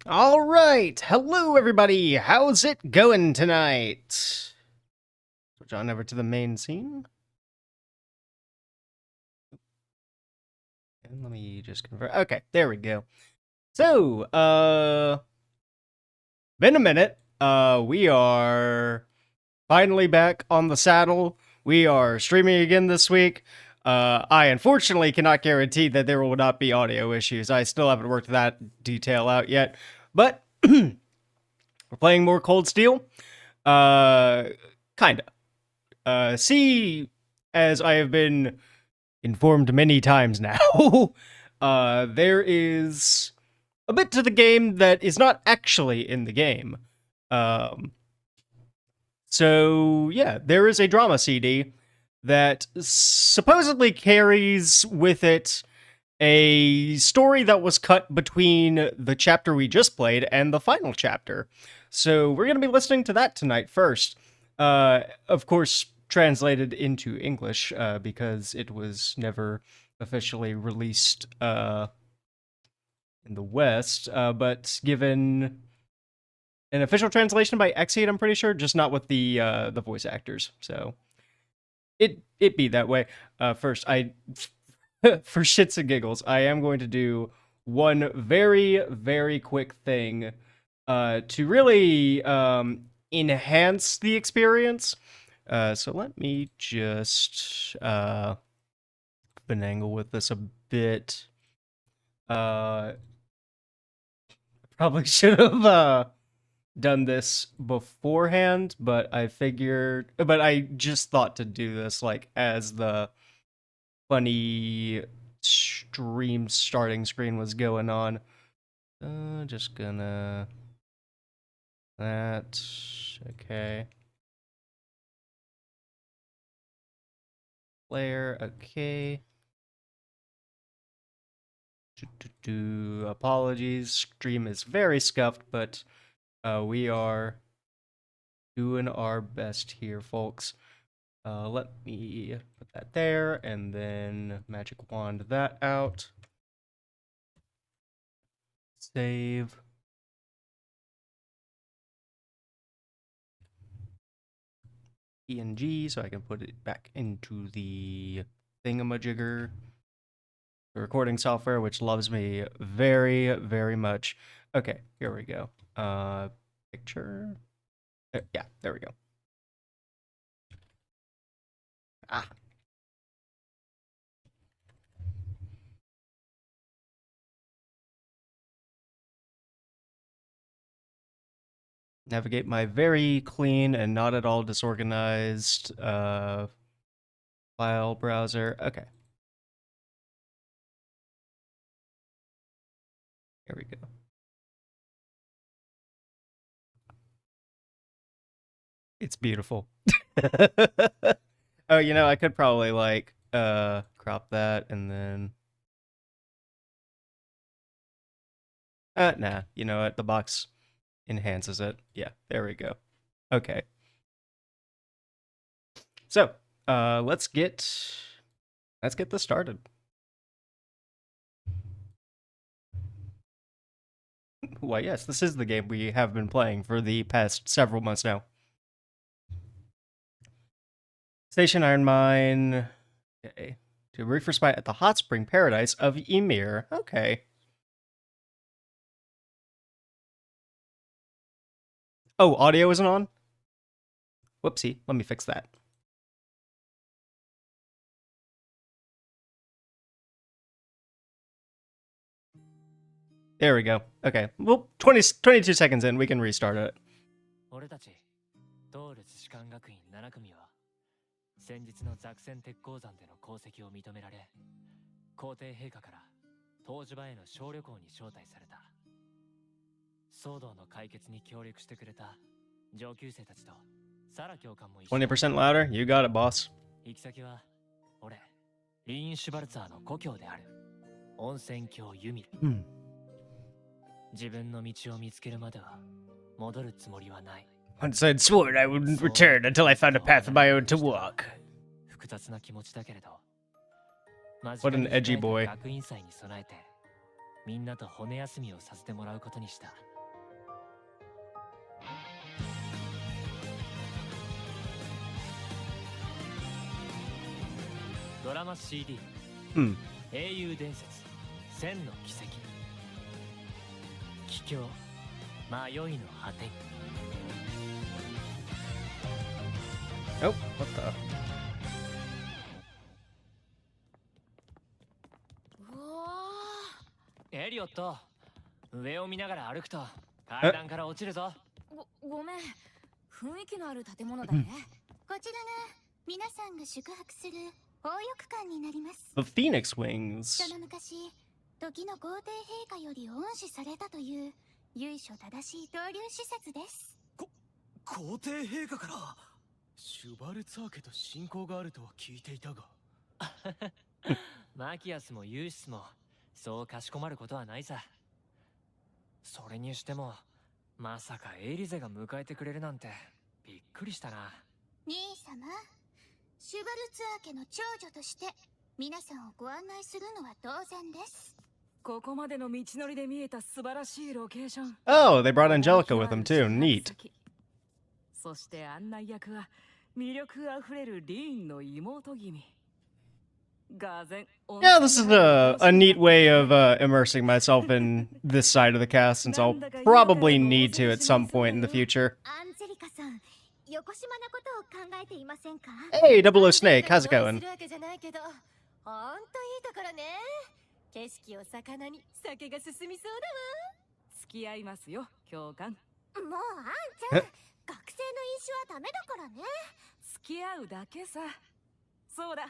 All right, hello everybody. How's it going tonight? Switch on over to the main scene. And let me just convert. Okay, there we go. So, been a minute. We are finally back on the saddle. We are streaming again this week. I unfortunately cannot guarantee that there will not be audio issues. I still haven't worked that detail out yet, but we're playing more Cold Steel. Kinda. See, as I have been informed many times now, there is a bit to the game that is not actually in the game. Um, so, yeah, there is a drama CD that supposedly carries with it a story that was cut between the chapter we just played and the final chapter. So, we're going to be listening to that tonight first. Of course, translated into English because it was never officially released in the West, but given an official translation by Exeed, I'm pretty sure, just not with the voice actors. So it be that way. First, I for shits and giggles, I am going to do one very very quick thing to really enhance the experience. So let me just finagle with this a bit. Probably should have done this beforehand, but I just thought to do this like as the funny stream starting screen was going on. Just gonna that okay. Player okay. Apologies, stream is very scuffed, but we are doing our best here, folks. Let me put that there, and then magic wand that out. Save. PNG, so I can put it back into the thingamajigger, the recording software, which loves me very, very much. Okay, here we go. Picture. Yeah, there we go. Ah. Navigate my very clean and not at all disorganized file browser. Okay. Here we go. It's beautiful. Oh, I could probably like crop that and then nah, you know what? The box enhances it. Yeah, there we go. Okay. So, let's get this started. Why, yes, this is the game we have been playing for the past several months now. Station Iron Mine. Okay. To reefer spot at the hot spring paradise of Ymir. Okay. Oh, audio isn't on? Whoopsie. Let me fix that. There we go. Okay. Well, 22 seconds in, we can restart it. 俺たち同列士官学院7組は先日のザクセン鉄鉱山での功績を認められ、皇帝陛下から湯治場への小旅行に招待された。騒動の解決に協力してくれた上級生たちとサラ教官も一緒に。20% louder? You got it, boss. 行き先は俺リーンシュバルツァーの故郷である温泉郷ユミル。自分の道を見つけるまでは戻るつもりはない。Once I'd sworn I wouldn't return until I found a path of my own to walk. 複雑な気持ちだけれど。What an edgy boy. 学院祭に備えてみんなと骨休みをさせてもらうことにした。ドラマ CD Hmm. 英雄伝説千の奇跡帰郷迷いの果てに Oh, what the? うわエリオット上を見ながら歩くと階段から落ちるぞごめん雰囲気のある建物だねこちらが皆さんが宿泊する宝浴館になります。 The Phoenix Wings. その昔、時の皇帝陛下より恩賜されたという由緒正しい登竜施設です。皇帝陛下からシュバルツァー家と親交があるとは聞いていたがマキアスもユーシスもそうかしこまることはないさそれにしてもまさかエリゼが迎えてくれるなんてびっくりしたな兄様、シュバルツァー家の長女として皆さんをご案内するのは当然です。ここまでの道のりで見えた素晴らしいロケーション Oh, they brought Angelica with them too. Neat. そして案内役は魅力あふれるリーンの妹君 Yeah, this is a neat way of immersing myself in this side of the cast, since I'll probably need to at some point in the future. アンジェリカさん、よこしまなことを考えていませんか？ Hey, Double O Snake, how's it going? ほんといいところね景色を魚に酒が進みそうだわ付き合いますよ教官もうあんちゃん、学生の飲酒はダメだからね。付き合うだけさそうだ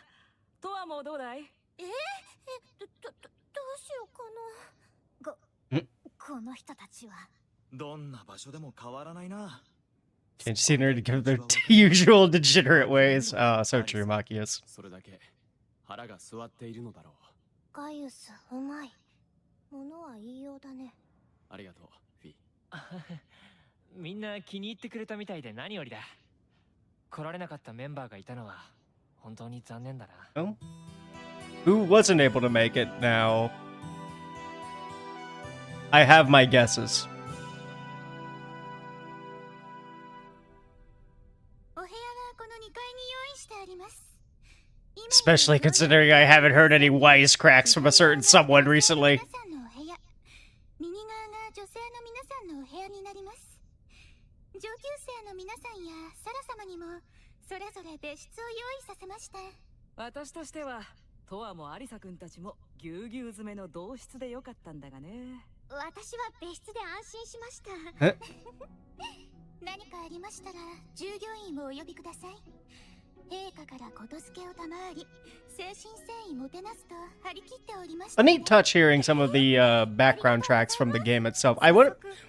トアもどうだいどうしようかな。この人たちはどんな場所でも変わらないな Can't see her to give their usual degenerate ways. So true, Machias. それだけ腹が据わっているのだろうガイウス、うまい。ものは言いようだね。ありがとうフィみんな気に入ってくれたみたいで何よりだ来られなかったメンバーがいたのは本当に残念だな Oh? Who wasn't able to make it now? I have my guesses. お部屋はこの2階に用意してあります。 Especially considering I haven't heard any wisecracks from a certain someone recently. 皆さんのお部屋。右側が女性の皆さんのお部屋になります。上級生の皆さんやサラ様にもそれぞれ別室を用意させました。私としてはトアもアリサ君たちもぎゅうぎゅう詰めの同室でよかったんだがね私は別室で安心しました。え何かありましたら従業員をお呼びください。陛下からことづけを賜り、誠心誠意もてなすと張り切っておりました A ね。 neat touch hearing some of the background tracks from the game itself.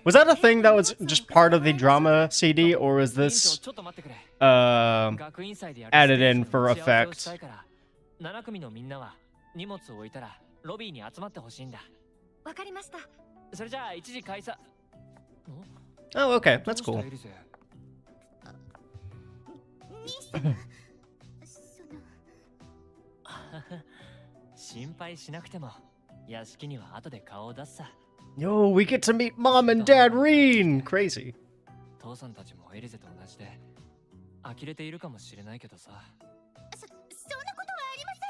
Was that a thing that was just part of the drama CD, or was 委員 this 長ちょっと待ってくれ uh, 学院祭でや added る in ステージ for の打ち合わせを effect? したいから7組のみんなは荷物を置いたらロビーに集まってほしいんだわかりました。それじゃあ一時解散 Oh, okay, どう that's した cool. エリゼ兄様、その心配しなくても屋敷には後で顔を出すさ Yo, we get to meet Mom and Dad Reen! Crazy. 父さんたちもエリゼと同じで呆れているかもしれないけどさそんなことはありません。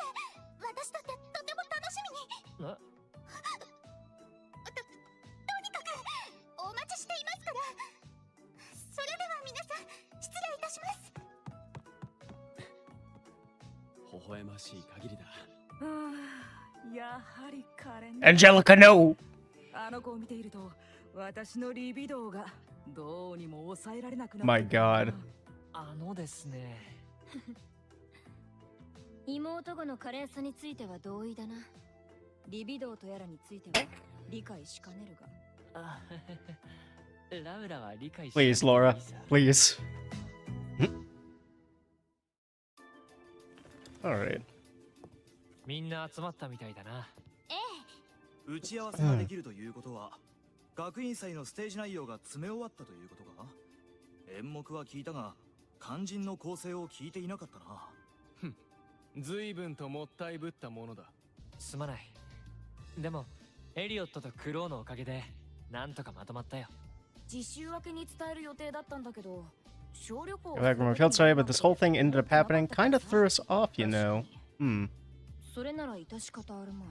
私だってとても楽しみに。えとにかくお待ちしていますから。それでは皆さん失礼いたします。微笑ましい限りだやはり可憐 Angelica, no! あの子を見ていると私のリビドーがどうにも抑えられなくな My ってくるな god. あのですね妹子の可憐さについては同意だな。リビドーとやらについては理解しかねるが。あラウラは理解し Please, Laura. Please. Alright. みんな集まったみたいだな打ち合わせができるということは、学院祭のステージ内容が詰め終わったということか。演目は聞いたが肝心の構成を聞いていなかったな。随分ともったいぶったものだ。すまないでもエリオットとクローのおかげでなんとかまとまったよ実習明けに伝える予定だったんだけど、小旅行 Go back from a field study, but this whole thing ended up happening. Kinda threw us off, you know. それなら致し方あるまい。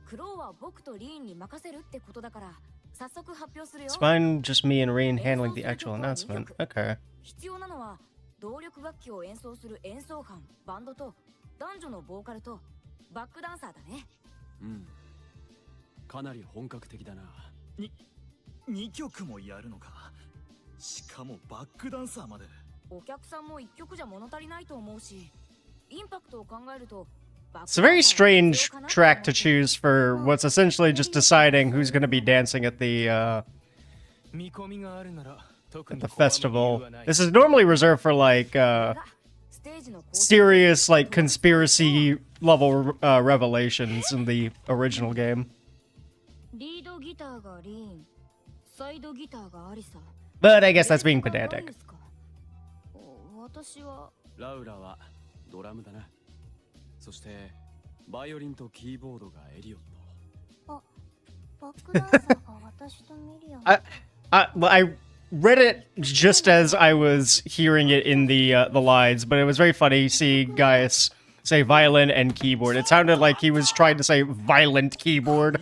クローは僕とリーンに任せるってことだから、早速発表するよ。It's fine, just me and Rain handling the actual announcement. Okay. 必要なのは動力楽器を演奏する演奏班、バンドと男女のボーカルとバックダンサーだね。うん。かなり本格的だな。2曲もやるのか。しかもバックダンサーまで。お客さんも1曲じゃ物足りないと思うし、インパクトを考えると。It's a very strange track to choose for what's essentially just deciding who's going to be dancing at the festival. This is normally reserved for like serious like conspiracy level revelations in the original game. But I guess that's being pedantic. ラウラはドラムだな。そしてバイオリンとキーボードがエリオット。バックダンサーが私とミリアム。Well, I read it just as I was hearing it in the lines, but it was very funny seeing Gaius say violin and keyboard. It sounded like he was trying to say violent keyboard.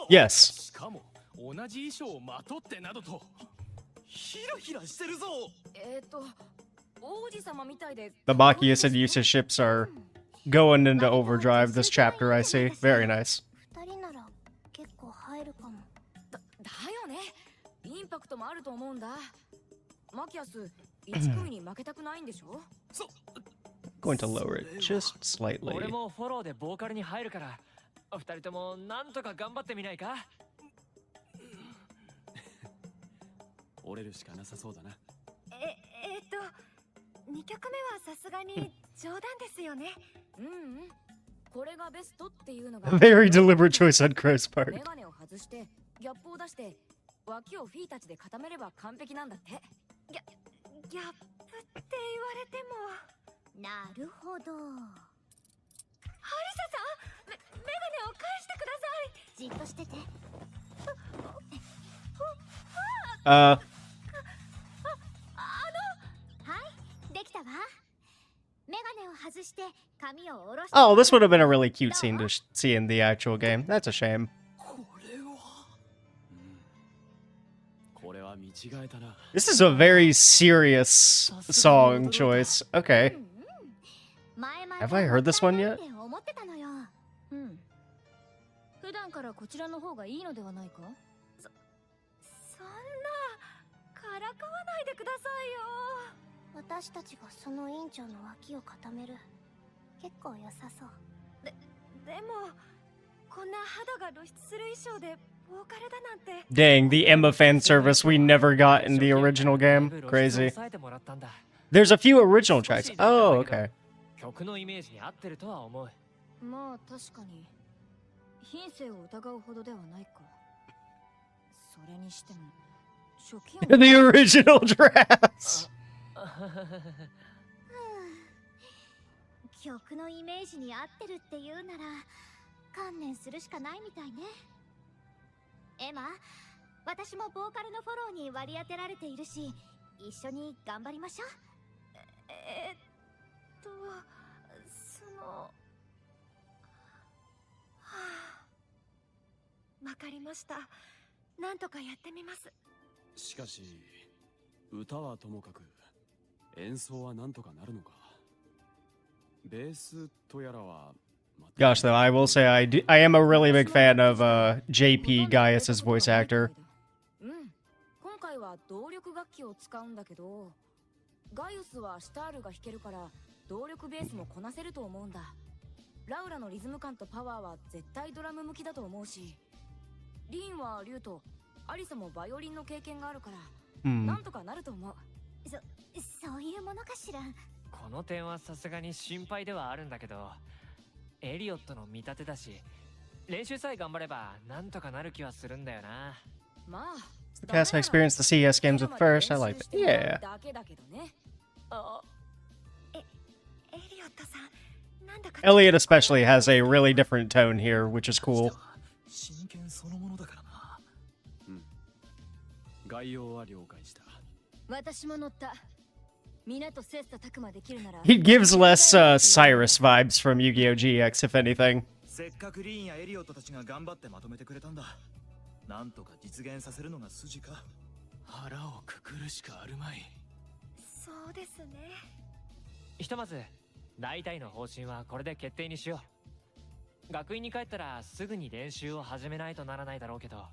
Yes. しかも同じ衣装をまとってなどと。ヒラヒラしてるぞ。The Machias and Yusa ships are going into overdrive this chapter, I see. Very nice. 2人なら結構入るかも。だよね。インパクトもあると思うんだ。マキアス1組に負けたくないんでしょ。Going to lower it just slightly. 俺もフォローでボーカルに入るから、2人ともなんとか頑張ってみないか。折れるしかなさそうだな。2曲目はさすがに冗談ですよね。これがベストっていうのが Very deliberate choice on Crow's part. メガネを外してギャップを出して脇をフィーたちで固めれば完璧なんだって。ギャップって言われても。なるほど。ハリサさん、メガネを返してください。じっとしてて。Oh, this would have been a really cute scene to see in the actual game. That's a shame. これは見違えたな。 This is a very serious song choice. Okay. Have I heard this one yet? 普段からこちらの方がいいのではないか。そんなからかわないでくださいよ。私たちがその委員長の脇を固める。結構良さそう。でもこんな肌が露出する衣装でボーカルだなんて。 Dang, the Emma fan service we never got in the original game. Crazy. There's a few original tracks. Oh, okay. 曲のイメージに合ってるとは思う。まあ確かに品性を疑うほどではないか。それにしても初期 The original drafts. 曲のイメージに合ってるっていうなら観念するしかないみたいね。エマ、私もボーカルのフォローに割り当てられているし、一緒に頑張りましょう。わかりました。なんとかやってみます。しかし歌はともかく演奏はなんとかなるのか。ベースとやらは Gosh, though, I will say I am a really big fan of JP Gaius's voice actor. 今回は動力楽器を使うんだけど、ガイウスはシタールが弾けるから動力ベースもこなせると思うんだ。ラウラのリズム感とパワーは絶対ドラム向きだと思うし、リーンはリュウとアリサもバイオリンの経験があるから、なんとかなると思う。そういうものかしら。この点はさすがに心配ではあるんだけど、エリオットの見立てだし、練習さえ頑張ればなんとかなる気はするんだよな。まあ、 The past I experienced the CS games with first, I liked it. Yeah. だけだけどね。エリオットさん、なんだか Elliot especially has a really different tone here, which is cool. 真剣そのものだからな。概要は了解した。私も乗った。He gives less Cyrus vibes from Yu-Gi-Oh! GX, if anything. せっかくリーンやエリオットたちが頑張ってまとめてくれたんだ。なんとか実現させるのが筋か。腹をくくるしかあるまい。そうですね。ひとまず大体の方針はこれで決定にしよう。学院に帰ったらすぐに練習を始めないとならないだろうけど、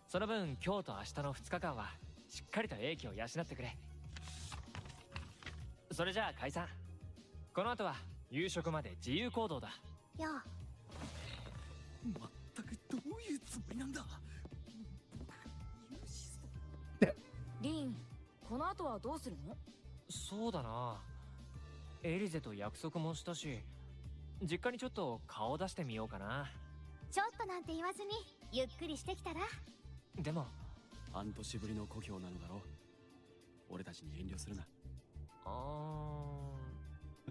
その分今日と明日の2日間はしっかりと英気を養ってくれ。それじゃあ解散。この後は夕食まで自由行動だ。よまったくどういうつもりなんだ。リーン、この後はどうするの？そうだな。エリゼと約束もしたし、実家にちょっと顔出してみようかな。ちょっとなんて言わずにゆっくりしてきたら。でも半年ぶりの故郷なのだろう。俺たちに遠慮するな。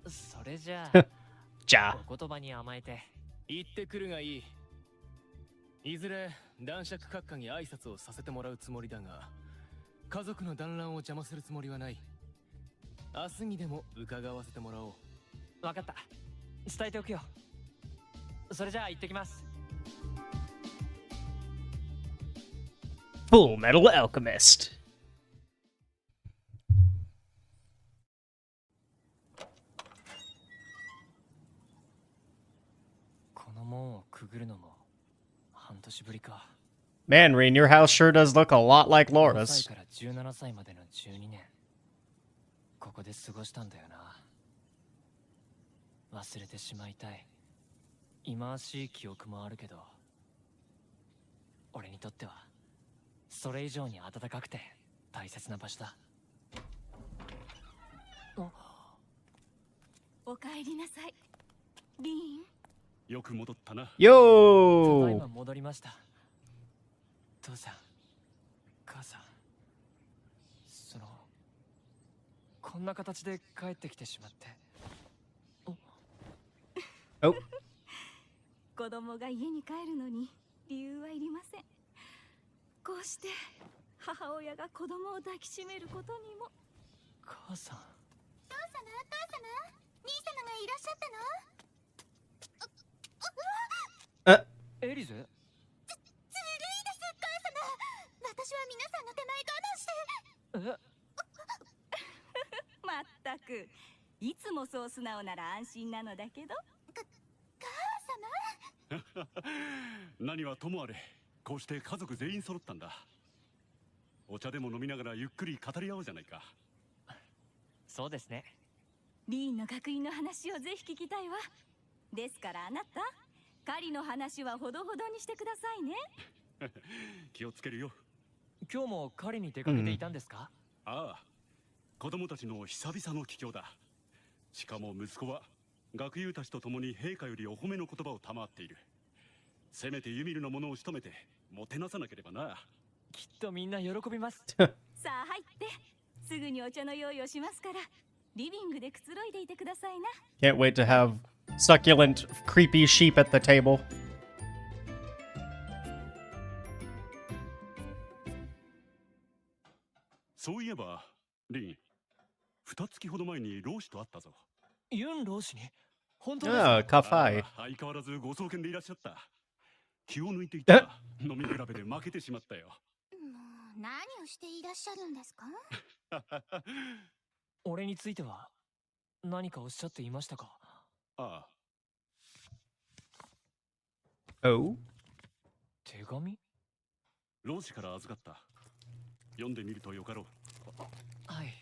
それじゃあじゃあお言葉に甘えて行ってくるがいい。いずれ男爵閣下に挨拶をさせてもらうつもりだが、家族の団らんを邪魔するつもりはない。明日にでも伺わせてもらおう。分かった。伝えておくよ。それじゃあ行ってきます。 Full Metal Alchemist. この門をくぐるのも半年ぶりか。 Man, Reen, your house sure does look a lot like 5 Laura's. 歳から17歳までの12年ここで過ごしたんだよな。忘れてしまいたい忌まわしい記憶もあるけど、俺にとってはそれ以上に温かくて大切な場所だ。おかえりなさい、リーン。よく戻ったな。ただい Yo! ま戻りました。父さん、母さん、こんな形で帰ってきてしまって。 Oh. 子供が家に帰るのに理由はいりません。こうして母親が子供を抱きしめることにも。母さん、父様兄様がいらっしゃったの？エリゼ。ずるいです母様。私は皆さんの手前我慢して。まったく、いつもそう素直なら安心なのだけど。何はともあれ、こうして家族全員揃ったんだ。お茶でも飲みながらゆっくり語り合おうじゃないか。そうですね。リーンの学院の話をぜひ聞きたいわ。ですからあなた、狩りの話はほどほどにしてくださいね。気をつけるよ。今日も狩りに出かけていたんですか？ああ、子供たちの久々の帰郷だ。しかも息子は学友たちと共に陛下よりお褒めの言葉を賜っている。せめてユミルのものを仕留めてもてなさなければな。きっとみんな喜びます。さあ入って、すぐにお茶の用意をしますから、リビングでくつろいでいてくださいな。 Can't wait to have succulent, creepy sheep at the table. そういえば、リン、2月ほど前に老子と会ったぞ。ユン老師に本当ですか？ Ah, kafai. 相変わらずご創建でいらっしゃった。気を抜いていたら飲み比べで負けてしまったよ。もう何をしていらっしゃるんですか？俺については何かおっしゃっていましたか？ああ、 Oh? 手紙？老子から預かった。読んでみるとよかろう。はい。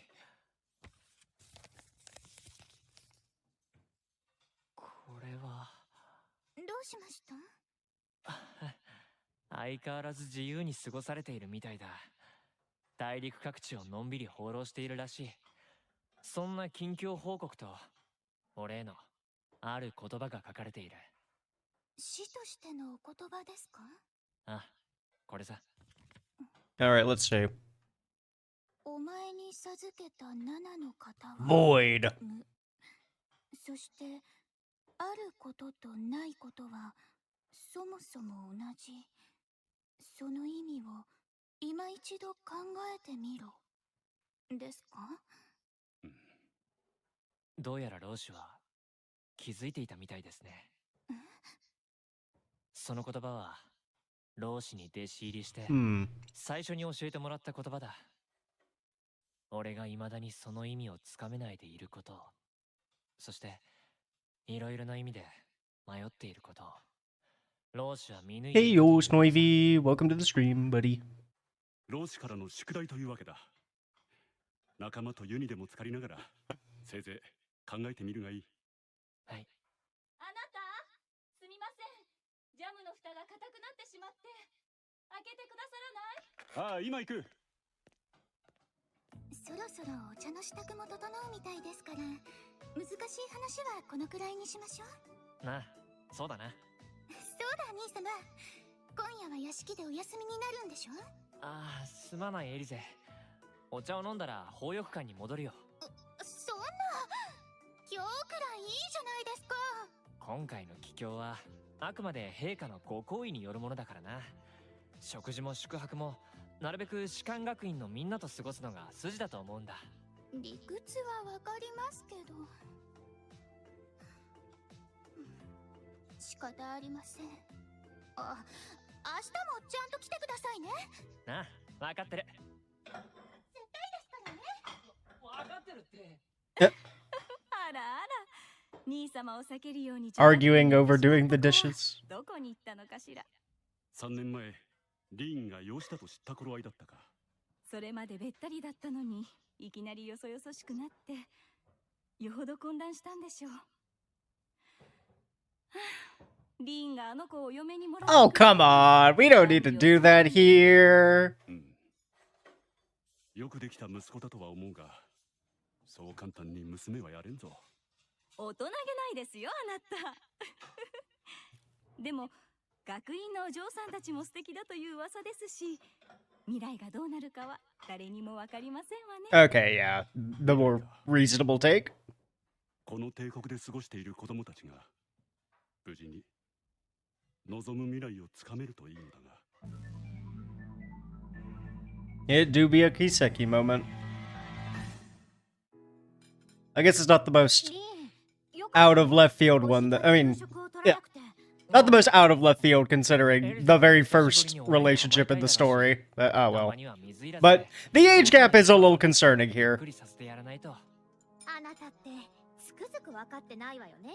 これはどうしました？相変わらず自由に過ごされているみたいだ。大陸各地をのんびり放浪しているらしい。そんな近況報告と俺へのある言葉が書かれている。死としてのお言葉ですか？あ、これさ。 Alright, let's see. お前に授けた7の方は Void. 無。そしてあることとないことはそもそも同じ。その意味を今一度考えてみろ。ですか？どうやら老師は気づいていたみたいですね。その言葉は老師に弟子入りして最初に教えてもらった言葉だ。俺が未だにその意味をつかめないでいることを、そしていろいろな意味で迷っていることを老師は見抜いて Hey いたという yo, のさ。 Snoivy. Welcome to the stream, buddy. 老師からの宿題というわけだ。仲間と湯にでも浸かりながらせいぜい考えてみるがいい。はい。あなた、すみません。ジャムの蓋が硬くなってしまって、開けてくださらない？ああ、今行く。そろそろお茶の支度も整うみたいですから、難しい話はこのくらいにしましょう。なあ、そうだな。そうだ兄様、今夜は屋敷でお休みになるんでしょ？ああ、すまないエリゼ。お茶を飲んだら宝浴館に戻るよ。そんな、今日くらいいいじゃないですか。今回の帰郷はあくまで陛下のご好意によるものだからな。食事も宿泊もなるべく士官学院のみんなと過ごすのが筋だと思うんだ。理屈はわかりますけど、仕方ありません。あ、明日もちゃんと来てくださいね。なあ、分かってる。絶対ですからね。分かってるって。あらあら、兄様を避けるように Arguing over doing the dishes. どこに行ったのかしら。3年前リーンが養子だと知った頃合いだったか。それまでべったりだったのに、いきなりよそよそしくなって、よほど混乱したんでしょう。はあ、リーンがあの子をお嫁にもらう。Oh, come on. We don't need to do that here. よくできた息子だとは思うが、そう簡単に娘はやれんぞ。大人げないですよ、あなた。でも学院のお嬢さんたちも素敵だという噂ですし、未来がどうなるかは誰にもわかりませんわね。 Okay, yeah. The more reasonable take. この帝国で過ごしている子供たちが無事に望む未来をつかめるといいのだが。 It do be a Kiseki moment. I guess it's not the most out of left field one. I mean, yeah, not the most out of left field considering the very first relationship in the story. Oh well. But the age gap is a little concerning here. あなたってつくづく分かってないわよね。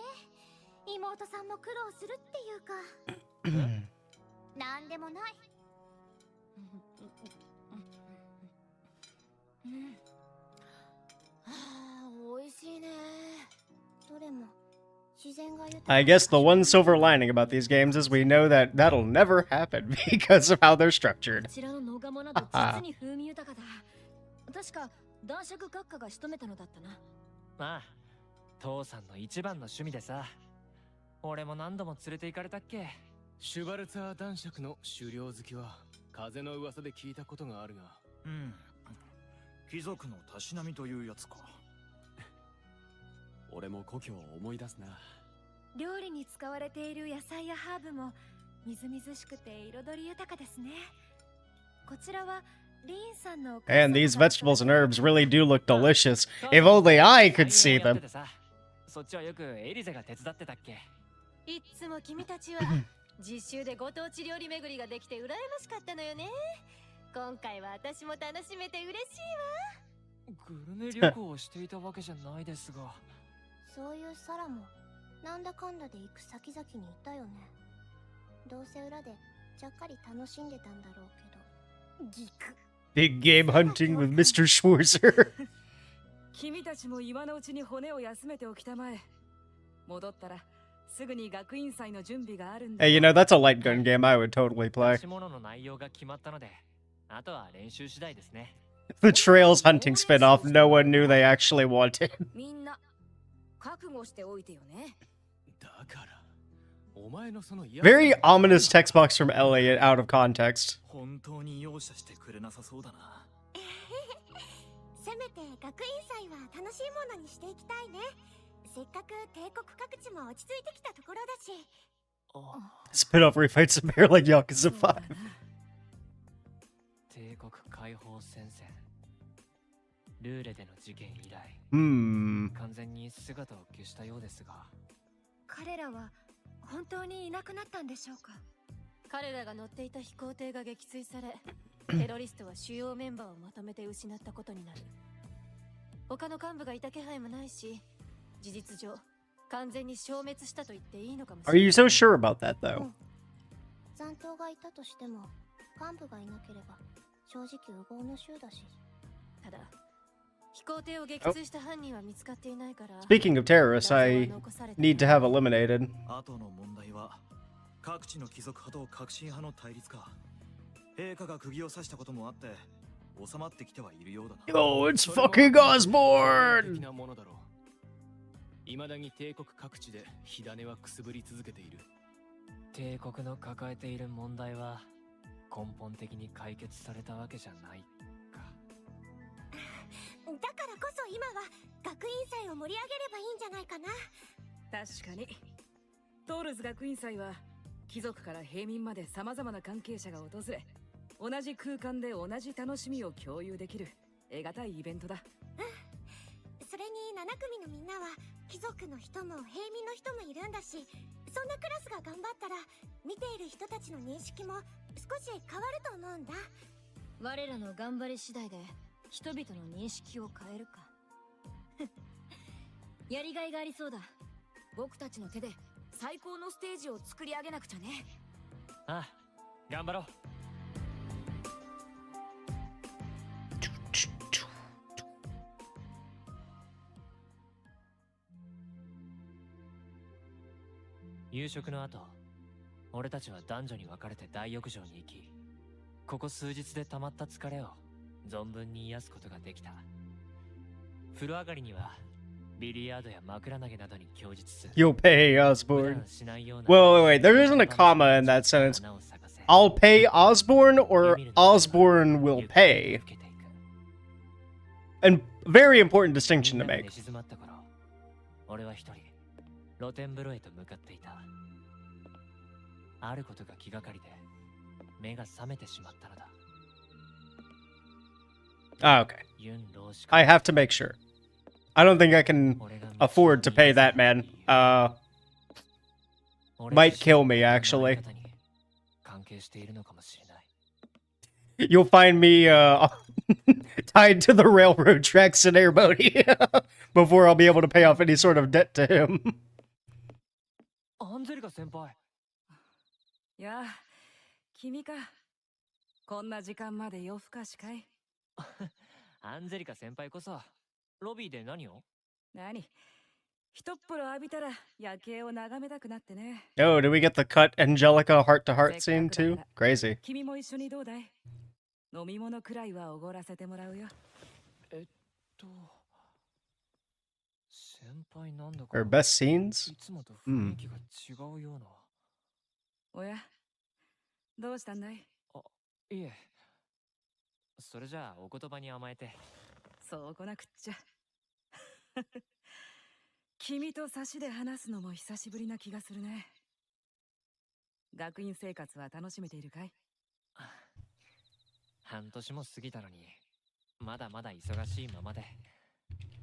妹さんも苦労するっていうか。なんでもない。美味しいね。どれも自然が豊か。 I guess the one silver lining about these games is we know that that'll never happen because of how they're structured. こちらの野鴨など実に風味豊かだ。確か男爵閣下が仕留めたのだったな。まあ、父さんの一番の趣味でさ。俺も何度も連れて行かれたっけ。シュバルツァー男爵の狩猟好きは風の噂で聞いたことがあるが。貴族のたしなみというやつか。俺も故郷を思い出すな。料理に使われている野菜やハーブもみずみずしくて彩り豊かですね。こちらはリーンさんの。 And these vegetables and herbs really do look delicious. If only I could see them. そっちはよくエリゼが手伝ってたっけ。いつも君たちは実習でご当地料理巡りができて羨ましかったのよね。今回は私も楽しめて嬉しいわ。グルメ旅行をしていたわけじゃないですが。そういうサラもなんだかんだで行く先々にいたよね。どうせ裏でちゃっかり楽しんでたんだろうけど。ギク。 Big game hunting with Mr. Schwarzer. 君たちも今のうちに骨を休めておきたまえ。戻ったらすぐに学院祭の準備があるんだ。 Hey, you know, that's a light gun game I would totally play. 出し物の内容が決まったので、あとは練習次第ですね。 The Trails hunting spinoff no one knew they actually wanted. みんな覚悟しておいてよね。だからお前のその Very ominous text box from Elliot out of context. 本当に容赦してくれなさそうだな。せめて学院祭は楽しいものにしていきたいね。せっかく帝国各地も落ち着いてきたところだし。Spinoff refights a bear like Yakuza 5. 帝国解放戦線。ルーレでの事件以来、完全に姿を消したようですが。彼らは本当にいなくなったんでしょうか。彼らが乗っていた飛行艇が撃墜され、テロリストは主要メンバーをまとめて失ったことになる。他の幹部がいた気配もないし、事実上完全に消滅したと言っていいのかもしれない。Are you so sure about that though? 残党がいたとしても幹部がいなければ正直無謀の衆だし。ただ飛行艇を撃墜した犯人は見つかっていないから。Speaking of terrorists, I need to have eliminated. 後の問題は各地の貴族派と革新派の対立か。陛下が釘を刺したこともあって収まってきてはいるようだな。Oh, it's fucking Osborne! 未だに帝国各地で火種はくすぶり続けている。帝国の抱えている問題は根本的に解決されたわけじゃないか。だからこそ今は学院祭を盛り上げればいいんじゃないかな。確かにトールズ学院祭は貴族から平民まで様々な関係者が訪れ、同じ空間で同じ楽しみを共有できる得難いイベントだ。それに7組のみんなは貴族の人も平民の人もいるんだし、そんなクラスが頑張ったら見ている人たちの認識も少し変わると思うんだ。我らの頑張り次第で人々の認識を変えるか。やりがいがありそうだ。僕たちの手で最高のステージを作り上げなくちゃね。ああ、頑張ろう。夕食の後、俺たちは男女に分かれて大浴場に行き、ここ数日で溜まった疲れを存分に癒すことができた。風呂上がりにはビリヤードや枕投げなどに供述する。 You'll pay Osborne. Wait. There isn't a comma in that sentence. I'll pay Osborne or Osborne will pay. And very important distinction to make. 俺は一人露天風呂へと向かっていた。あることが気がかりで目が覚めてしまったのだ。Ah, okay. I have to make sure. I don't think I can afford to pay that man. Might kill me, actually. You'll find me tied to the railroad tracks in Erebonia before I'll be able to pay off any sort of debt to him. アンゼリカ先輩。いや、君か。こんな時間まで夜更かしかい。アンゼリカ先輩こそロビーで何を？何？一っ風呂浴びたら夜景を眺めたくなってね。Oh, did we get the cut Angelica heart-to-heart scene too? Crazy. 君も一緒にどうだい？飲み物くらいはおごらせてもらうよ。先輩なんだか Our best scenes? いつもと雰囲気が違うような。おや、どうしたんだい？あ、いえ。それじゃあお言葉に甘えて。そうこなくっちゃ。君と差しで話すのも久しぶりな気がするね。学院生活は楽しめているかい？半年も過ぎたのにまだまだ忙しいままで。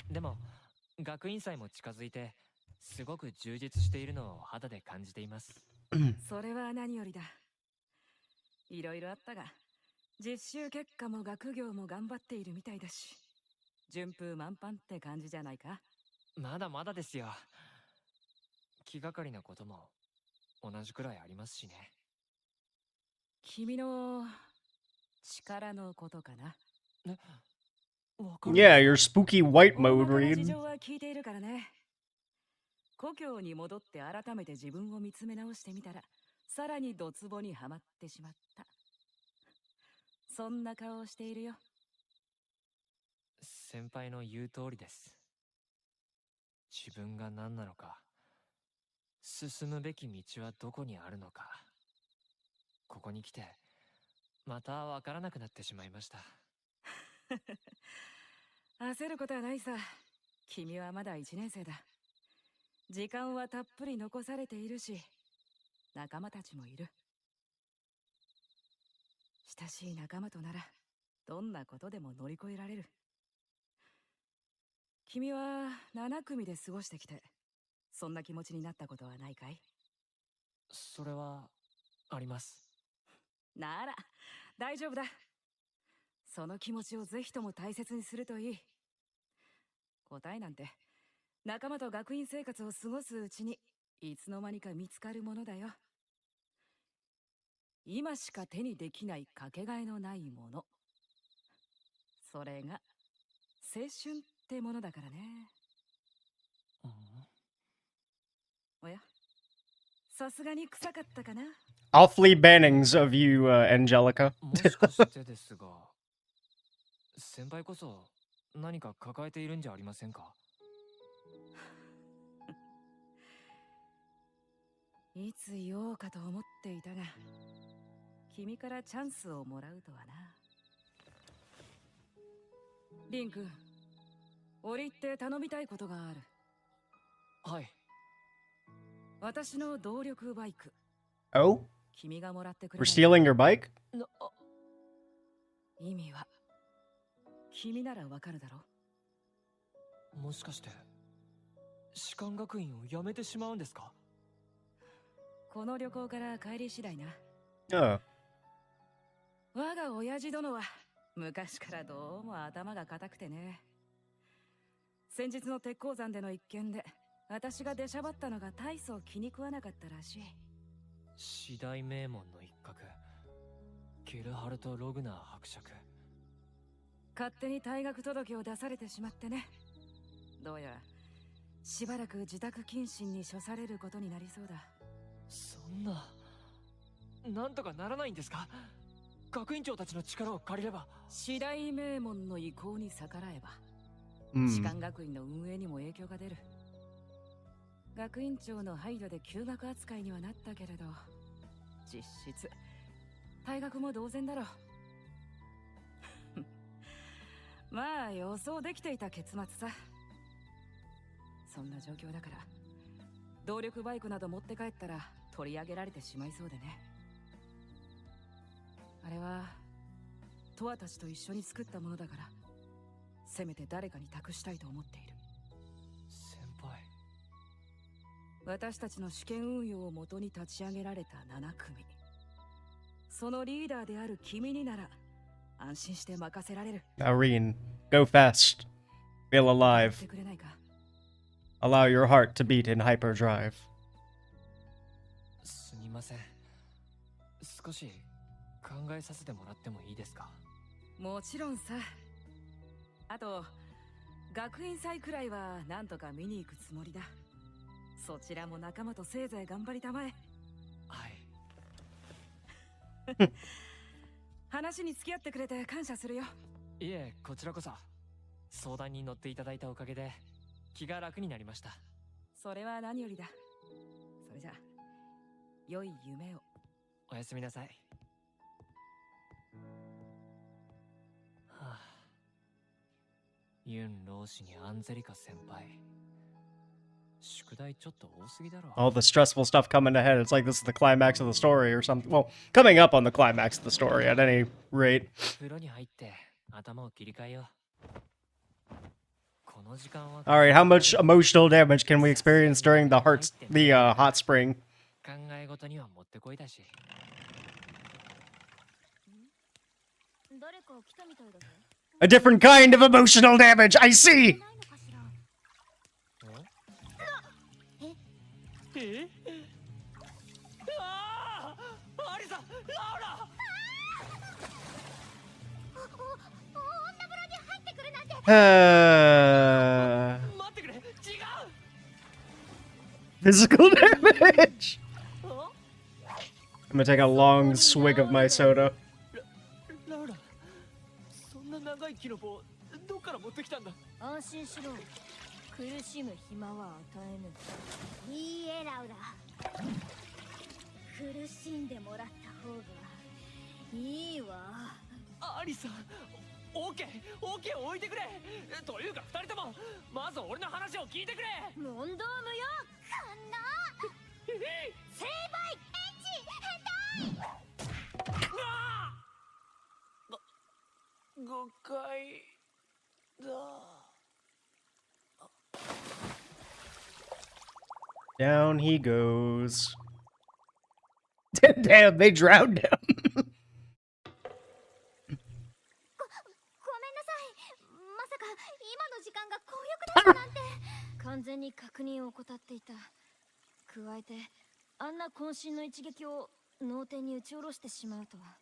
でも学院祭も近づいてすごく充実しているのを肌で感じています。それは何よりだ。いろいろあったが実習結果も学業も頑張っているみたいだし、順風満帆って感じじゃないか？まだまだですよ。気がかりなことも同じくらいありますしね。君の力のことかな？ Yeah, your spooky white mode 事 read. 情は聞いているからね。故郷に戻って改めて自分を見つめ直してみたら、さらにドツボにはまってしまった。そんな顔をしているよ。先輩の言う通りです。自分が何なのか、進むべき道はどこにあるのか、ここに来てまた分からなくなってしまいました。焦ることはないさ。君はまだ1年生だ。時間はたっぷり残されているし、仲間たちもいる。親しい仲間とならどんなことでも乗り越えられる。君は7組で過ごしてきて、そんな気持ちになったことはないかい？それはあります。なら大丈夫だ。その気持ちをぜひとも大切にするといい。答えなんて仲間と学院生活を過ごすうちにいつの間にか見つかるものだよ。今しか手にできないかけがえのないもの。それが青春ってものだからね。おや、さすがに臭かったかな？ Awfully bannings of you, Angelica. もしかしてですが、先輩こそ何か抱えているんじゃありませんか？いつ言おうかと思っていたが、君からチャンスをもらうとはな。リン君、折り入って頼みたいことがある。はい。私の動力バイク。Oh? 君がもらってくれ We're ない stealing your bike? 意味は君ならわかるだろ。もしかして士官学院を辞めてしまうんですか？この旅行から帰り次第な。Oh. 我が親父殿は昔からどうも頭が固くてね。先日の鉄鉱山での一件で私が出しゃばったのが大層気に食わなかったらしい。四大名門の一角、ゲルハルト・ログナー伯爵。勝手に退学届を出されてしまってね。どうやらしばらく自宅謹慎に処されることになりそうだ。そんな、なんとかならないんですか？学院長たちの力を借りれば。四大名門の意向に逆らえば、Hmm. 士官学院の運営にも影響が出る。学院長の配慮で休学扱いにはなったけれど、実質退学も同然だろう。まあ予想できていた結末さ。そんな状況だから動力バイクなど持って帰ったら取り上げられてしまいそうでね。あれはトアたちと一緒に作ったものだから、せめて誰かに託したいと思っている。先輩。私たちの試験運用をもとに立ち上げられた7組。そのリーダーである君になら安心して任せられる。 Irene, go fast. Feel やっ alive. てくれないか？ Allow your heart to beat in hyperdrive. すみません。少し考えさせてもらってもいいですか？もちろんさ。あと学院祭くらいはなんとか見に行くつもりだ。そちらも仲間とせいぜい頑張りたまえ。はい。話に付き合ってくれて感謝するよ。いえ、こちらこそ。相談に乗っていただいたおかげで気が楽になりました。それは何よりだ。それじゃ良い夢を。おやすみなさい。はあ、ユン老師にアンゼリカ先輩。宿題ちょっと多すぎだろ。 All the stressful stuff coming ahead. It's like this is the climax of the story or something. Well, coming up on the climax of the story at any rate. 風呂に入って頭を切り替えよう。この時間は All right, how much emotional damage can we experience during the hot spring? 考え事にはもってこいだし。誰か来たみたいだぞ。 A different kind of emotional damage. I see. ないのかしら。え？ああ！アリサ、ラウラ！女風呂に入ってくるなんて。待ってくれ、違う。 Physical damage. I'm gonna take a long swig of my soda. ラウラ、そんな長い木の棒どっから持ってきたんだ？安心しろ。苦しむ暇は与えぬ。いいえ、ラウラ。苦しんでもらった方がいいわ。アリさん、オーケー置いてくれ。というか二人ともまず俺の話を聞いてくれ。問答無用。こんな成敗エンジ変態。誤解だ。Down he goes. Damn, they drowned him. ごめんなさい。まさか今の時間が公約だったなんて。完全に確認を怠っていた。加えてあんな渾身の一撃を脳天に打ち下ろしてしまうとは。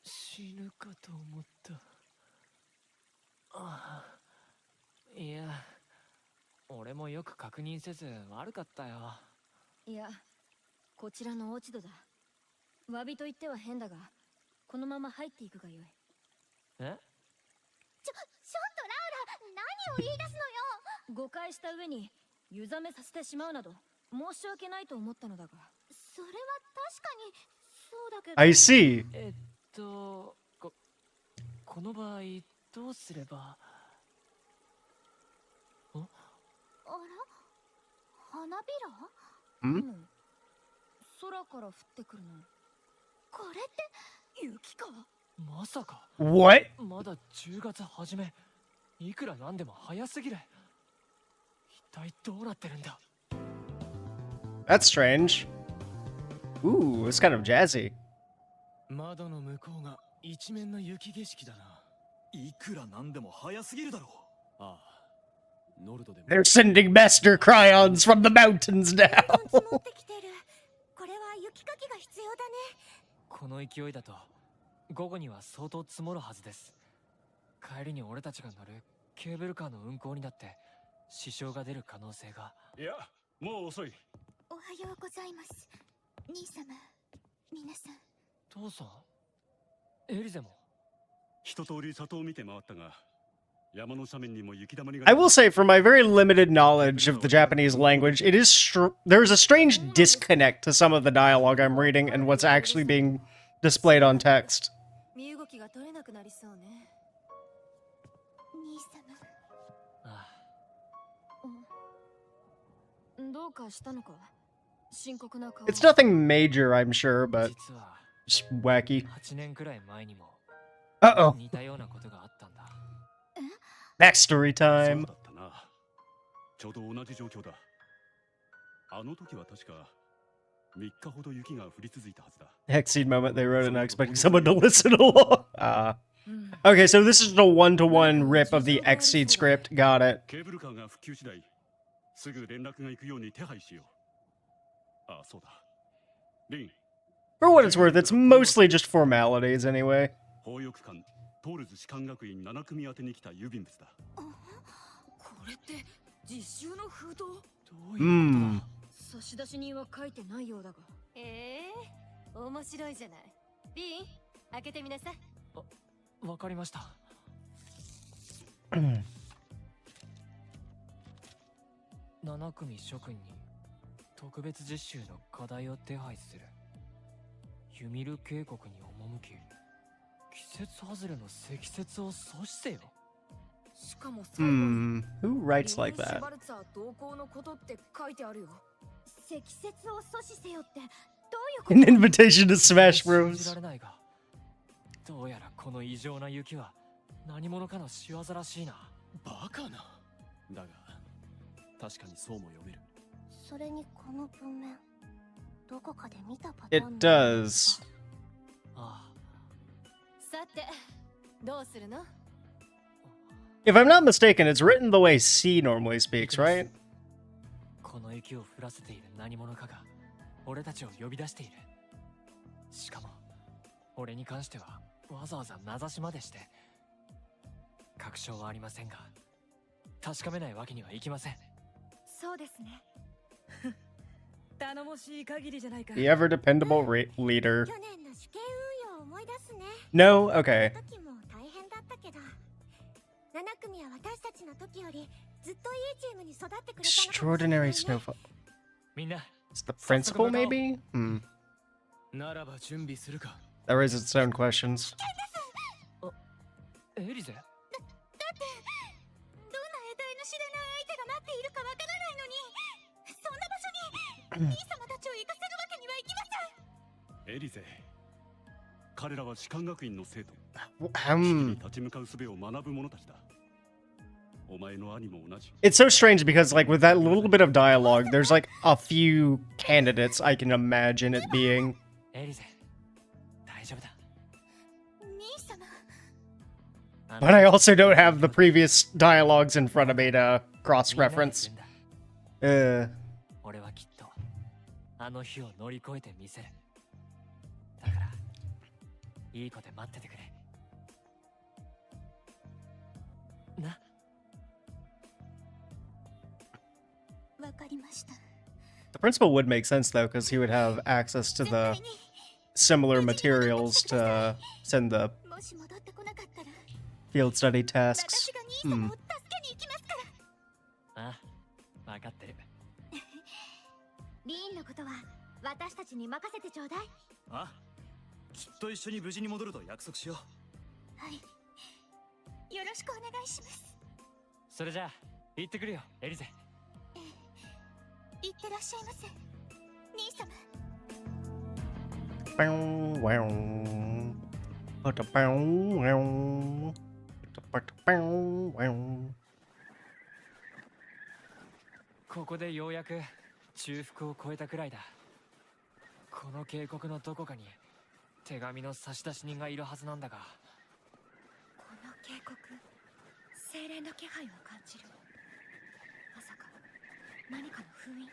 死ぬかと思った。ああ、いや、俺もよく確認せず悪かったよ。いや、こちらの落ち度だ。詫びと言っては変だが、このまま入っていくがよい。え？ちょっとラウラ、何を言い出すのよ。誤解した上に湯冷めさせてしまうなど申し訳ないと思ったのだが。それは確かにそうだけど。I see. この場合どうすれば。あら、花びら？空から降ってくるの。これって雪か？まさか。 What? まだ10月初め。いくらなんでも早すぎる。一体どうなってるんだ。 That's strange. Ooh, it's kind of jazzy. 窓の向こうが一面の雪景色だな。いくらなんでも早すぎるだろう。ああ、ノルドでも。 They're sending master cryons from the mountains now. 積もってきてる。これは雪かきが必要だね。この勢いだと午後には相当積もるはずです。帰りに俺たちが乗るケーブルカーの運行になって支障が出る可能性が。いや、もう遅い。おはようございます。兄様、皆さん。父さん、エリゼも。一通り里を見て回ったが、山の斜面にも雪だまりが。 I will say, from my very limited knowledge of the Japanese language, it is there's a strange disconnect to some of the dialogue I'm reading and what's actually being displayed on text. 身動きが取れなくなりそうね。兄様。あうん。どうかしたのか？深刻な顔。 It's nothing major, I'm sure, but 実は just wacky. 8年くらい前にも Uh-oh. 似たようなことがあったんだ。 Backstory そう time. だったな。ちょうど同じ状況だ。あの時は確か3日ほど雪が降り続いたはずだ。 Hexseed moment, they wrote it not expecting someone to listen along. Okay, so this is a one-to-one rip of the Xseed script. Got it. ケーブルカーが復旧次第、すぐ連絡が行くように手配しよう。ああ、そうだ。リン。 For what it's worth, it's mostly just formalities anyway. 法翼官トールズ士官学院7組宛てに来た郵便物だ。これって実習の封筒？どういうことだ。差出人は書いてないようだが。面白いじゃない。ビン、開けてみなさい。わかりました。7組諸君に特別実習の課題を手配する。ユミル渓谷に赴き、季節外れの積雪を阻止せよ。しかも最後に Who writes like リンシュ that? バルツァー同行のことって書いてあるよ。積雪を阻止せよってどういうこ An と？ invitation to Smash 信じ Bros. られないが、どうやらこの異常な雪は何者かの仕業らしいな。バカな。だが、確かにそうも読める。それにこの文面、どこかで見たパター It ン。 does. ああ、さて、どうするの？ If I'm not mistaken, it's written the way C normally speaks, right? この雪を降らせている何者かが俺たちを呼び出している。しかも俺に関してはわざわざ名指しまでして。確証はありませんが、確かめないわけにはいきません。そうですね。頼もしい限りじゃないか。 The ever dependable leader. 去年の主権運用を思い出すね。 No? Okay. 時も大変だったけど、7組は私たちの時よりずっといいチームに育ってくれたのかもしれない Extraordinary ね。 snowfall. みんな、 It's the principal, maybe? ならば準備するか。 That raises its own questions. エリゼ？だってどんな得体の知れない相手が待っているかわからないのに、そんな場所に兄様たちを行かせるわけにはいきません。エリゼ。彼らは士官学院の生徒。 Hmm. 立ち向かう術を学ぶ者たちだ。お前の兄も同じ。 It's so strange because, like, with that little bit of dialogue, there's like a few candidates I can imagine it being. エリゼ、大丈夫だ。兄様。 But I also don't have the previous dialogues in front of me to cross-reference. 俺はきっとあの日を乗り越えてみせる。だからいい子で待っててくれ。な。わかりました。 The principal would make sense, though, because he would have access to the similar materials to send the もし戻ってこなかったら、 field study 私 tasks. が兄様を助けに行きますから。ああ、分かってる。リーンのことは私たちに任せてちょうだい。あ、きっと一緒に無事に戻ると約束しよう。はい。よろしくお願いします。それじゃあ行ってくるよ、エリゼ。いってらっしゃいませ、兄様。 ここでようやく中腹を越えたくらいだ。この渓谷のどこかに手紙の差出人がいるはずなんだが。この渓谷、精霊の気配を感じる。まさか何かの封印。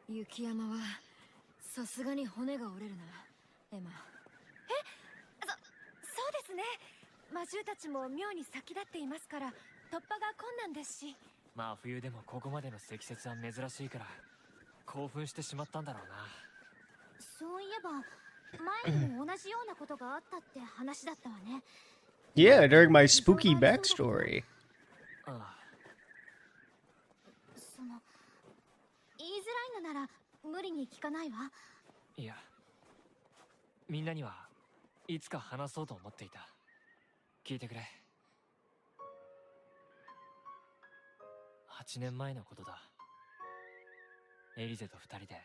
雪山はさすがに骨が折れるな、エマ。そうですね。魔獣たちも妙に先立っていますから突破が困難ですし。まあ冬でもここまでの積雪は珍しいから興奮してしまったんだろうな。そういえば前にも同じようなことがあったって話だったわね。 Yeah, during my spooky backstory. ああ、その言いづらいのなら無理に聞かないわ。いや、みんなにはいつか話そうと思っていた。聞いてくれ。8年前のことだ。エリゼと2人で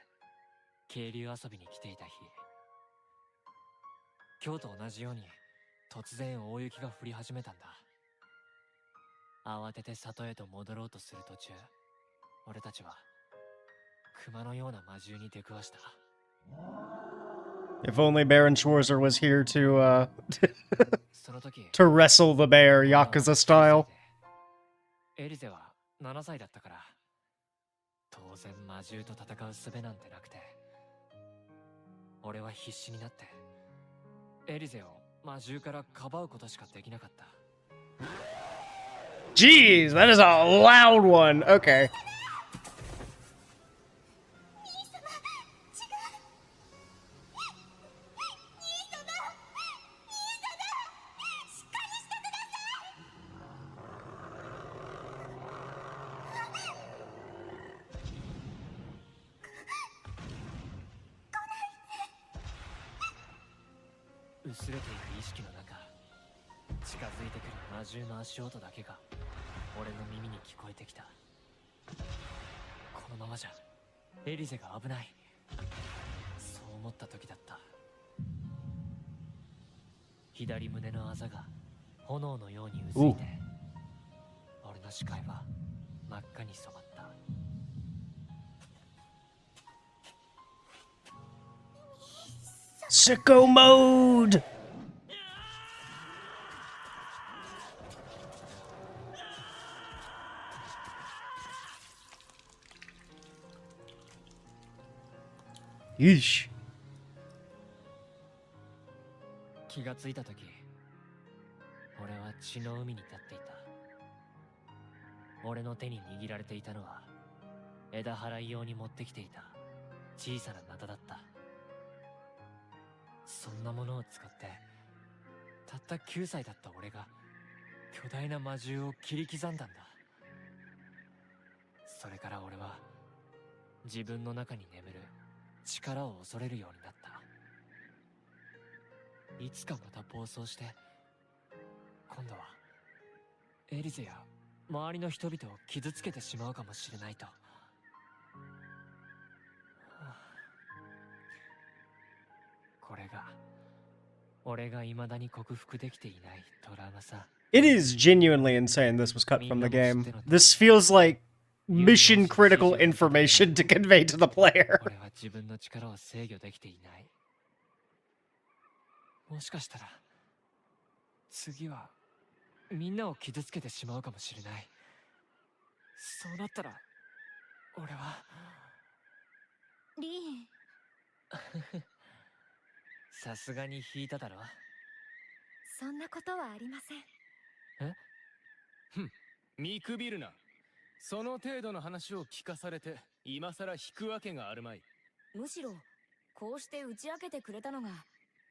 渓流遊びに来ていた日、今日と同じように突然大雪が降り始めたんだ。慌てて里へと戻ろうとする途中、俺たちは熊のような魔獣に出くわした。 If only Baron Schwarzer was here to その時 to wrestle the bear Yakuza style. エリゼは7歳だったから、当然魔獣と戦う術なんてなくて、俺は必死になってエリゼを魔獣からかばうことしかできなかった。 Jeez, that is a loud one. Okay. 薄れていく意識の中、近づいてくる魔獣の足音だけが俺の耳に聞こえてきた。このままじゃエリゼが危ない、そう思った時だった。左胸のあざが炎のようにうずいて、俺の視界は真っ赤に染まった。 Sicko mode! Yeesh. 気がついた時、俺は血の海に立っていた。俺の手に握られていたのは枝払い用に持ってきていた小さなナタだった。そんなものを使ってたった9歳だった俺が巨大な魔獣を切り刻んだんだ。それから俺は自分の中に眠る力を恐れるようになった。いつかまた暴走して今度はエリゼや周りの人々を傷つけてしまうかもしれないと。これが俺が未だに克服できていないトラウマさ。 It is genuinely insane this was cut from the game. This feels like mission critical information to convey to the player. 俺は自分の力を制御できていない。もしかしたら次はみんなを傷つけてしまうかもしれない。そうなったら俺はリーン、さすがに引いただろ。そんなことはありません。見くびるな。その程度の話を聞かされて今さら引くわけがあるまい。むしろこうして打ち明けてくれたのが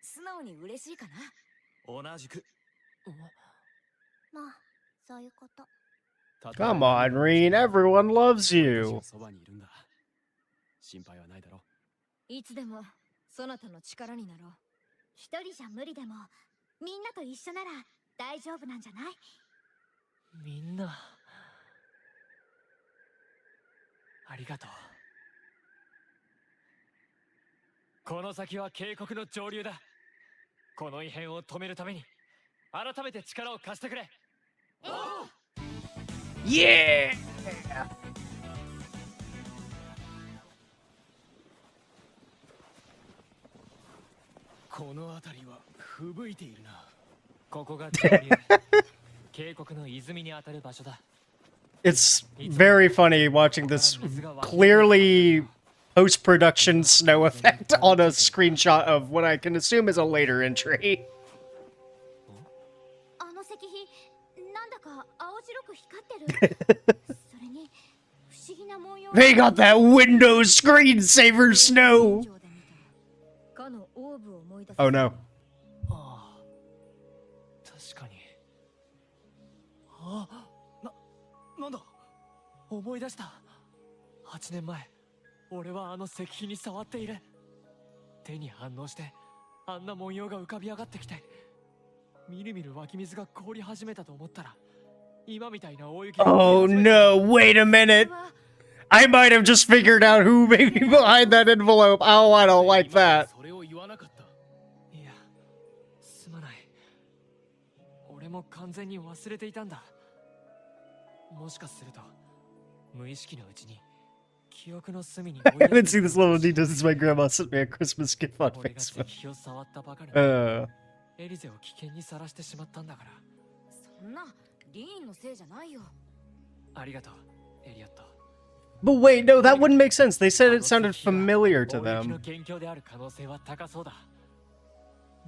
素直に嬉しいかな。同じく。まあそういうこと。 Come on, Reen. Everyone loves you. そばにいるんだ。心配はないだろ。いつでもそなたの力になろう。一人じゃ無理でもみんなと一緒なら大丈夫なんじゃない？みんなありがとう。この先は渓谷の上流だ。この異変を止めるために改めて力を貸してくれ。Yeah! この辺りは吹雪いているな。ここが上流。渓谷の泉に当たる場所だ。 It's very funny watching this clearly post-production snow effect on a screenshot of what I can assume is a later entry. あの石碑なんだか青白く光ってる。それに不思議な模様。 They got that Windows screensaver snow! かのオーブを思い出す。 Oh no. ああ、確かに。あ、なんだ。思い出した。8年前、俺はあの石碑に触っている。手に反応してあんな文様が浮かび上がってきて、みるみる湧き水が凍り始めたと思ったら、今みたいな大雪が。 Oh no, wait a minute! I might have just figured out who may be behind that envelope. Oh, I don't like that. それを言わなかった。いや、すまない。俺も完全に忘れていたんだ。もしかすると無意識のうちに記憶の隅に。 I haven't seen this level of detail since my grandma sent me a Christmas gift on 俺が石 Facebook. 碑を触ったばかり。 Uh, エリゼを危険にさらしてしまったんだから。そんなリーンのせいじゃないよ。ありがとう、エリオット。 but wait, no, that wouldn't make sense. They said it sounded familiar to 大雪の them. 元凶である可能性は高そうだ。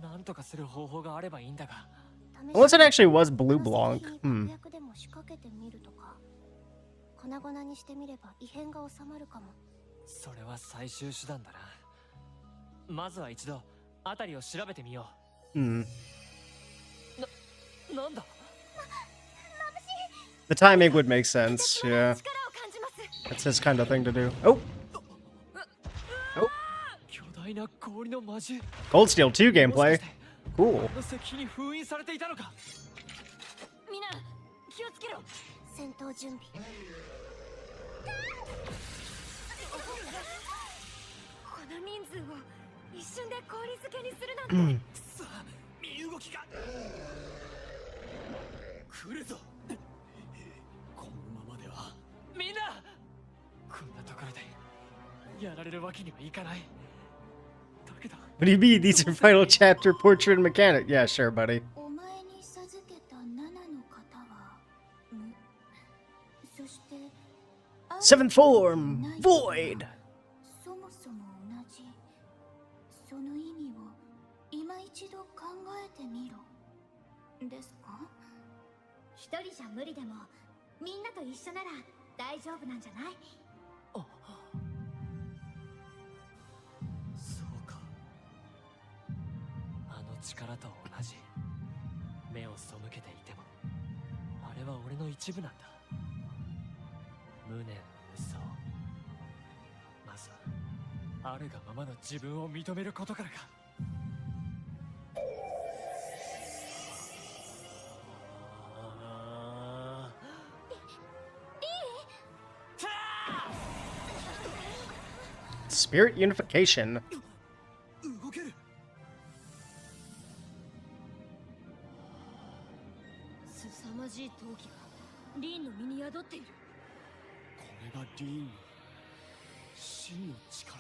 なんとかする方法があればいいんだが。 Unless it actually was Blue Blanc. Hmm. でも仕掛けてみるとか。粉々にしてみれば異変が収まるかも。それは最終手段だな。まずは一度辺りを調べてみよ Hmm. う。なんだ。 The timing would make sense, yeah. 力を感じます。 That's his kind of thing to do. Oh! 巨大な氷の魔獣。 Cold Steel 2 gameplay. Cool. この石碑に封印されていたのか。みんな気をつけろ。戦闘準備。この人数を一瞬で氷漬けにするなんて。さあ、身動きが。来るぞ。このままでは。みんなこんなところでやられるわけにはいかない。だけど What do you mean? These are final chapter portrait and mechanic. Yeah, sure, buddy. お前に授けた7の方は無。そして Seventh form, Void. そもそも同じ。その意味を今一度考えてみろ。ですか？一人じゃ無理でもみんなと一緒なら大丈夫なんじゃない？そうか。あの力と同じ。目を背けていてもあれは俺の一部なんだ。無念無想。まずはあるがままの自分を認めることからか。Spirit unification. 動ける。凄まじい闘気がリーンの身に宿っている。これがリーンの真の力。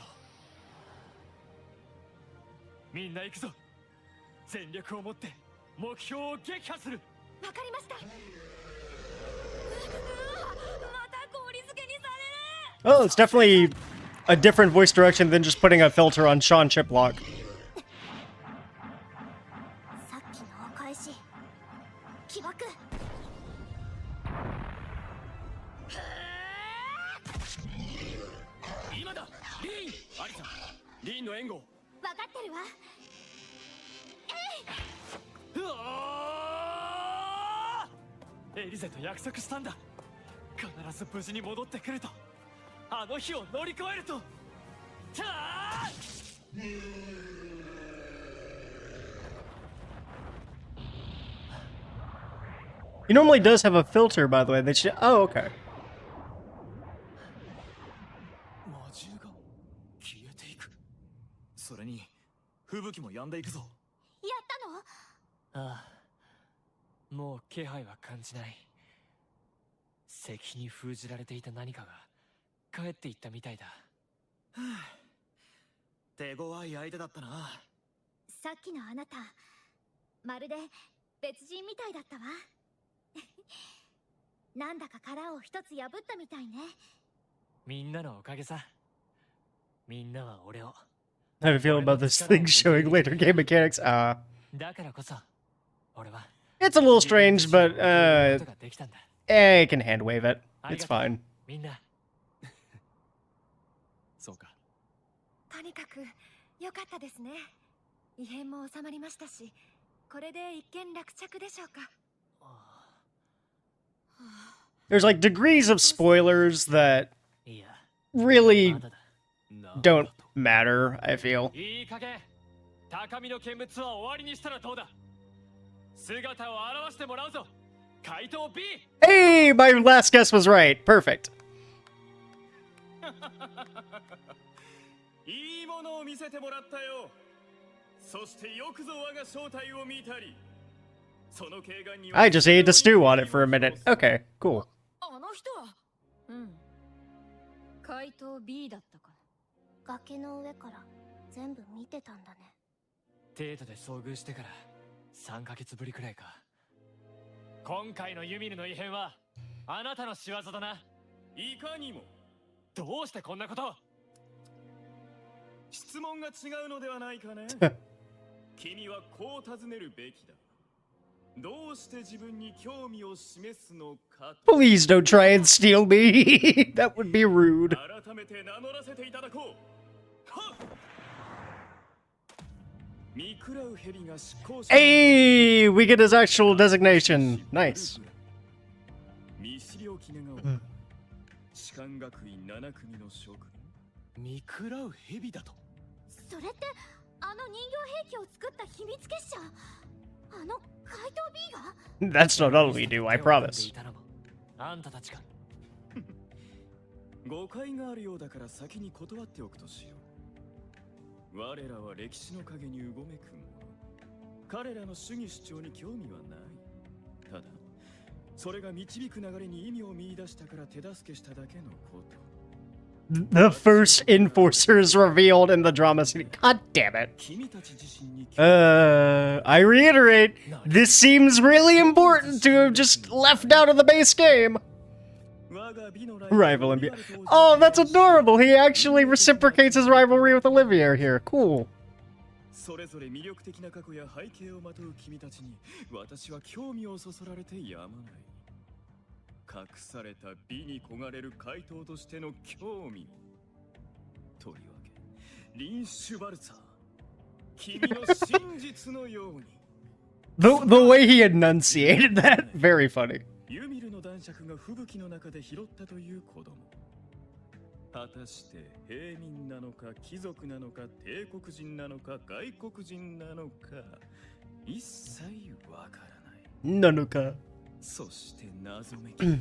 みんな行くぞ。全力を持って目標を撃破する。わかりました。また氷漬けにされる。 Oh, it's definitely a different voice direction than just putting a filter on Sean Chiplock. さっきのお返し起爆。今だリーン。アリさん、リーンの援護。分かってるわ。うわー！エリゼと約束したんだ。必ず無事に戻ってくると。あの日を乗り越えると。たあ！ He normally does have a filter, by the way. They should. Oh, okay. 魔獣が消えていく。それに吹雪も止んでいくぞ。やったの？ああ、もう気配は感じない。石碑に封じられていた何かが帰っていったみたいだ。手強い相手だったな。さっきのあなた、まるで別人みたいだったわ。なんだか殻を一つ破ったみたいね。みんなのおかげさ。みんなは俺を。 How do you feel about this thing showing later game mechanics? だからこそ、俺は。 It's a little strange, but I can hand wave it. It's fine. みんな。そうか。とにかく良かったですね。異変も収まりましたし、これで一見落着でしょうか。 There's like degrees of spoilers that いや、 really まだだ。 don't matter, I feel. いい加減、高みの見物は終わりにしたらどうだ。姿を現してもらうぞ。怪盗 B。 Hey, my last guess was right. Perfect. いいものを見せてもらったよ。そしてよくぞ我が正体を見たり。その警官には I just ate to stew on it for a minute. Okay, cool. あの人は。うん。怪盗 B だったか。崖の上から全部見てたんだね。デートで遭遇してから3ヶ月ぶりくらいか。今回のユミルの異変はあなたの仕業だな。いかにも。どうしてこんなことを。質問が違うのではないかね。君はこう尋ねるべきだ。どうして自分に興味を示すのか。 Please don't try and steal me. That would be rude. 改めて名乗らせていただこう。はっ。見喰らう蛇が執行者。 Hey, we get his actual designation. Nice. 見知りおき願おう。士官学院7組の諸君。見喰らう蛇だと。それってあの人形兵器を作った秘密結社。あの怪盗 B が。 That's not all we do, I promise. あんたたちか。誤解があるようだから先に断っておくとしよう。我らは歴史の陰にうごめく者。彼らの主義主張に興味はない。ただそれが導く流れに意味を見出したから手助けしただけのこと。 The first enforcer is revealed in the drama scene. God damn it. I reiterate, this seems really important to have just left out of the base game. Rival Olivia. Oh, that's adorable. He actually reciprocates his rivalry with Olivia here. Cool. それぞれ魅力的な過去や背景をまとう君たちに私は興味をそそられてやまない。隠された美に焦がれる怪盗としての興味。とりわけリン・シュバルツァー、君の真実のように。The way he enunciated that, very funny. ユミルの男爵が吹雪の中で拾ったという子供。果たして平民なのか貴族なのか帝国人なのか外国人なのか一切わからない。なのか。そして謎めき、得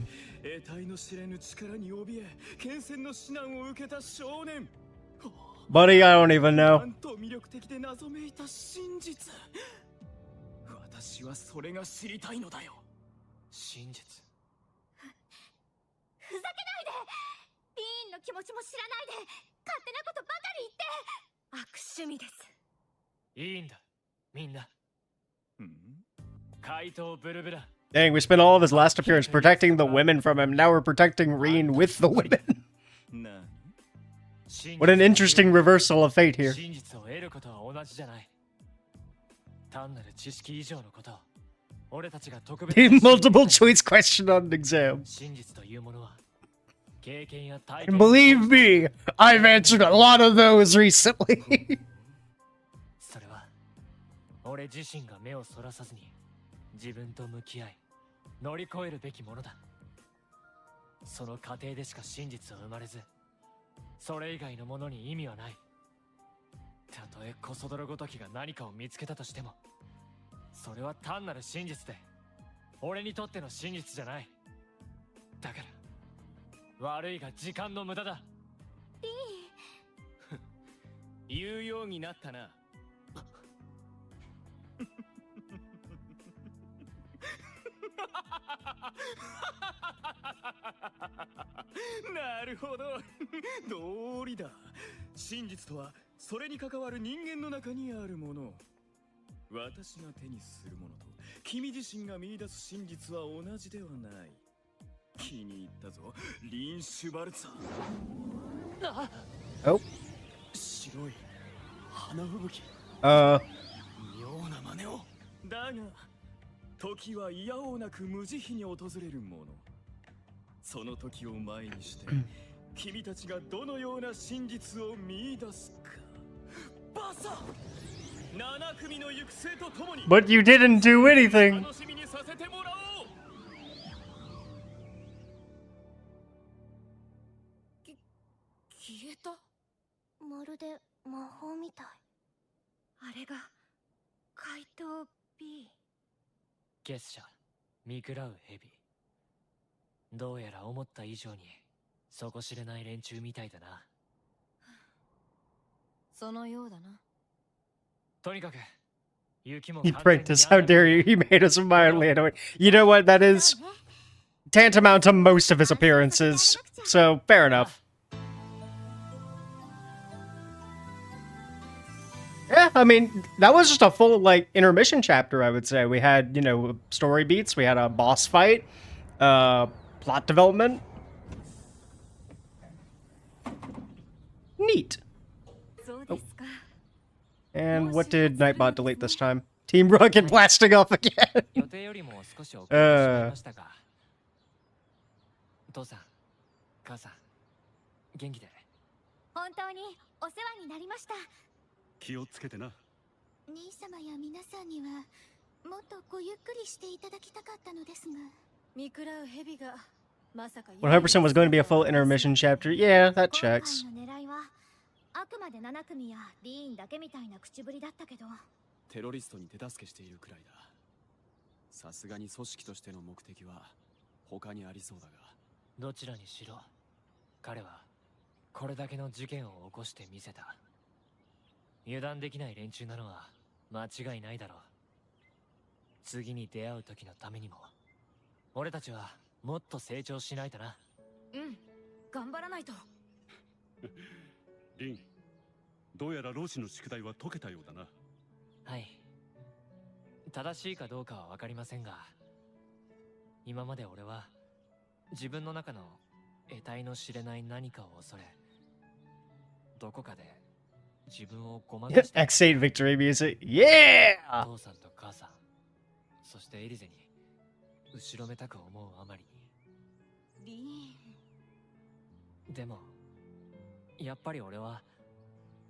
体の知れぬ力に怯え、剣戦の指南を受けた少年。Buddy, I don't even know. なんと魅力的で謎めいた真実。私はそれが知りたいのだよ。真実。ふざけないで。リーンの気持ちも知らないで勝手なことばかり言って。悪趣味です。いいんだ、みんな。怪盗ブルブラ。 Dang, we spent all of his last appearance protecting the women from him. Now we're protecting Reen with the women. What an interesting reversal of fate here. 真実を得ることは同じじゃない。単なる知識以上のことを俺たちが特別 The multiple choice question on an exam. 真実というものは経験や体 And 験 believe me, I've answered a lot of those recently. それは俺自身が目をそらさずに自分と向き合い乗り越えるべきものだ。その過程でしか真実は生まれず、それ以外のものに意味はない。たとえコソ泥ごときが何かを見つけたとしても、それは単なる真実で俺にとっての真実じゃない。だから悪いが時間の無駄だ。言うようになったな。なるほど。道理だ。真実とはそれに関わる人間の中にあるもの。私が手にするものと君自身が見出す真実は同じではない。気に入ったぞ、リン・シュバルツァー。Oh. 白い花吹雪。妙な真似を。だが時は嫌おうなく無慈悲に訪れるもの。その時を前にして君たちがどのような真実を見出すか。バサ7組の行く末とともに But you didn't do anything. 楽しみにさせてもらおう。消えた。まるで魔法みたい。あれが怪盗 B。月謝見食らう蛇。どうやら思った以上に底知れない連中みたいだな。そのようだな。とにかく雪も He pranked us. How dare you? He made us mildly annoying. You know what? That is tantamount to most of his appearances. So, fair enough. Yeah, I mean, that was just a full, like, intermission chapter, I would say. We had, you know, story beats, we had a boss fight, plot development. Neat. Oh. And what did Nightbot delete this time? Team Rocket blasting off again. 予定よりも少し遅れてしまいましたが。父さん、母さん、元気で。本当にお世話になりました。気をつけてな。兄様や皆さんにはもっとごゆっくりしていただきたかったのですが。見食らう蛇がまさか 100% was going to be a full intermission chapter. Yeah, that checks. 今回の狙いはあくまで7組やリーンだけみたいな口ぶりだったけど。テロリストに手助けしているくらいだ。さすがに組織としての目的は他にありそうだが。どちらにしろ彼はこれだけの事件を起こしてみせた。油断できない連中なのは間違いないだろう。次に出会う時のためにも俺たちはもっと成長しないとな。うん、頑張らないと。リン、どうやら老子の宿題は解けたようだな。はい。正しいかどうかは分かりませんが、今まで俺は自分の中の得体の知れない何かを恐れ、どこかで自分をごまかして。X8 victory music. Yeah! 父さんと母さん、そしてエリゼに後ろめたく思うあまりに。リーン。でもやっぱり俺は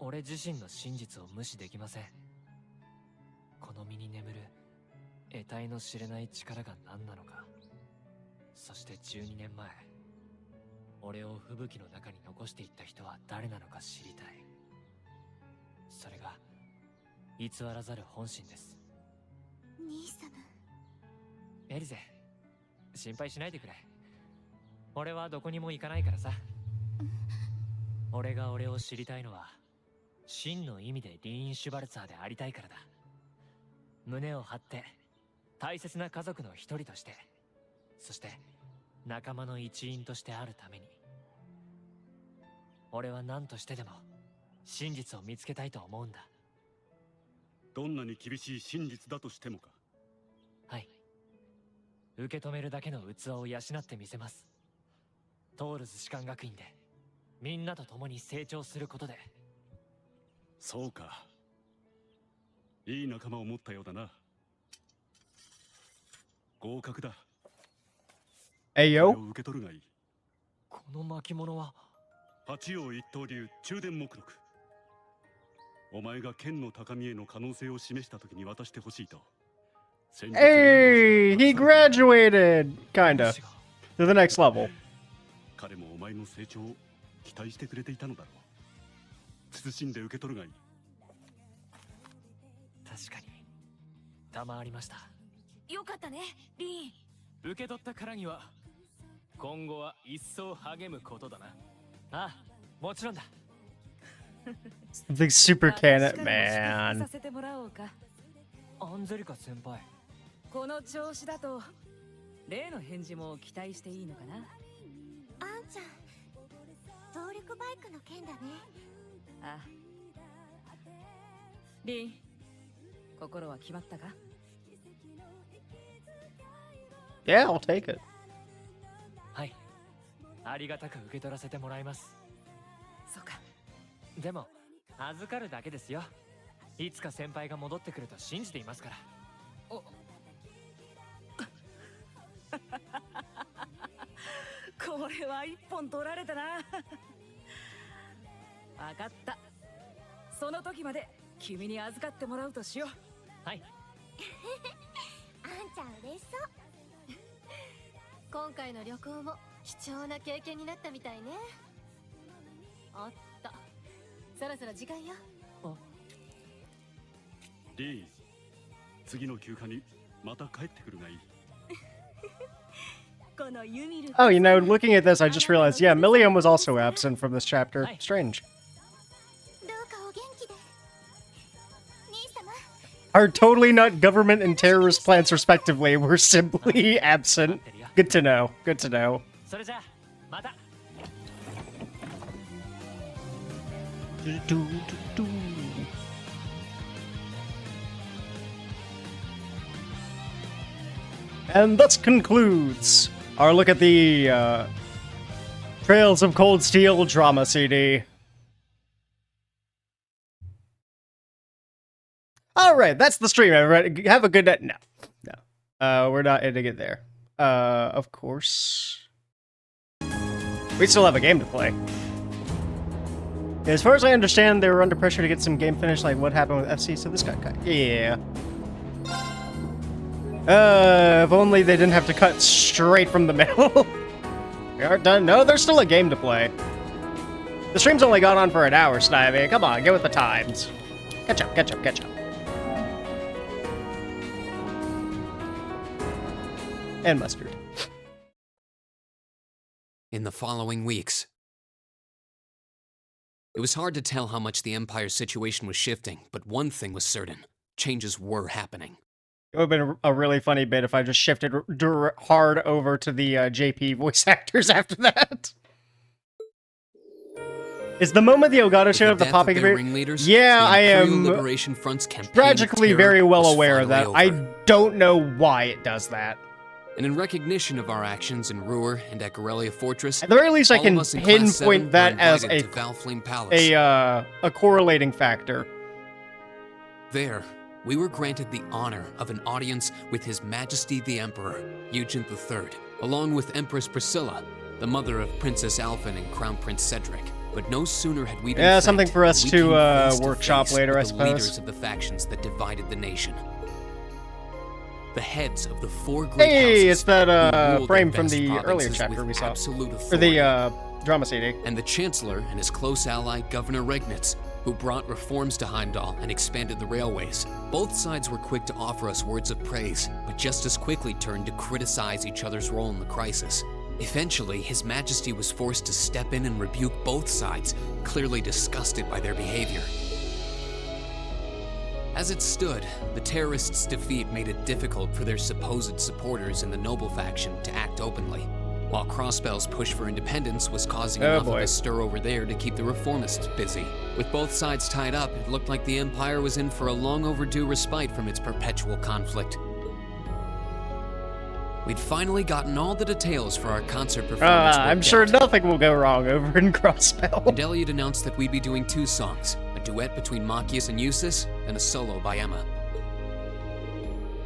俺自身の真実を無視できません。この身に眠る得体の知れない力が何なのか、そして12年前俺を吹雪の中に残していった人は誰なのか知りたい。それが偽らざる本心です。兄様。エリゼ、心配しないでくれ。俺はどこにも行かないからさ。俺が俺を知りたいのは真の意味でリーン・シュバルツァーでありたいからだ。胸を張って大切な家族の一人としてそして仲間の一員としてあるために。俺は何としてでも真実を見つけたいと思うんだ。どんなに厳しい真実だとしてもか。はい。受け止めるだけの器を養ってみせます。トールズ士官学院でみんなと共に成長することで。そうか。いい仲間を持ったようだな。合格だ。Hey こ yo. れを受け取るがいい。この巻物は八王一刀流中伝目録。お前が剣の高みへの可能性を示したときに渡してほしいと。Hey, he graduated, kinda, to the next level. 彼もお前の成長を期待してくれていたのだろう。慎んで受け取るがいい。確かに賜りました。よかったね、リン。受け取ったからには今後は一層励むことだな。ああ、もちろんだ。The super canon, さ man. せてもらおうか。アンジェリカ先輩。この調子だと例の返事も期待していいのかな。あんちゃん、動力バイクの件だね。あ、リン、心は決まったか？ Yeah, I'll take it. はい。ありがたく受け取らせてもらいます。そうか。でも預かるだけですよ。いつか先輩が戻ってくると信じていますから。おこれは一本取られたな。わかった。その時まで君に預かってもらうとしよう。はい。あんちゃん嬉しそう。今回の旅行も貴重な経験になったみたいね。おっと、そろそろ時間よ。リーン、次の休暇にまた帰ってくるがいい。このユミル。 Oh, you know, looking at this, I just realized, yeah, Milliam was also absent from this chapter. Strange. どうかお元気で。兄様。 Our totally not government and terrorist plans, respectively, were simply absent. Good to know. Good to know. それじゃあまた。And thus concludes our look at the Trails of Cold Steel drama CD. Alright, that's the stream, everybody. Have a good night. No. We're not ending it there. Of course. We still have a game to play. As far as I understand, they were under pressure to get some game finished, like what happened with FC, so this got cut. Yeah. If only they didn't have to cut straight from the middle. We aren't done. No, there's still a game to play. The stream's only gone on for an hour, Snivy. Come on, get with the times. Catch up, catch up, catch up. And mustard. In the following weeks, it was hard to tell how much the Empire's situation was shifting, but one thing was certain. Changes were happening. It would have been a really funny bit if I just shifted hard over to the JP voice actors after that. Is the moment the Elgato showed up the popping of yeah, I am tragically very well aware of that. I don't know why it does that. And in recognition of our actions in Ruhr and at Corellia Fortress, at the very least I can pinpoint that as a correlating factor. There, we were granted the honor of an audience with His Majesty the Emperor, Eugene III, along with Empress Priscilla, the mother of Princess Alphen and Crown Prince Cedric. But no sooner had we been something for us to workshop later, I suppose. The leaders of the factions that divided the nation. The heads of the four great houses. It's that frame from the earlier chapter we saw. Or the drama CD. And the Chancellor and his close ally, Governor Regnitz, who brought reforms to Heimdall and expanded the railways. Both sides were quick to offer us words of praise, but just as quickly turned to criticize each other's role in the crisis. Eventually, His Majesty was forced to step in and rebuke both sides, clearly disgusted by their behavior. As it stood, the terrorists' defeat made it difficult for their supposed supporters in the Noble faction to act openly, while Crossbell's push for independence was causing enough of a stir over there to keep the reformists busy. With both sides tied up, it looked like the Empire was in for a long overdue respite from its perpetual conflict. We'd finally gotten all the details for our concert performance. I'm sure nothing will go wrong over in Crossbell. And Elliot announced that we'd be doing 2 songs, a duet between Machias and Eustace, and a solo by Emma.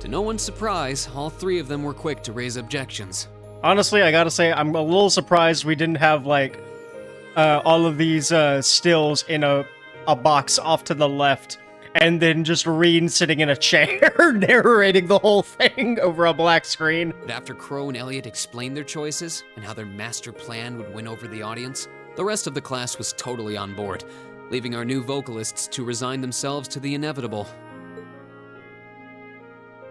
To no one's surprise, all 3 of them were quick to raise objections. Honestly, I gotta say, I'm a little surprised we didn't have, like, all of these stills in a box off to the left, and then just Reed sitting in a chair narrating the whole thing over a black screen. But after Crow and Elliot explained their choices and how their master plan would win over the audience, the rest of the class was totally on board, leaving our new vocalists to resign themselves to the inevitable.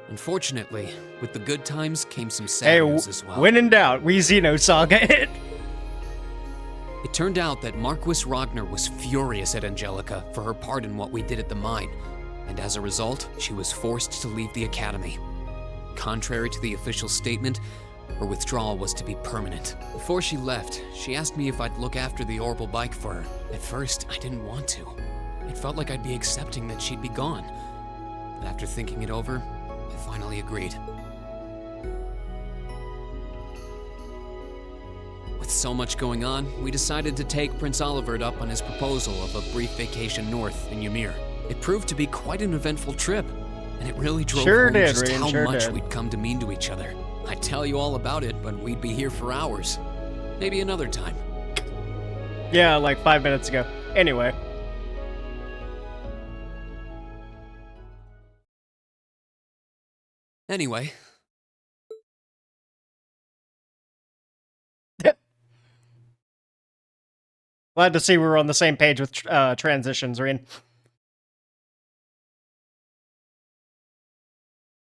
Unfortunately, with the good times came some sad news as well. When in doubt, we Xenosaga it. It turned out that Marquis Ragnar was furious at Angelica for her part in what we did at the mine, and as a result, she was forced to leave the academy. Contrary to the official statement, her withdrawal was to be permanent. Before she left, she asked me if I'd look after the orbital bike for her. At first, I didn't want to. It felt like I'd be accepting that she'd be gone. But after thinking it over, I finally agreed. With so much going on, we decided to take Prince Olivert up on his proposal of a brief vacation north in Ymir. It proved to be quite an eventful trip, and it really drove home just how much we'd come to mean to each other. I'd tell you all about it, but we'd be here for hours. Maybe another time. Yeah, like 5 minutes ago. Anyway. Anyway. Glad to see we're on the same page with transitions, Reen.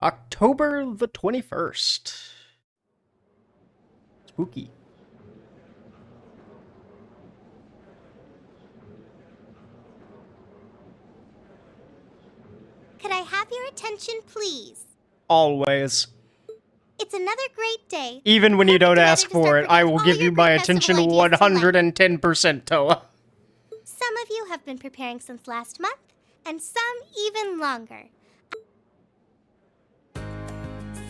October the 21st. Spooky. Could I have your attention, please? Always. It's another great day. Even when you don't ask for it, I will give you my attention 110%, Toa. Some of you have been preparing since last month, and some even longer.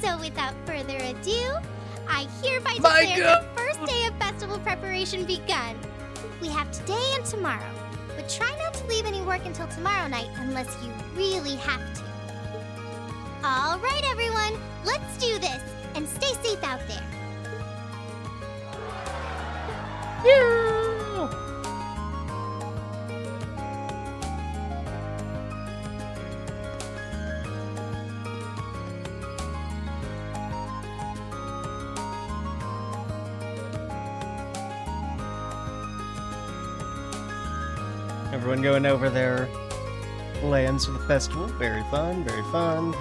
So without further ado, I hereby declare the first day of festival preparation begun. We have today and tomorrow, but try not to leave any work until tomorrow night unless you really have to. All right, everyone, let's do this, and stay safe out there. Yeah! Everyone going over their lands for the festival. Very fun, very fun.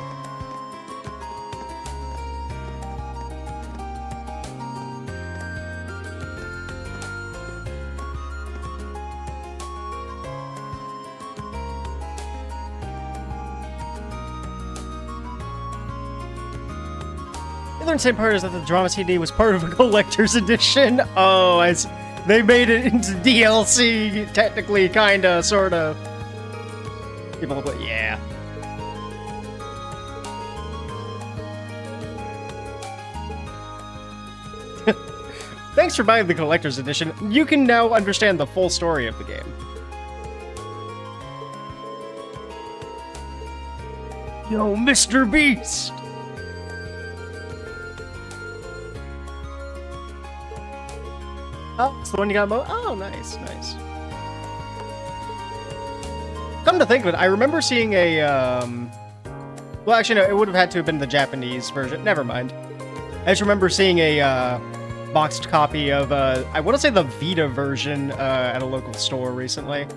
The other insane part is that the drama CD was part of a collector's edition. Oh, they made it into DLC, technically, kinda, sorta. People, but yeah. Thanks for buying the collector's edition. You can now understand the full story of the game. Yo, Mr. Beast! Oh, it's the one you got Oh, nice, nice. Come to think of it, I remember seeing a, well, actually, no, it would have had to have been the Japanese version. Never mind. I just remember seeing a, boxed copy of, I want to say the Vita version, at a local store recently.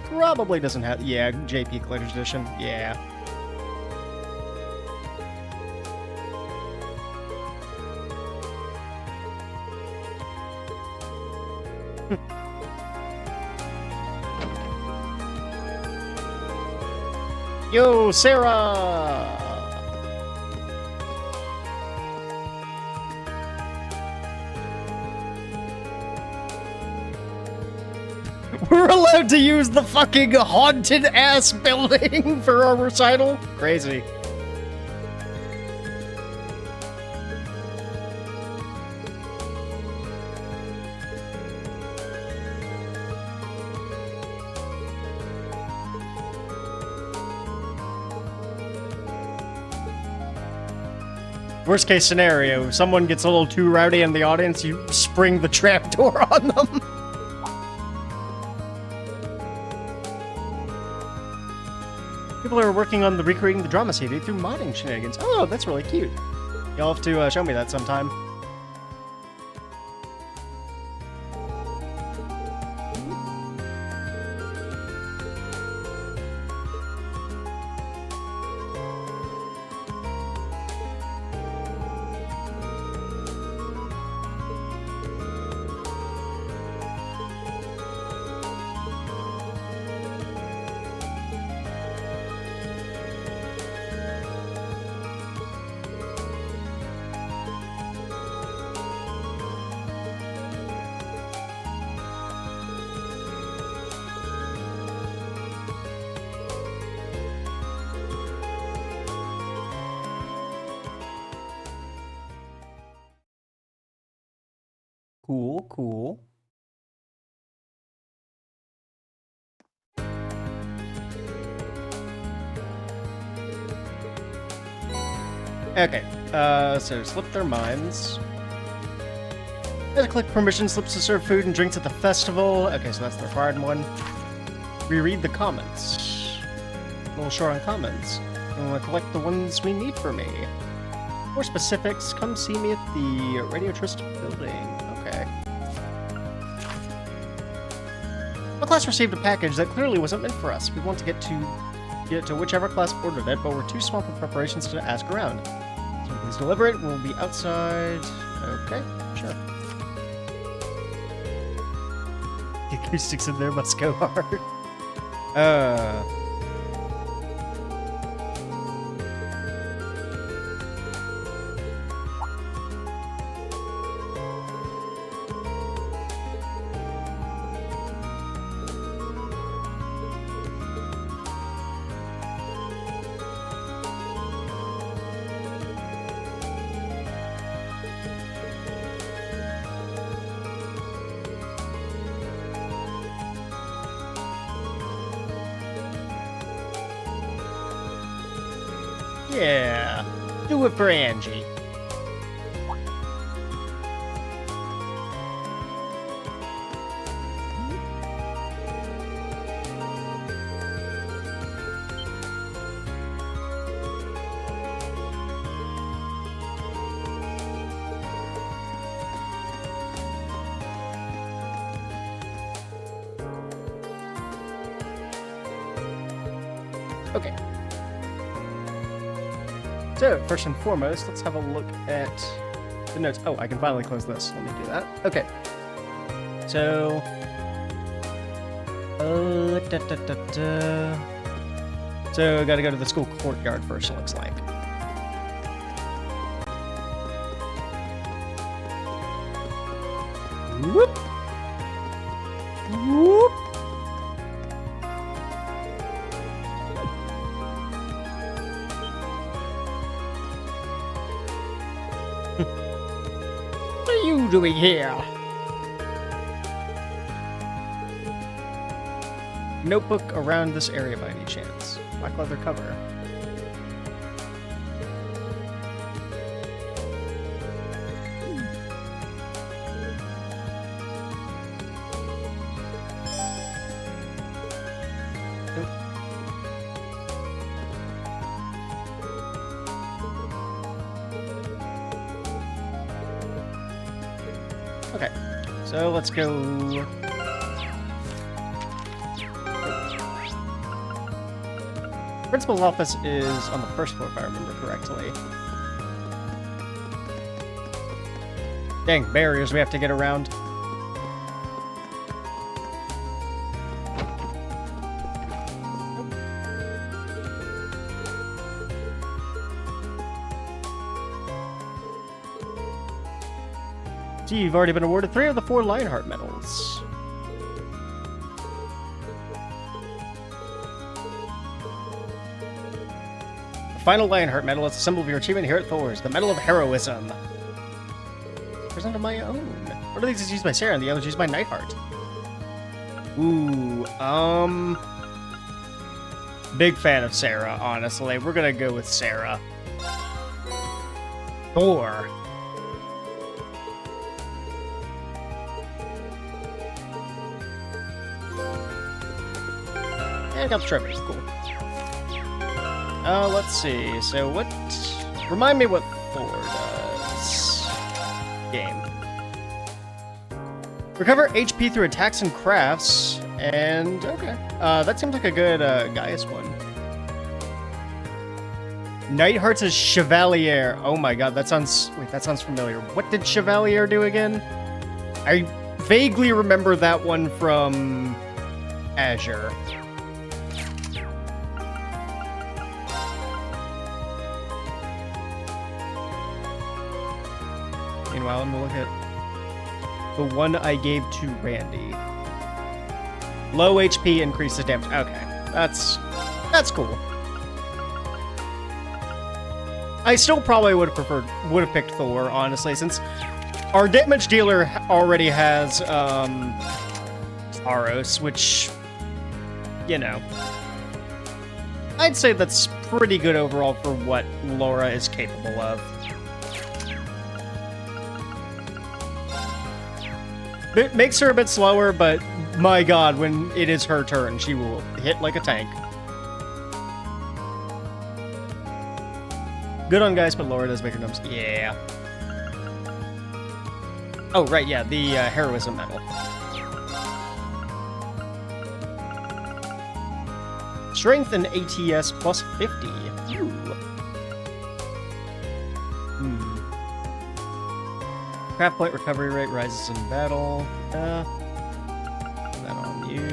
Probably doesn't have, yeah, JP Collector's Edition, yeah. Yo, Sarah! We're allowed to use the fucking haunted ass building for our recital? Crazy. Worst case scenario, if someone gets a little too rowdy in the audience, you spring the trapdoor on them. People are working on recreating the drama CD through modding shenanigans. Oh, that's really cute. You'll have to show me that sometime. Cool, cool. Okay, so slip their minds. Gotta click permission slips to serve food and drinks at the festival. Okay, so that's the required one. Reread the comments. A little short on comments. I'm gonna collect the ones we need for me. For specifics, come see me at the Radio Trist building. Okay. My class received a package that clearly wasn't meant for us. We want to get it to whichever class ordered it, but we're too swamped with preparations to ask around. So please deliver it. We'll be outside. Okay, sure. The acoustics in there must go hard. Yeah, do it for Angie. Okay. So, first and foremost, let's have a look at the notes. Oh, I can finally close this. Let me do that. Okay. So... So, gotta go to the school courtyard first, it looks like. Whoop! Whoop! What are you doing here? Notebook around this area by any chance. Black leather cover. Okay, so let's go. Principal's office is on the first floor, if I remember correctly. Dang, barriers we have to get around. So you've already been awarded 3 of the 4 Lionheart medals. The final Lionheart medal is a symbol of your achievement here at Thor's, the Medal of Heroism. Present of my own. One of these is used by Sarah and the other is used by Nightheart. Ooh, big fan of Sarah, honestly. We're gonna go with Sarah. Thor. And got the trophy. Cool. Let's see. So what... Remind me what Thor does. Game. Recover HP through attacks and crafts. And... Okay. That seems like a good Gaius one. Nightheart's is Chevalier. Oh my god, that sounds... Wait, that sounds familiar. What did Chevalier do again? I vaguely remember that one from... Azure. Meanwhile, I'm gonna look at the one I gave to Randy. Low HP increases damage. Okay, that's cool. I still probably would have picked Thor, honestly, since our damage dealer already has Aros, which, you know, I'd say that's pretty good overall for what Laura is capable of. It makes her a bit slower, but my god, when it is her turn, she will hit like a tank. Good on guys, but Laura does make her numbers. Yeah. Oh, right, yeah, the heroism medal. Strength and ATS plus 50. Ooh. Craft point recovery rate rises in battle. That on you.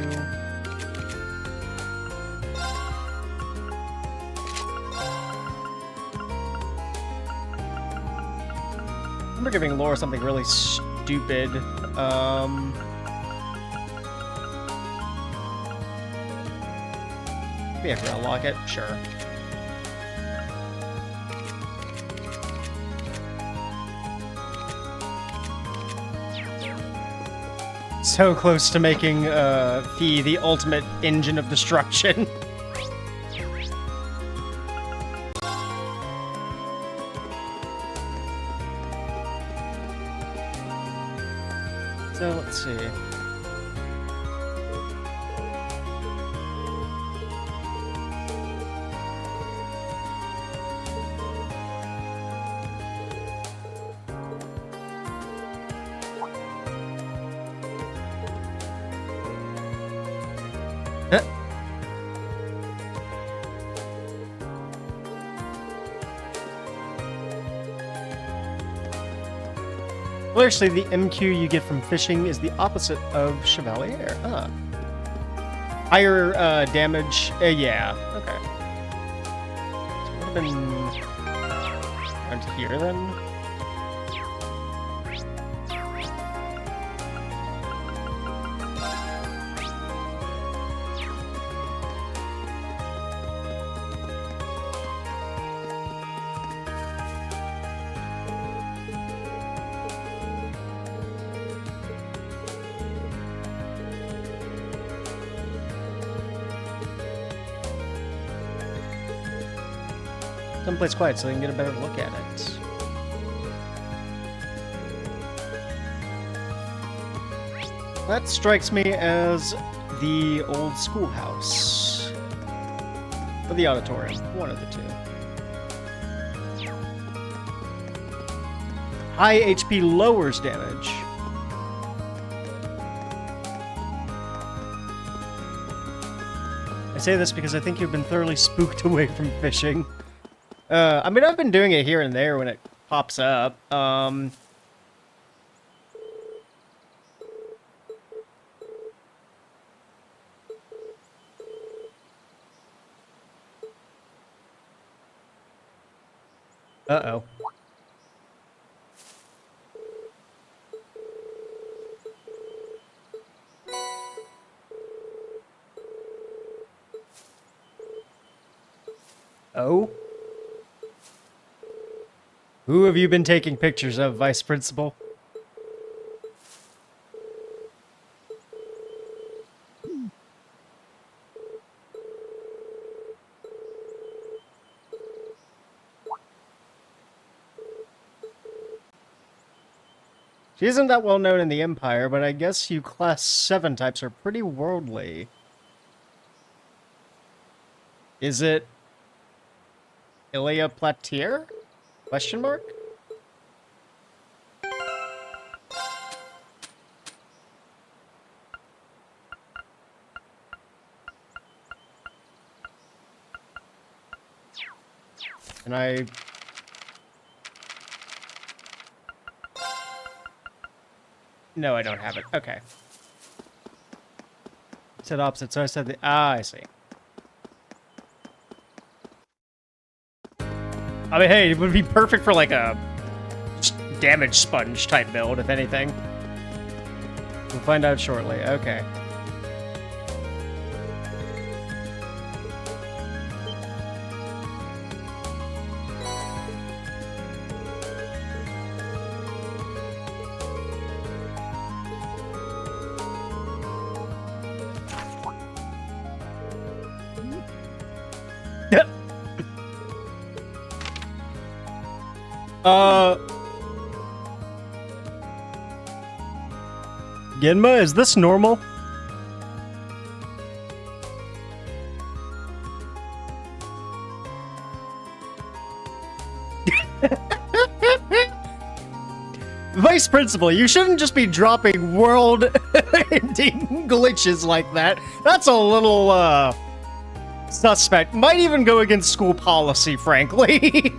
I remember giving Laura something really stupid. Maybe a Grail Locket? Sure. So close to making Fee the ultimate engine of destruction. So let's see. Well, actually, the MQ you get from fishing is the opposite of Chevalier. Higher damage. Yeah. Okay. So it would have been around here then. Someplace quiet so they can get a better look at it. That strikes me as the old schoolhouse. Or the auditorium. One of the two. High HP lowers damage. I say this because I think you've been thoroughly spooked away from fishing. I mean, I've been doing it here and there when it pops up. Uh-oh. Oh? Who have you been taking pictures of, Vice Principal? She isn't that well known in the Empire, but I guess you Class 7 types are pretty worldly. Is it Ilia Platier? Question mark? And I... No, I don't have it. Okay. Said opposite, so I said the... Ah, I see. I mean, hey, it would be perfect for, like, a damage sponge type build, if anything. We'll find out shortly. Okay. Genma, is this normal? Vice Principal, you shouldn't just be dropping world-ending glitches like that. That's a little, suspect. Might even go against school policy, frankly.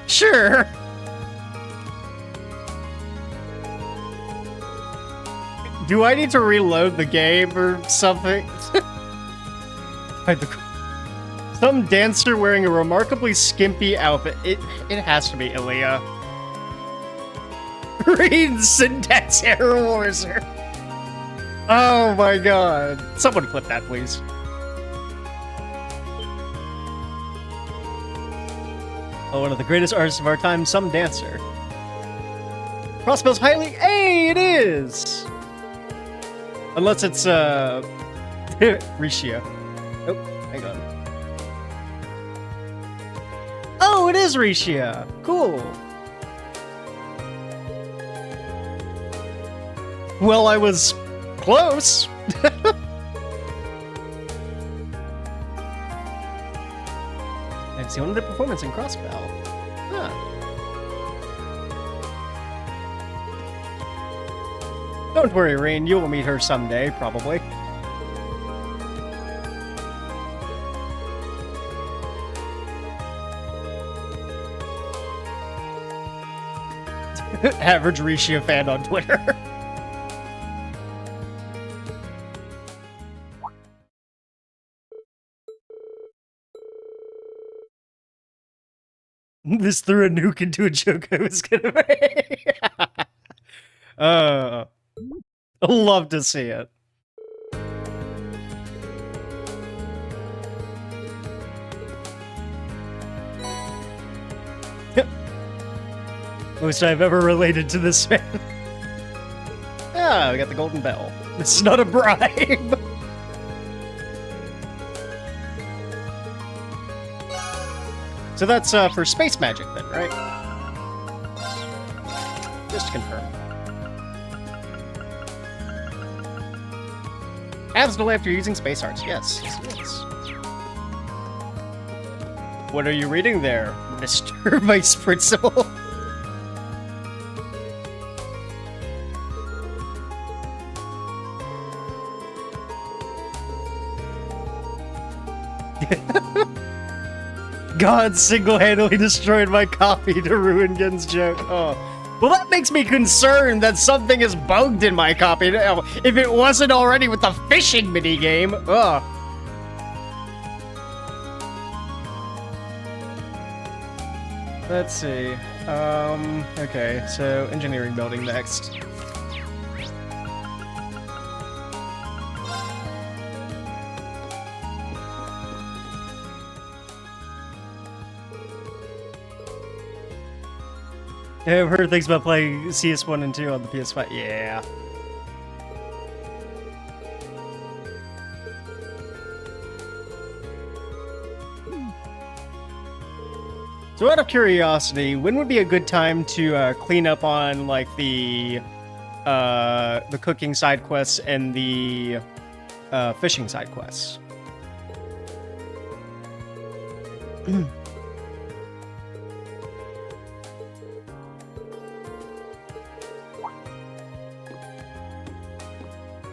Sure. Do I need to reload the game or something? Some dancer wearing a remarkably skimpy outfit. It has to be Ilia. Read syntax error Warzer. Oh my god. Someone clip that, please. Oh, one of the greatest artists of our time, some dancer. Crossbell's highly... Hey, it is! Unless it's, Rishia. Oh, hang on. Oh, it is Rishia! Cool! Well, I was... close! I've seen one of the performance in Crossbell. Huh. Don't worry, Rain, you will meet her someday, probably. Average Rishia fan on Twitter. This threw a nuke into a joke I was gonna make. I'd love to see it. Most I've ever related to this man. Ah, we got the golden bell. This is not a bribe. So that's for space magic then, right? Just to confirm. Abs delay after using space arts. Yes, yes. What are you reading there, Mr. Vice Principal? God single-handedly destroyed my copy to ruin Gen's joke. Oh. Well, that makes me concerned that something is bugged in my copy. If it wasn't already with the fishing minigame. Ugh. Let's see. Okay, so engineering building next. I've heard things about playing CS1 and 2 on the PS5. Yeah. So out of curiosity, when would be a good time to clean up on like the cooking side quests and the fishing side quests?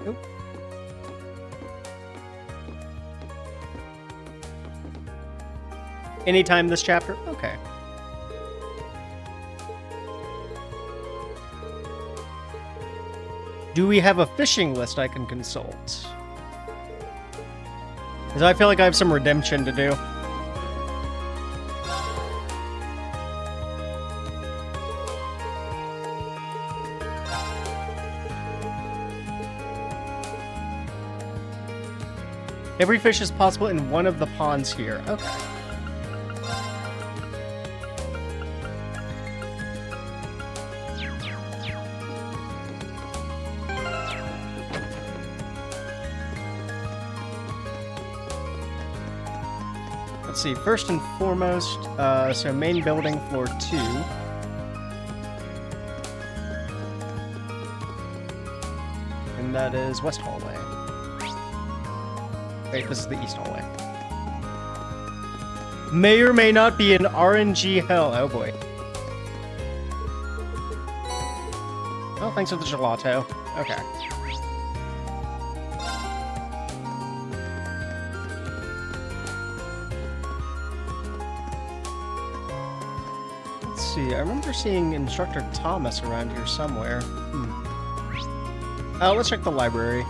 Nope. Anytime this chapter? Okay. Do we have a fishing list I can consult? Because I feel like I have some redemption to do. Every fish is possible in one of the ponds here. Okay. Let's see, first and foremost, so main building, floor 2. And that is west hallway. Wait, this is the east hallway. May or may not be an RNG hell. Oh boy. Oh, thanks for the gelato. Okay. Let's see, I remember seeing Instructor Thomas around here somewhere. Let's check the library.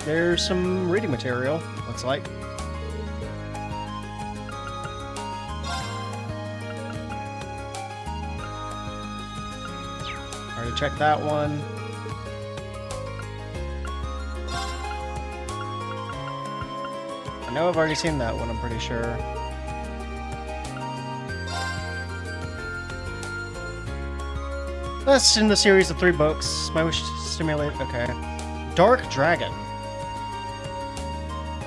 There's some reading material, looks like. Already checked that one. I know I've already seen that one, I'm pretty sure. That's in the series of 3 books. My wish to stimulate. Okay. Dark Dragon.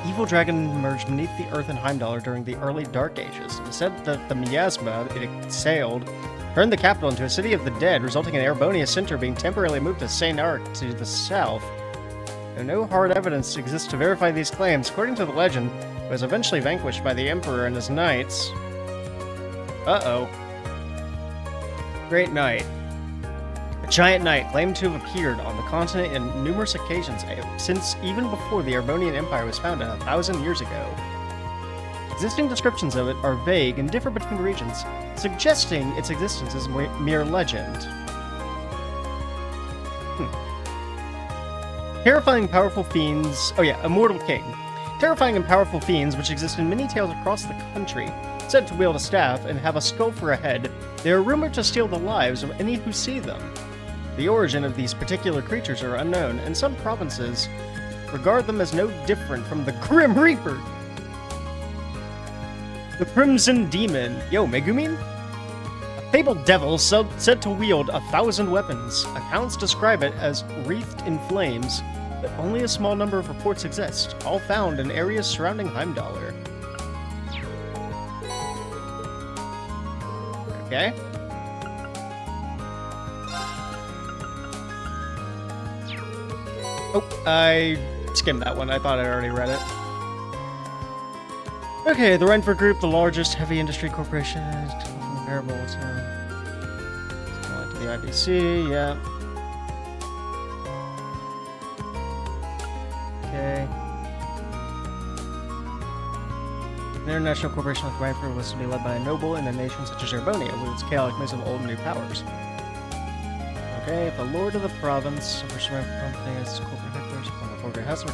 Evil dragon emerged beneath the earth in Heimdall during the early Dark Ages. It is said that the miasma it exhaled turned the capital into a city of the dead, resulting in Erebonia Center being temporarily moved to St. Arc to the south. Though no hard evidence exists to verify these claims, according to the legend, it was eventually vanquished by the Emperor and his knights. Uh-oh. Great Knight. A giant knight claimed to have appeared on the continent in numerous occasions since even before the Erebonian Empire was founded 1,000 years ago. Existing descriptions of it are vague and differ between regions, suggesting its existence is mere legend. Terrifying powerful fiends... Oh yeah, Immortal King. Terrifying and powerful fiends which exist in many tales across the country. Said to wield a staff and have a skull for a head, they are rumored to steal the lives of any who see them. The origin of these particular creatures are unknown, and some provinces regard them as no different from the Grim Reaper. The Crimson Demon. Yo, Megumin? A fabled devil said to wield 1,000 weapons. Accounts describe it as wreathed in flames, but only a small number of reports exist, all found in areas surrounding Heimdaller. Okay. Oh, I skimmed that one. I thought I already read it. Okay, the Renford Group, the largest heavy industry corporation, is comparable to the IBC, yeah. Okay. The international corporation like Renford was to be led by a noble in a nation such as Erebonia, with its chaotic mix of old and new powers. Okay, if the lord of the province, a person company has corporate headquarters on the Forgate House, or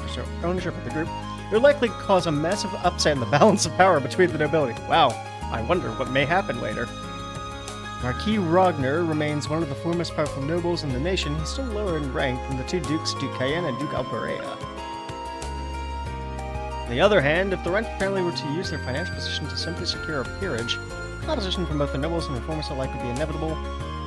ownership of the group, it would likely cause a massive upset in the balance of power between the nobility. Wow, I wonder what may happen later. Marquis Ragnar remains one of the foremost powerful nobles in the nation. He's still lower in rank than the 2 dukes, Duke Cayenne and Duke Alperea. On the other hand, if the Rent family were to use their financial position to simply secure a peerage, opposition from both the nobles and reformers alike would be inevitable.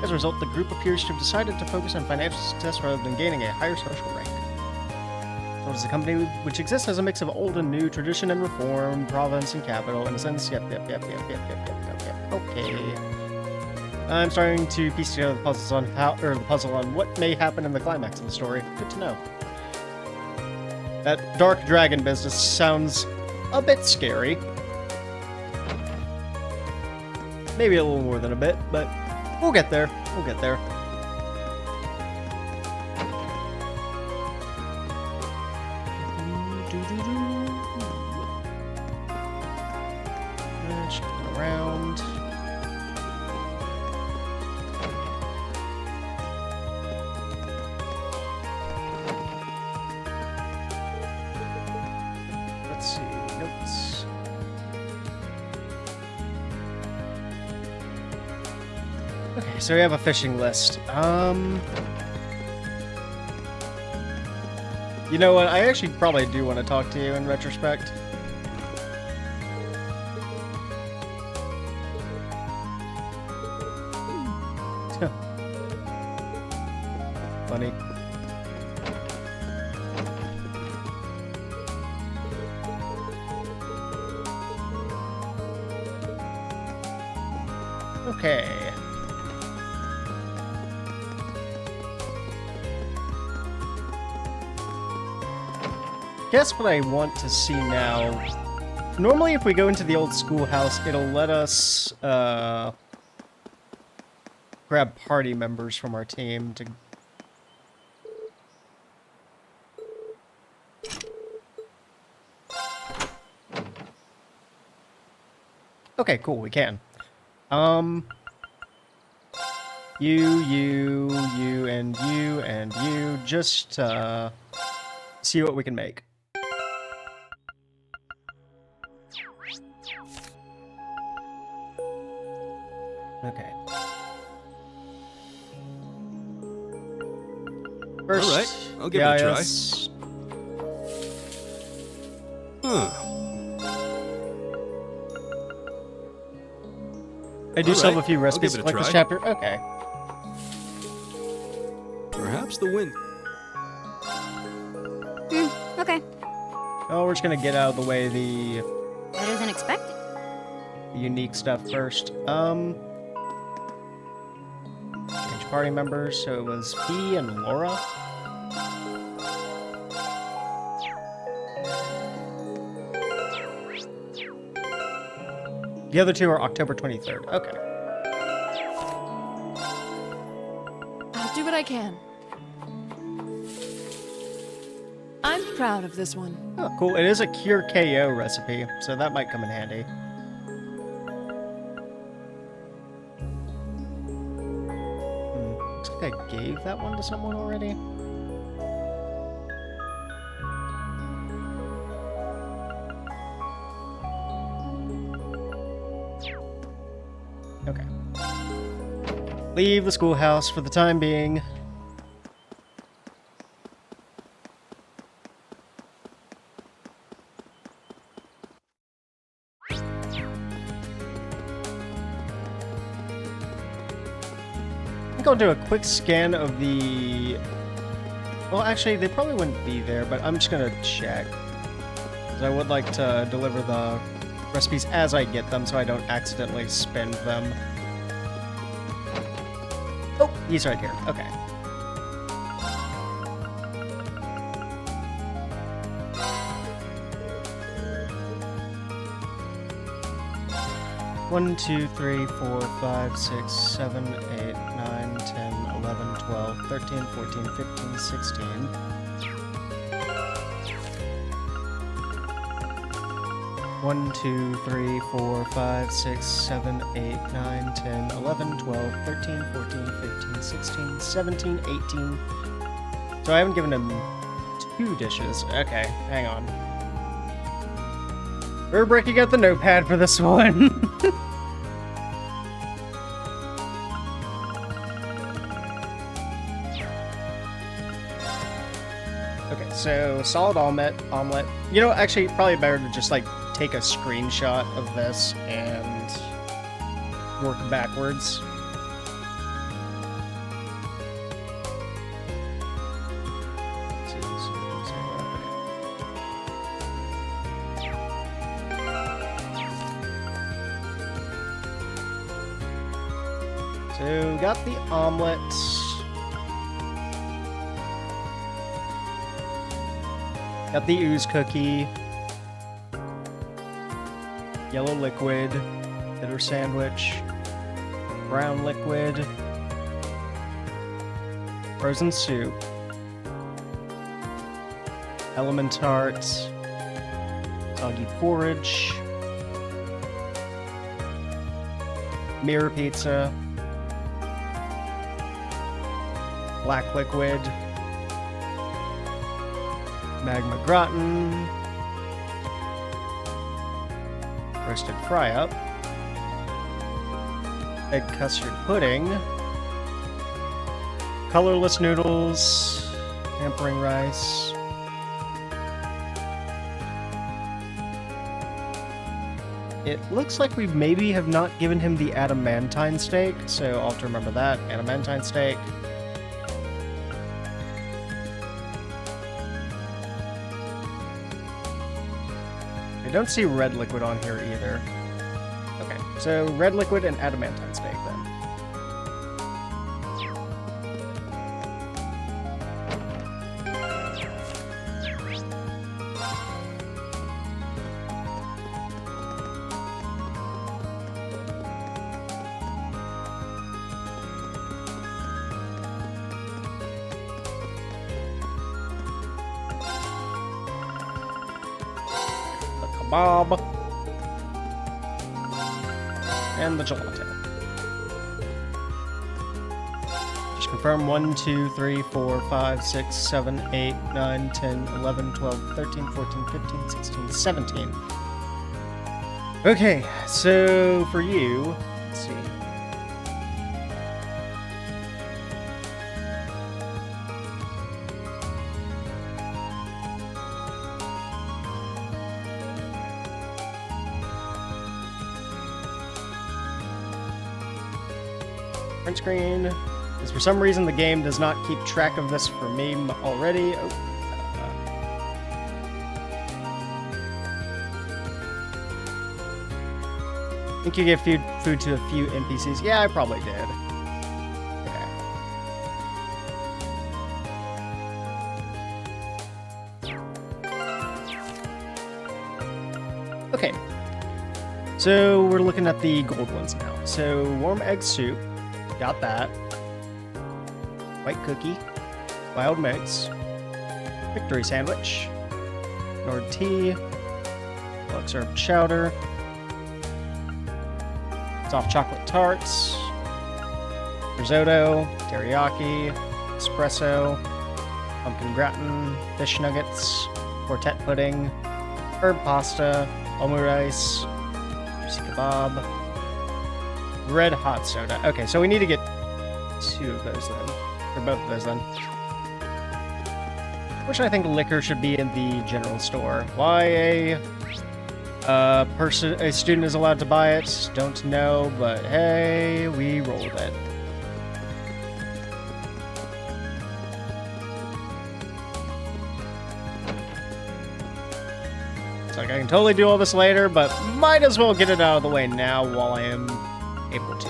As a result, the group appears to have decided to focus on financial success rather than gaining a higher social rank. So it is a company which exists as a mix of old and new, tradition and reform, province and capital. In a sense, yep. Okay. I'm starting to piece together the puzzle on what may happen in the climax of the story. Good to know. That dark dragon business sounds a bit scary. Maybe a little more than a bit, but we'll get there. We'll get there. Shifting around. Let's see, notes. Okay, so we have a fishing list. You know what? I actually probably do want to talk to you in retrospect. Funny. Okay. Guess what I want to see now. Normally, if we go into the old schoolhouse, it'll let us grab party members from our team to. Okay, cool, we can. You, and you, just, see what we can make. Okay. First, all right, I'll give it a try. Huh. I do still have a few recipes like this chapter. Okay. Perhaps the wind. Okay. Oh, we're just gonna get out of the way the Better than expected. unique stuff first. Change party members, so it was Fee and Laura. The other two are October 23rd. Okay. I'll do what I can. I'm proud of this one. Oh, cool. It is a cure KO recipe, so that might come in handy. Looks like I gave that one to someone already. Okay. Leave the schoolhouse for the time being. I think I'll do a quick scan of the... Well, actually, they probably wouldn't be there, but I'm just gonna check. Because I would like to deliver the recipes as I get them, so I don't accidentally spend them. Oh, he's right here. Okay. One, 2, 3, 4, 5, 6, 7, 8, 9, 10, 11, 12, 13, 14, 15, 16. 1, 2, 3, 4, 5, 6, 7, 8, 9, 10, 11, 12, 13, 14, 15, 16, 17, 18. So I haven't given him 2 dishes. Okay, hang on. We're breaking out the notepad for this one. so solid omelet. You know, actually, probably better to just like take a screenshot of this and work backwards. So, got the omelet. Got the ooze cookie. Yellow liquid. Bitter sandwich. Brown liquid. Frozen soup. Element tart. Soggy porridge. Mirror pizza. Black liquid, magma gratin, roasted fry up, egg custard pudding, colorless noodles, hampering rice, it looks like we maybe have not given him the adamantine steak, so I'll have to remember that, adamantine steak. I don't see red liquid on here either. Okay, so red liquid and adamantine steak then. Bob and the gelato. Just confirm 1, 2, 3, 4, 5, 6, 7, 8, 9, 10, 11, 12, 13, 14, 15, 16, 17. Okay, so for you, let's see. Print screen. Because for some reason the game does not keep track of this for me already. Oh. I think you gave food to a few NPCs. Yeah, I probably did. Okay. So we're looking at the gold ones now. So warm egg soup. Got that. White cookie. Wild mix. Victory sandwich. Nord tea. Lux herb chowder. Soft chocolate tarts. Risotto. Teriyaki. Espresso. Pumpkin gratin. Fish nuggets. Quartet pudding. Herb pasta. Omurice. Juicy kebab. Red hot soda. Okay, so we need to get 2 of those then. Or both of those then. Which I think liquor should be in the general store. Why a student is allowed to buy it, don't know, but hey, we rolled it. It's like I can totally do all this later, but might as well get it out of the way now while I am able to.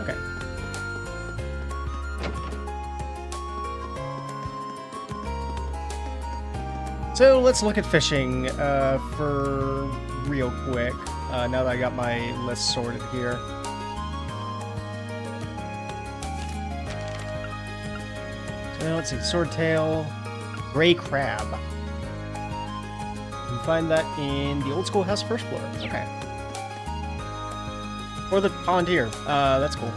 Okay. So let's look at fishing for real quick, now that I got my list sorted here. So let's see, swordtail, gray crab, find that in the old schoolhouse first floor. Okay. Or the pond here. That's cool.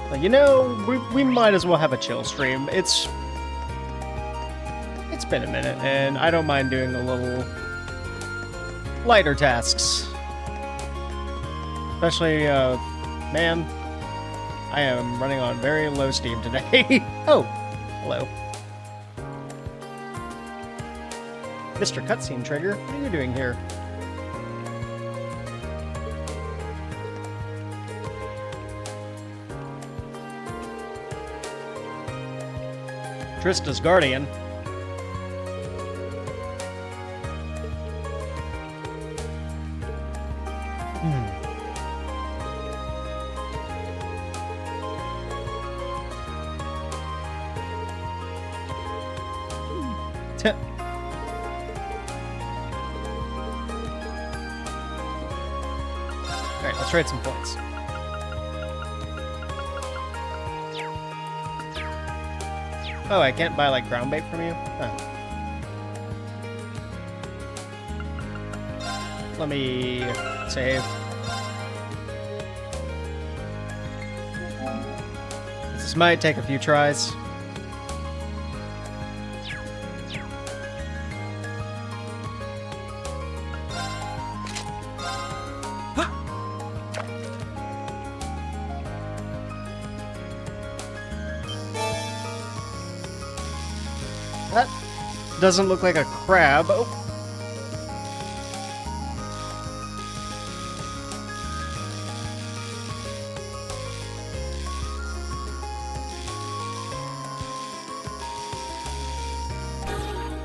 But, you know, we might as well have a chill stream. It's been a minute, and I don't mind doing a little lighter tasks. Especially, man, I am running on very low steam today. Oh, hello. Mr. Cutscene Trigger, what are you doing here? Trista's guardian. Alright, let's trade some points. Oh, I can't buy, like, ground bait from you? Oh. Let me save. This might take a few tries. That doesn't look like a crab. Oh.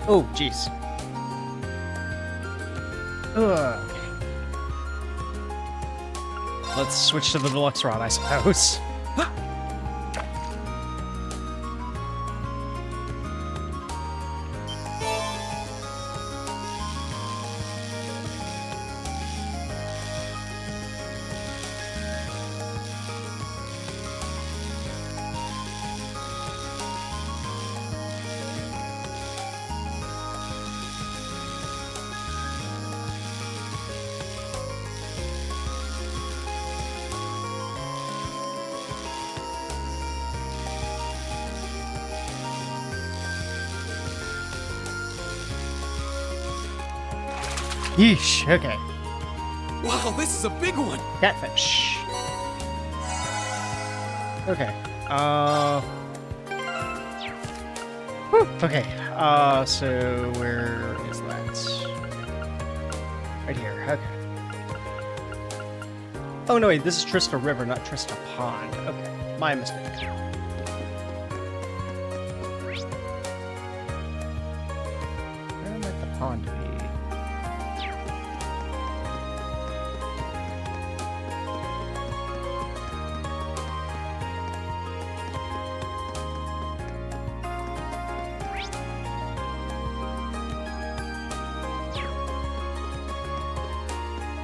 Oh, jeez. Okay. Let's switch to the deluxe rod, I suppose. Yeesh, okay. Wow, this is a big one! Catfish. Okay. Whew, okay. So where is that? Right here, okay. Oh no, wait, this is Trista River, not Trista Pond. Okay, my mistake. Where might the pond be?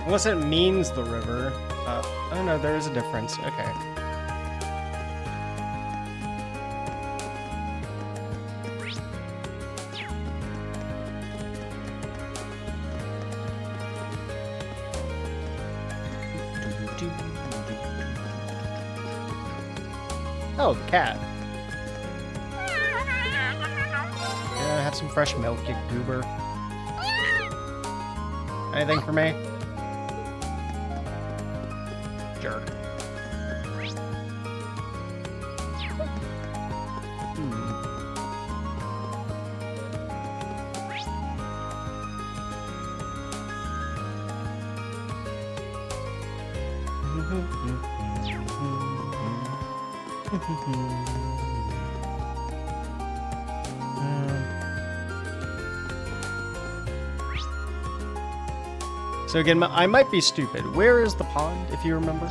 Unless it means the river. Oh no, there is a difference. Okay. Oh, the cat. Yeah, have some fresh milk, you goober. Anything for me? Jerk. So again, I might be stupid. Where is the pond, if you remember?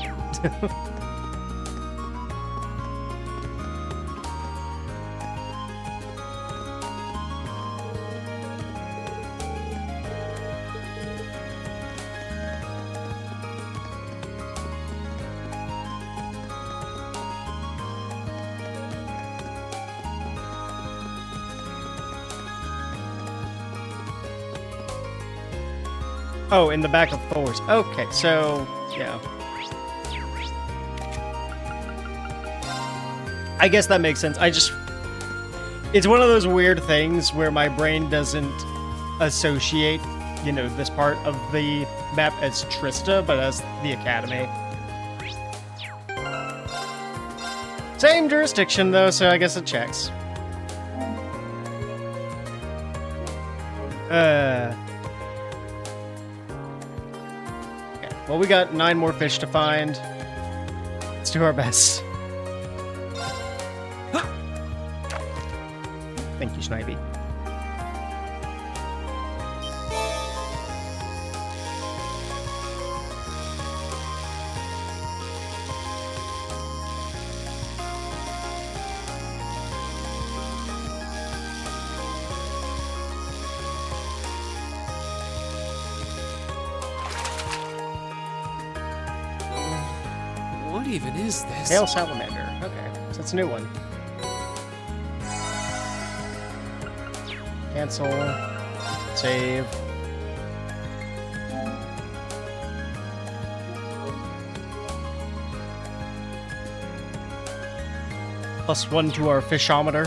Oh, in the back of Thor's. Okay, so yeah. I guess that makes sense. It's one of those weird things where my brain doesn't associate, this part of the map as Trista, but as the Academy. Same jurisdiction, though, so I guess it checks. Okay, well, we got 9 more fish to find. Let's do our best. Thank you, Snivy. What even is this? Tail salamander. Okay, so it's a new one. Cancel. Save. +1 to our fishometer.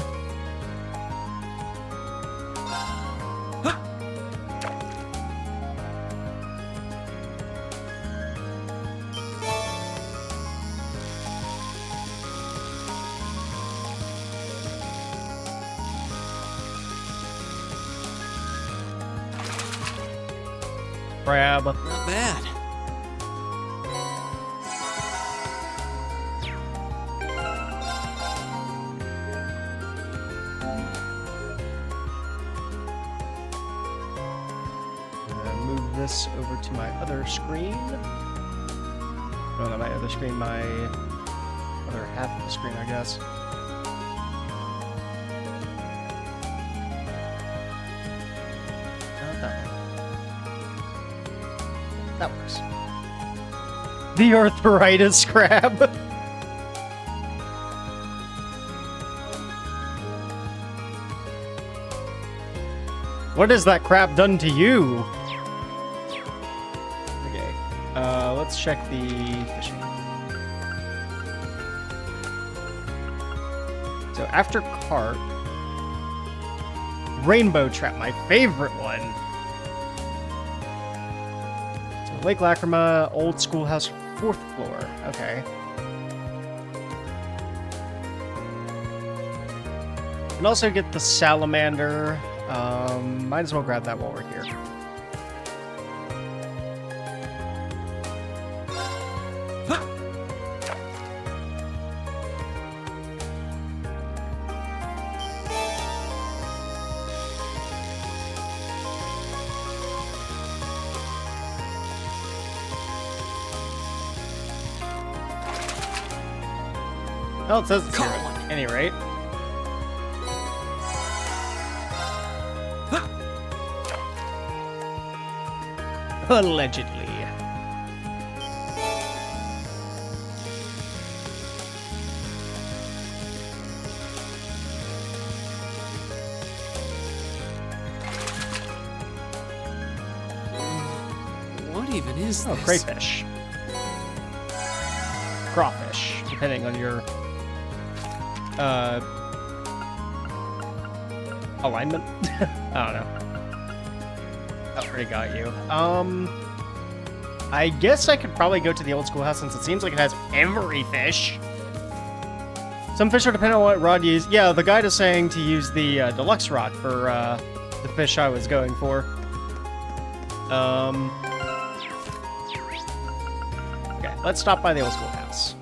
Crab. Not bad. Move this over to my other screen. No, not my other screen, my other half of the screen, I guess. Not that one. That works. The arthritis crab. What has that crab done to you? Okay, let's check the fishing. So after carp, rainbow trout, my favorite one. So Lake Lacrima, old schoolhouse, 4th floor. Okay. And also get the salamander. Might as well grab that while we're here. Well, it says it's here at any rate. Allegedly. What even is this? Oh, crayfish. Crawfish, depending on your alignment. I don't know. That already got you. I guess I could probably go to the old schoolhouse since it seems like it has every fish. Some fish are dependent on what rod you use. Yeah, the guide is saying to use the deluxe rod for the fish I was going for. Okay, let's stop by the old schoolhouse.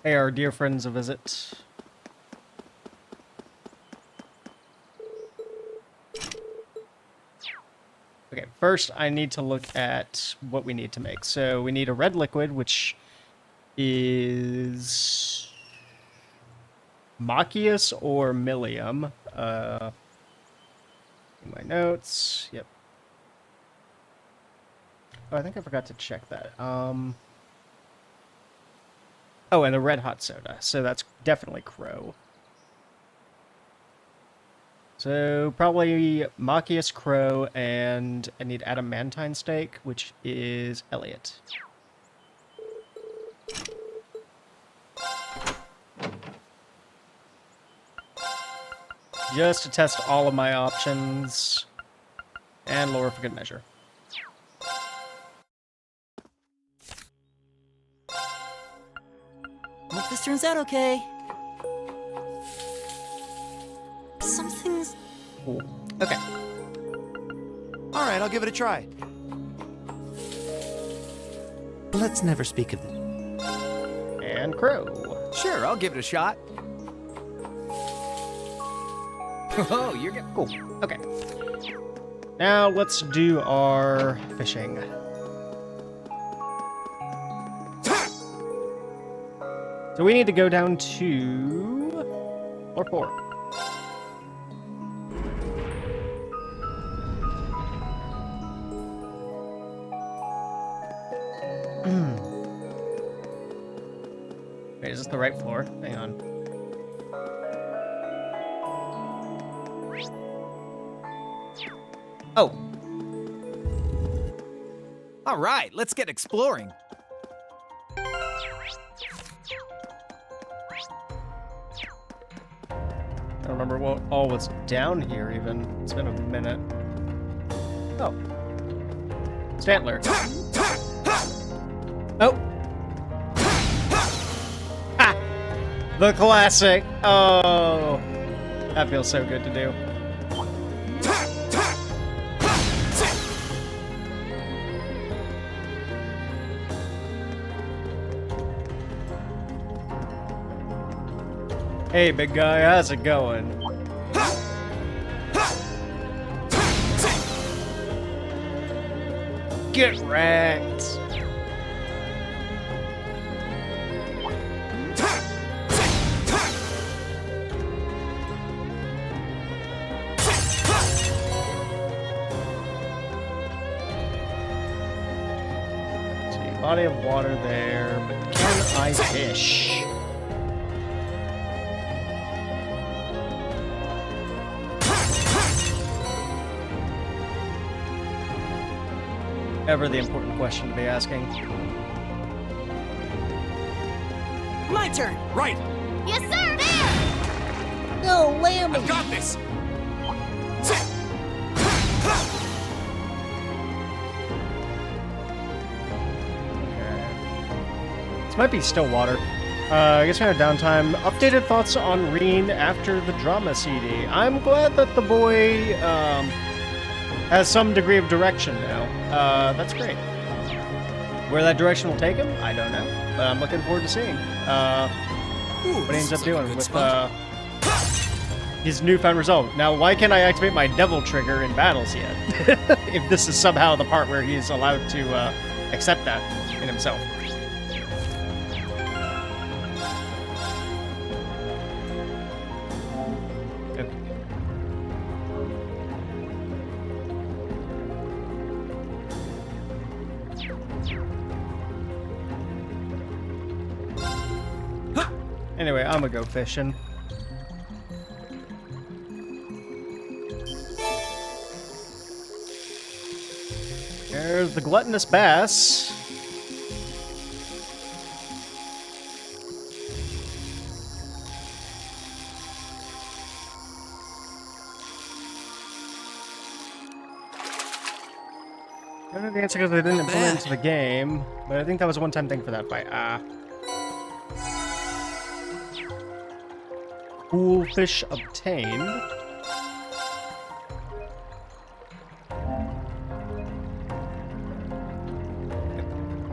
Pay our dear friends a visit. Okay, first I need to look at what we need to make. So we need a red liquid, which is Machias or Millium. In my notes. Yep. Oh, I think I forgot to check that. Oh, and a red hot soda. So that's definitely Crow. So probably Machias Crow, and I need Adamantine Steak, which is Elliot. Just to test all of my options, and lower for good measure. Hope this turns out okay. Something's... Cool. Okay. Alright, I'll give it a try. Let's never speak of it. And Crow. Sure, I'll give it a shot. Oh, you're getting... Cool. Okay. Now let's do our fishing. So we need to go down to floor 4. Wait, is this the right floor? Hang on. Oh. Alright, let's get exploring. I don't remember what all was down here even. It's been a minute. Oh. Stantler. Oh. Ha! The classic. Oh. That feels so good to do. Hey, big guy, how's it going? Get wrecked! See, body of water there, but can I fish? Ever the important question to be asking. My turn! Right! Yes, sir! There! No, Lammy! I've got this! This might be Stillwater. I guess we have downtime. Updated thoughts on Reen after the drama CD. I'm glad that the boy has some degree of direction now. That's great. Where that direction will take him, I don't know. But I'm looking forward to seeing what he ends up doing with his newfound resolve. Now, why can't I activate my devil trigger in battles yet? If this is somehow the part where he's allowed to accept that in himself. Anyway, I'm gonna go fishing. There's the gluttonous bass. I don't know the answer because they didn't put it into the game, but I think that was a one-time thing for that fight. Cool fish obtained.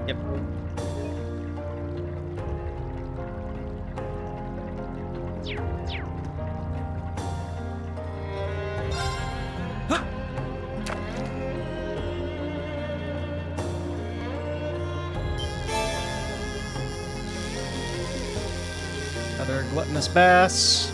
Yep. Another gluttonous bass.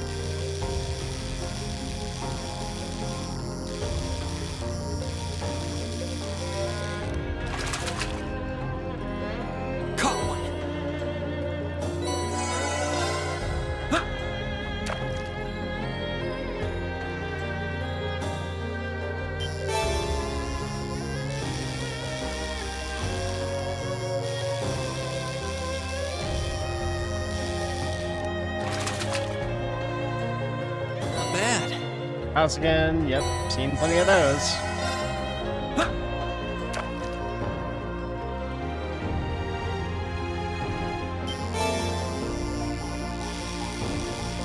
house again. Yep, seen plenty of those.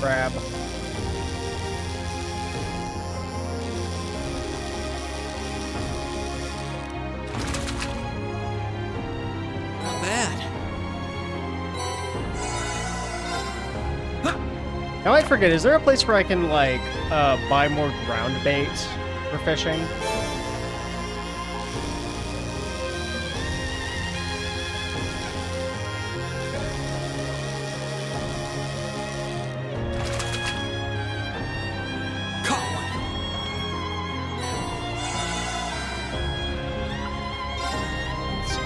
Crab. Not bad. Now I forget, is there a place where I can, like, buy more ground bait for fishing?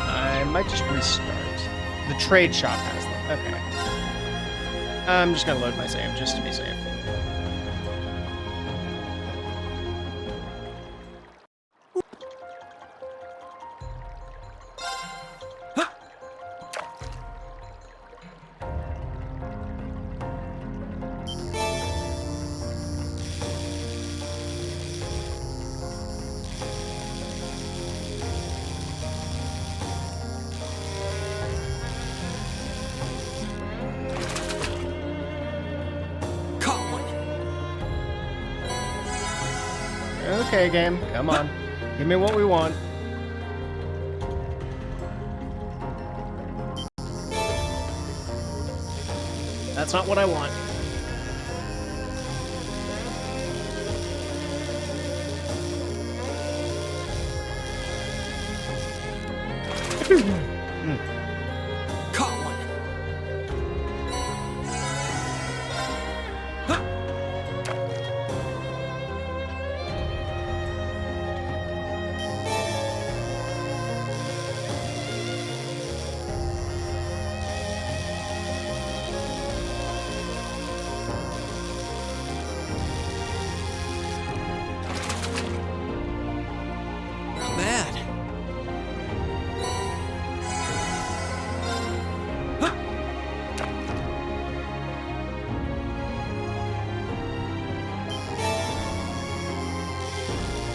I might just restart. The trade shop has them. Okay. I'm just gonna load my save just to be safe. Okay, game. Come on. Give me what we want. That's not what I want. Caught one. Not bad.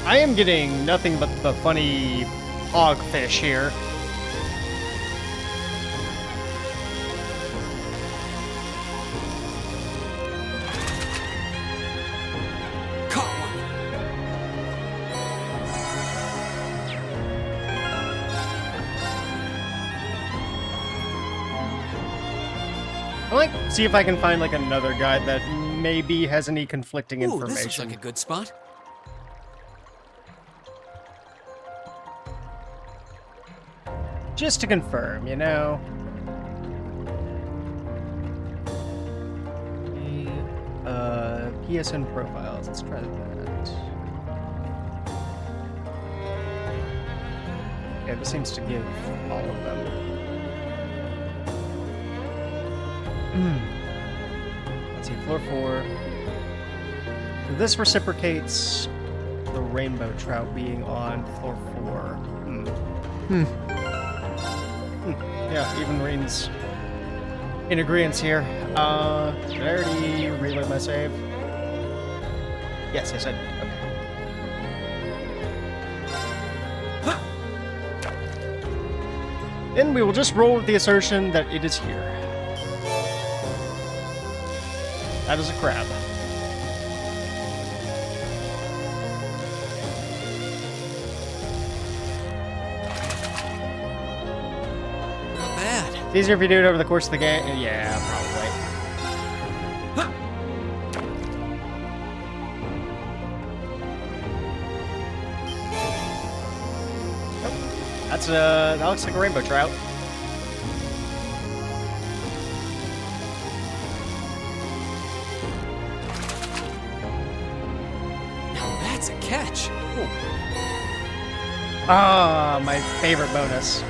I am getting nothing but the funny hogfish here. Caught one. I like see if I can find like another guide that maybe has any conflicting Ooh, information. this looks like a good spot. Just to confirm, you know. PSN profiles. Let's try that. Yeah, this seems to give all of them. Let's see, floor 4. So this reciprocates the rainbow trout being on floor 4. Yeah, even Rain's in agreement here. Did I already reload my save? Yes, I did. Okay. Then we will just roll with the assertion that it is here. That is a crab. Not bad. It's easier if you do it over the course of the game. Yeah, probably. That looks like a rainbow trout. Now that's a catch. Ooh. Ah, my favorite bonus.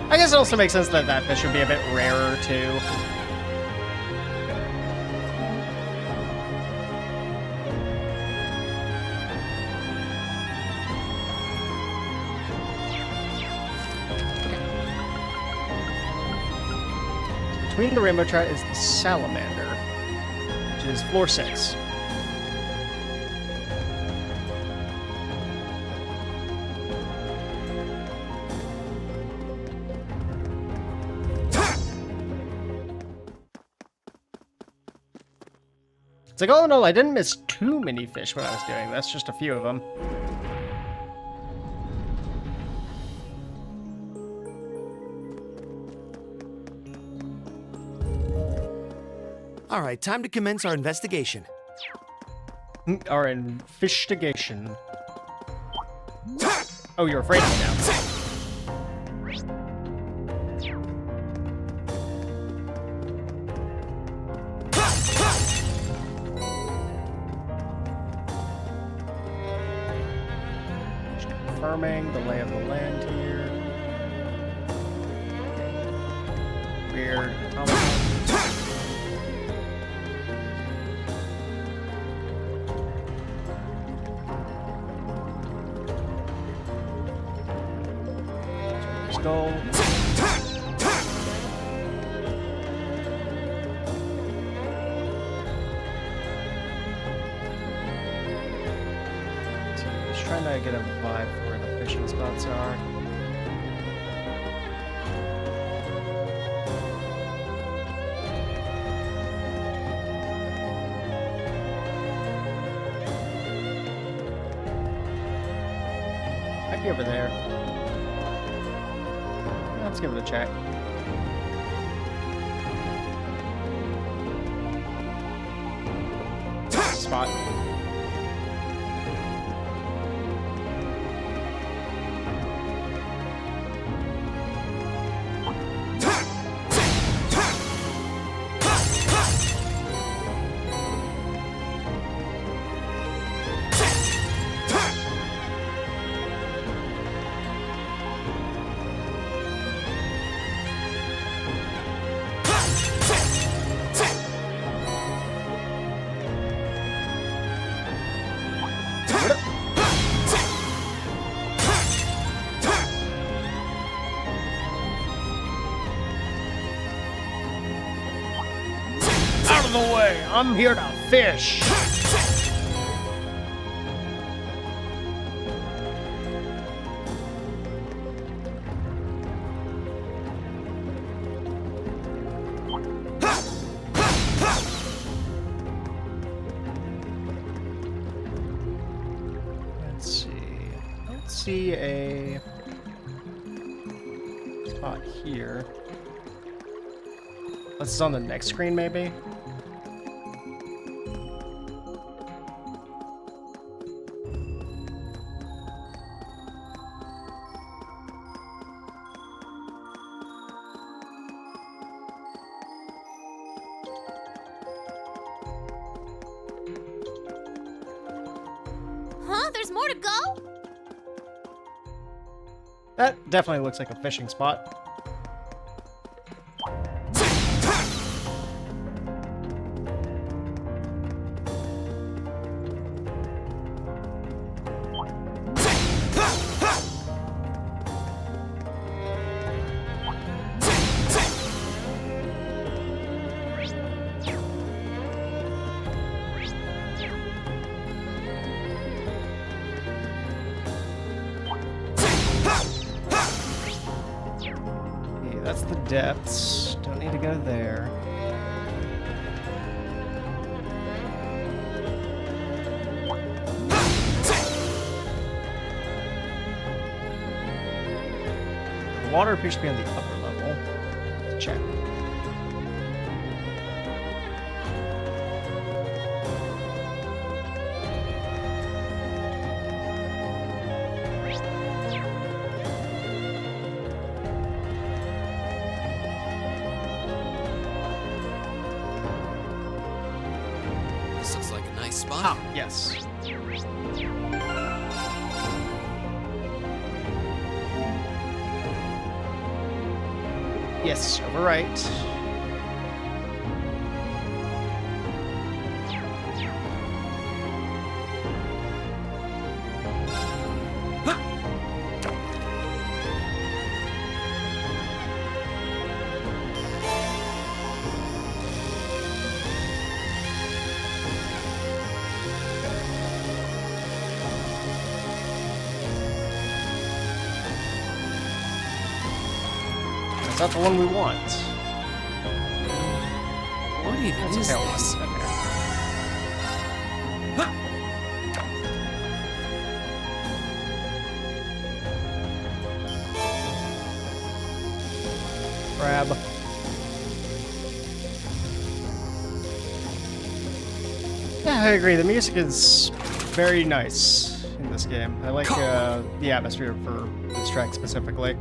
I guess it also makes sense that that fish would be a bit rarer too. Between the rainbow trout is the salamander, which is floor 6. It's like, all in all, I didn't miss too many fish when I was doing this, just a few of them. All right, time to commence our investigation. Our investigation. Oh, you're afraid of me now. Confirming the lay of the land here. Weird. Skull. Just trying to get a vibe for where the fishing spots are. Might be over there. Let's give it a check. Spot. Out of the way! I'm here to fish! Let's see. I don't see a spot here. This is on the next screen, maybe? Huh? There's more to go? That definitely looks like a fishing spot. That's the depths. Don't need to go there. The water appears to be on the upper level. Let's check. This looks like a nice spot. Ah, yes. Yes, over right. Is that the one we want? What even is Okay, this? okay. Crab. Yeah, I agree. The music is very nice in this game. I like the atmosphere for this track specifically.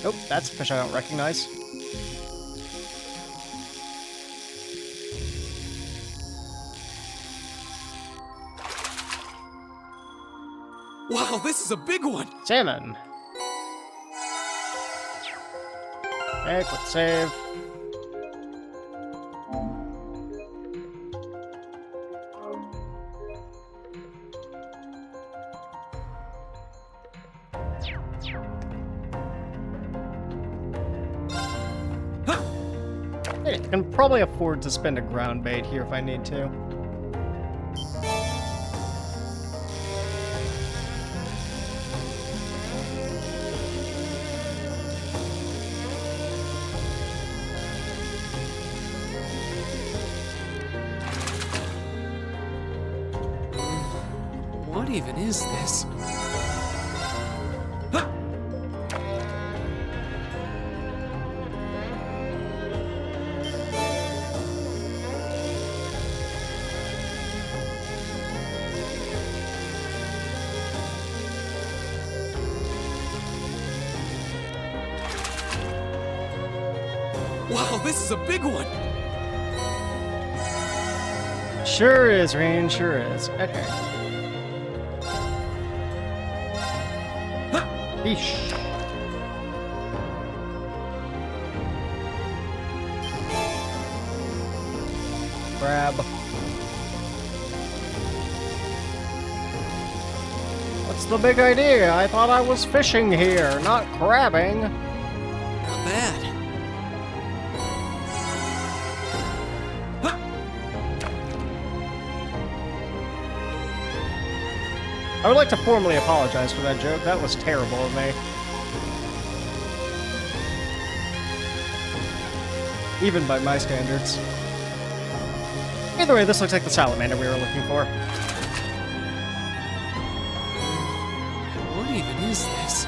Oh, that's a fish I don't recognize. Wow, this is a big one! Salmon. Okay, quick save. I can probably afford to spend a ground bait here if I need to. What even is this? Wow, this is a big one! Sure is, Rain, sure is. Okay. Eesh. Crab. What's the big idea? I thought I was fishing here, not crabbing. Not bad. I would like to formally apologize for that joke. That was terrible of me. Even by my standards. Either way, this looks like the salamander we were looking for. What even is this?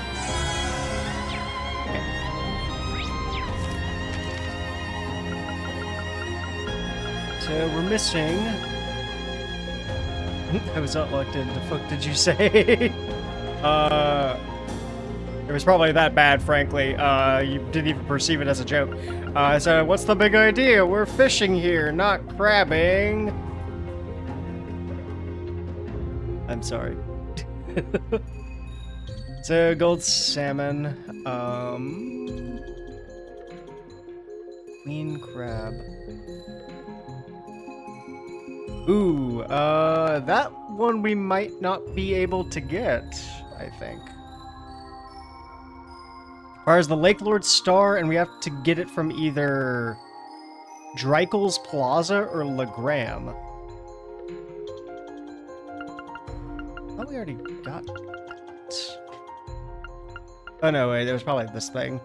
So we're missing... I was not locked in. The fuck did you say? It was probably that bad, frankly. You didn't even perceive it as a joke. So what's the big idea? We're fishing here, not crabbing. I'm sorry. So gold salmon, queen crab. Ooh, that one we might not be able to get, I think. Requires the Lake Lord Star, and we have to get it from either Dreikel's Plaza or Legram. Oh, we already got it. Oh, no, wait, there was probably this thing.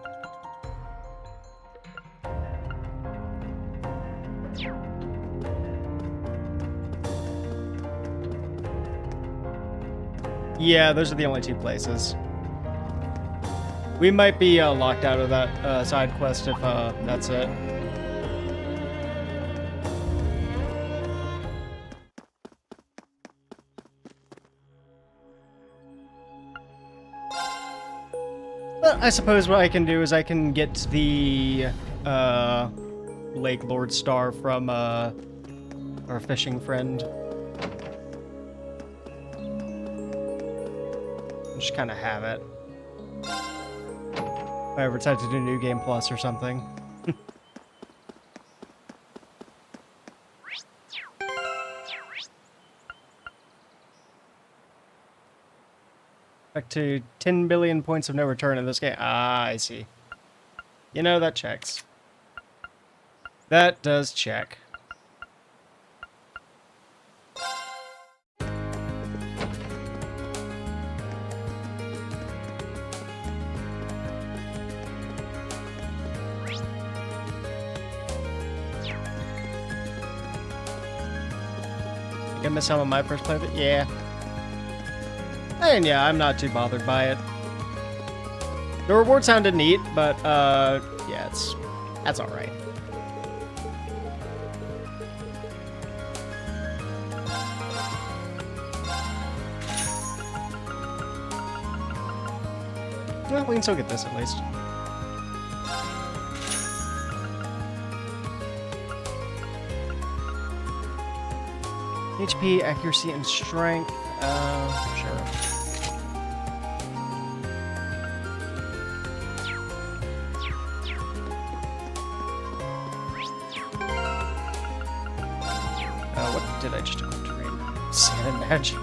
Yeah, those are the only two places. We might be locked out of that side quest if that's it. But I suppose what I can do is I can get the Lake Lord Star from our fishing friend. Just kind of have it. If I ever decide to do New Game Plus or something. Back to 10 billion points of no return in this game. Ah, I see. You know, that checks. That does check. gonna miss some of my first playthrough? Yeah. And yeah, I'm not too bothered by it. The reward sounded neat, but yeah, that's all right. Well, we can still get this at least. HP, accuracy, and strength. Sure. What did I just train? Santa Badge.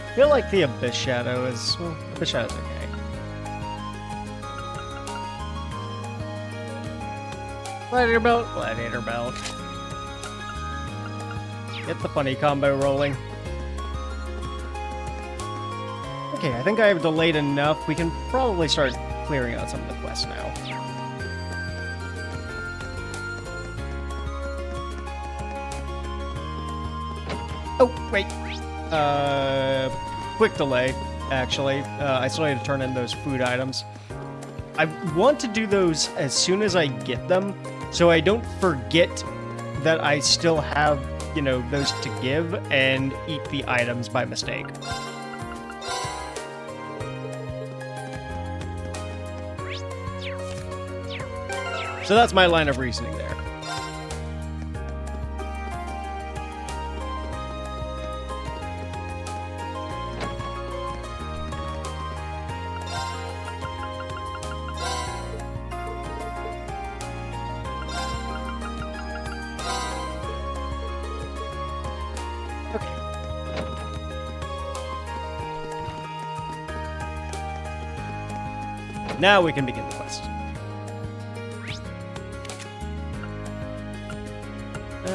I feel like the Abyss Shadow is... Well, Abyss Shadow's okay. Gladiator Belt, Gladiator Belt. Get the funny combo rolling. Okay, I think I have delayed enough. We can probably start clearing out some of the quests now. Oh, wait. Quick delay, actually. I still need to turn in those food items. I want to do those as soon as I get them, so I don't forget that I still have, you know, those to give and eat the items by mistake. So that's my line of reasoning there. Now we can begin the quest.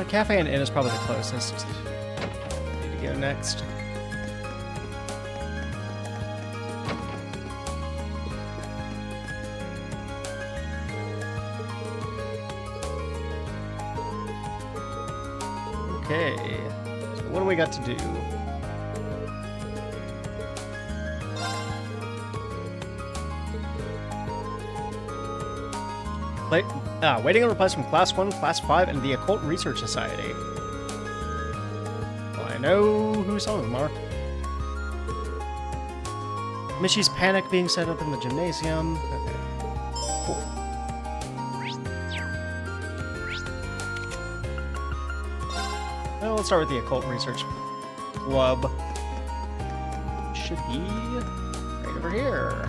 Cafe and Inn is probably the closest. Need to go next. Okay, so what do we got to do? Waiting on replies from Class 1, Class 5, and the Occult Research Society. Well, I know who some of them are. Mishy's panic being set up in the gymnasium. Okay. Cool. Well, let's start with the Occult Research Club. Should be right over here.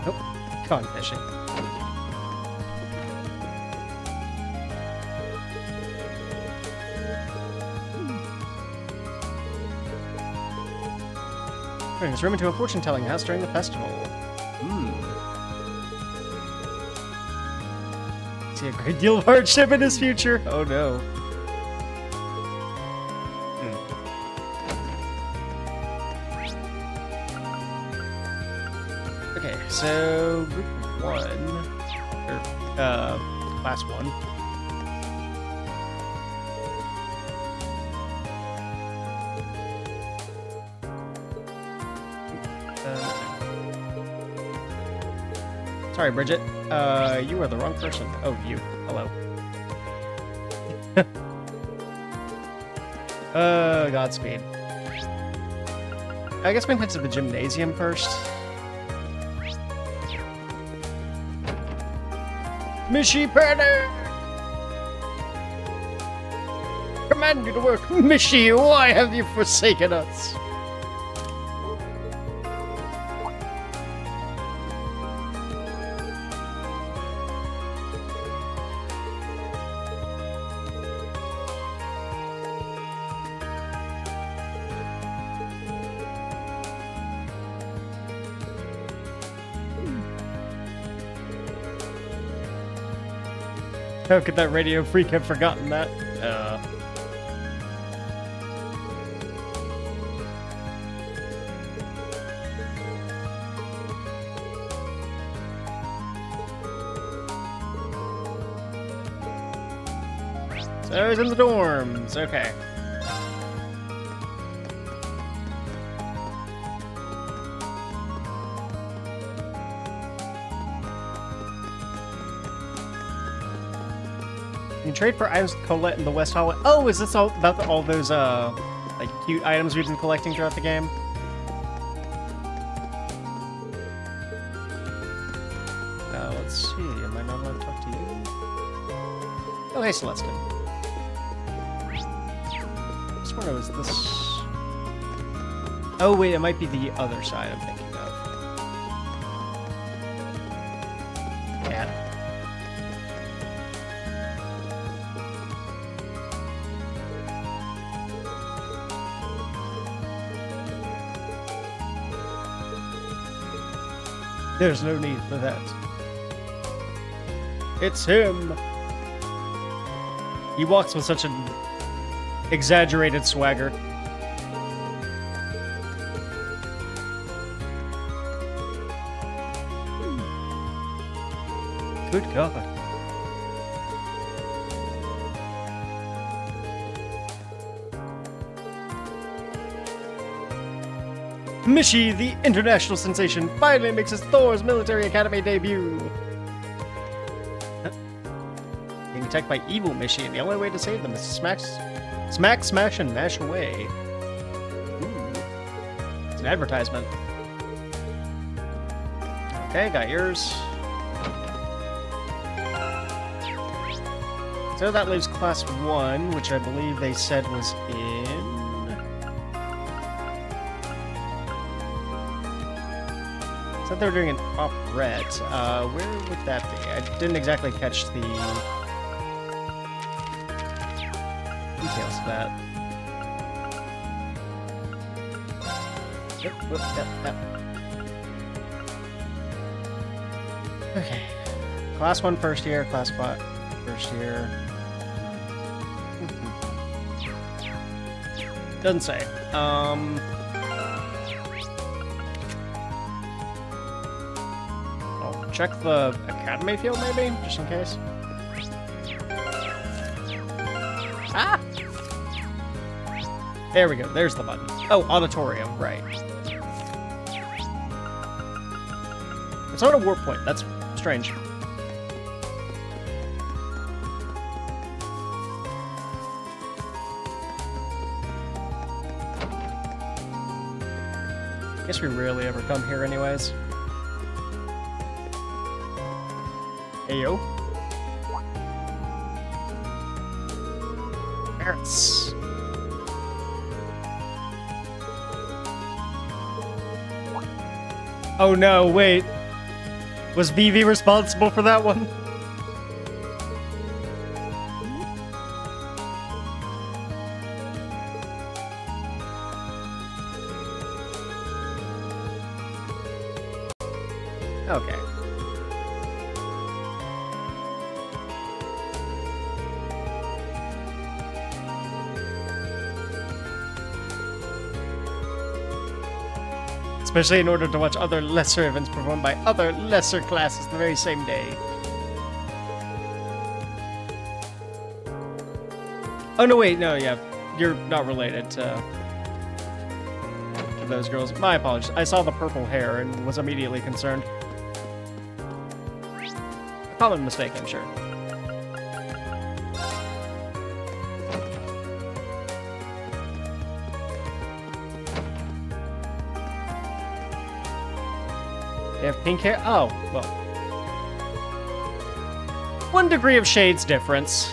Nope. Gone fishing. Turning this room into a fortune-telling house during the festival. See a great deal of hardship in his future. Oh no. Okay, so group 1, or class 1. Sorry, Bridget. You are the wrong person. Oh, you. Hello. Godspeed. I guess we went to the gymnasium first. Mishy panic! Command you to work. Mishy, why have you forsaken us? How could that radio freak have forgotten that? So he's in the dorms. Okay. You trade for items with Colette in the West Hallway. Oh, is this all about all those like cute items we've been collecting throughout the game? Let's see. Am I not allowed to talk to you? Oh, hey, Celestin. I swear it was this. Oh wait, it might be the other side I'm thinking of. Yeah. There's no need for that. It's him! He walks with such an exaggerated swagger. Good God. Mishi, the international sensation, finally makes his Thor's Military Academy debut. Being attacked by evil Mishi, and the only way to save them is to smack, smash, and mash away. Ooh. It's an advertisement. Okay, got yours. So that leaves Class 1, which I believe they said was in... Said they were doing an operette. Where would that be? I didn't exactly catch the details of that. Yep, whoop, yep. Okay. Class 1 first year, Class 5 first year. Doesn't say. Check the academy field, maybe? Just in case. Ah! There we go. There's the button. Oh, auditorium. Right. It's not a warp point. That's strange. Guess we rarely ever come here anyways. Ayo. Parrots. Oh no, wait. Was Vivi responsible for that one? Okay. Especially in order to watch other lesser events performed by other lesser classes the very same day. Oh no, wait, no, yeah. You're not related to those girls. My apologies. I saw the purple hair and was immediately concerned. A common mistake, I'm sure. They have pink hair? Oh, well. 1 degree of shades difference.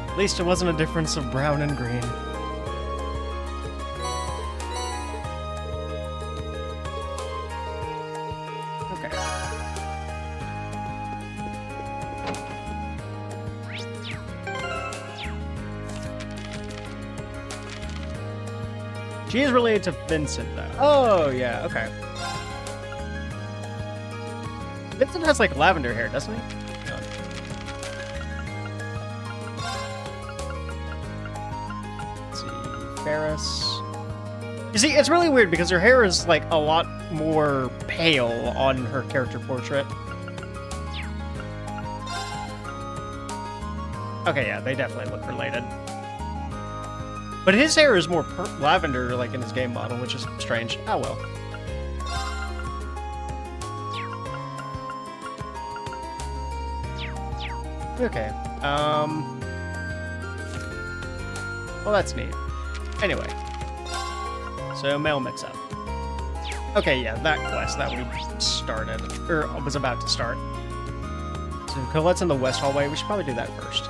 At least it wasn't a difference of brown and green. Okay. She is related to Vincent, though. Oh, yeah, okay. Vincent has, like, lavender hair, doesn't he? No. Let's see. Ferris. You see, it's really weird because her hair is, like, a lot more pale on her character portrait. Okay, yeah, they definitely look related. But his hair is more lavender, like in his game model, which is strange. Oh well. Okay. Well, that's neat. Anyway. So, mail mix-up. Okay, yeah, that quest that we started, or was about to start. So, Colette's in the west hallway. We should probably do that first.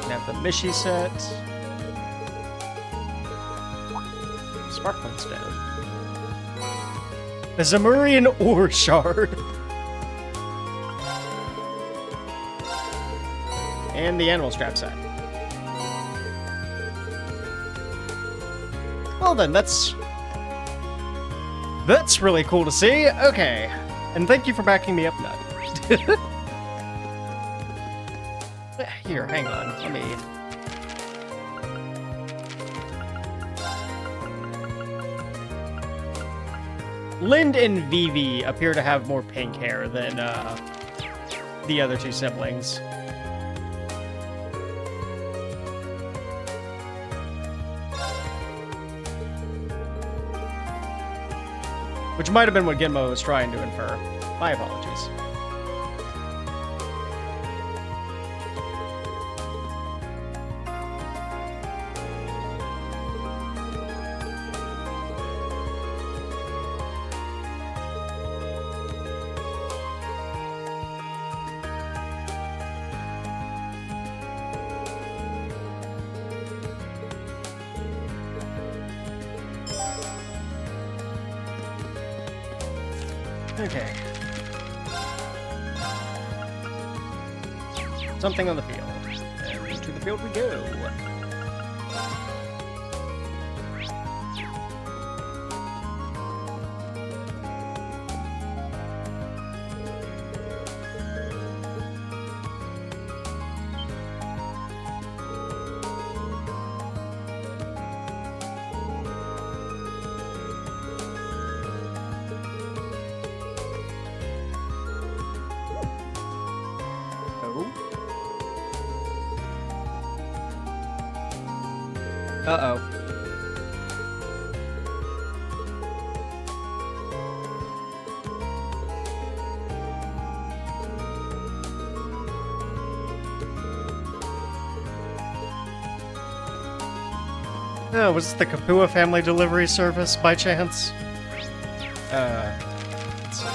We have the Mishi set. Sparkling Stone. The Zamurian Ore Shard. And the Animal Scrap set. Well then, that's really cool to see. Okay. And thank you for backing me up, Nut. Here, hang on. Let me... Lind and Vivi appear to have more pink hair than the other two siblings. Which might have been what Gizmo was trying to infer. My apologies. Okay. Something on the field. And to the field we go. Uh-oh. Oh, was this the Kapua family delivery service by chance? Let's see.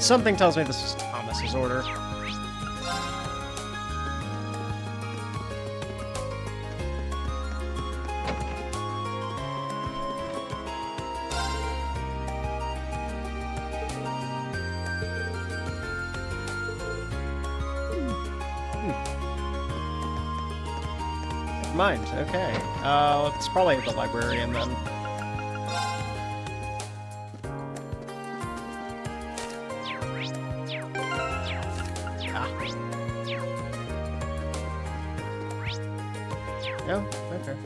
Something tells me this is Thomas's order. Mind. Okay. It's probably the librarian then. Ah. Oh, okay.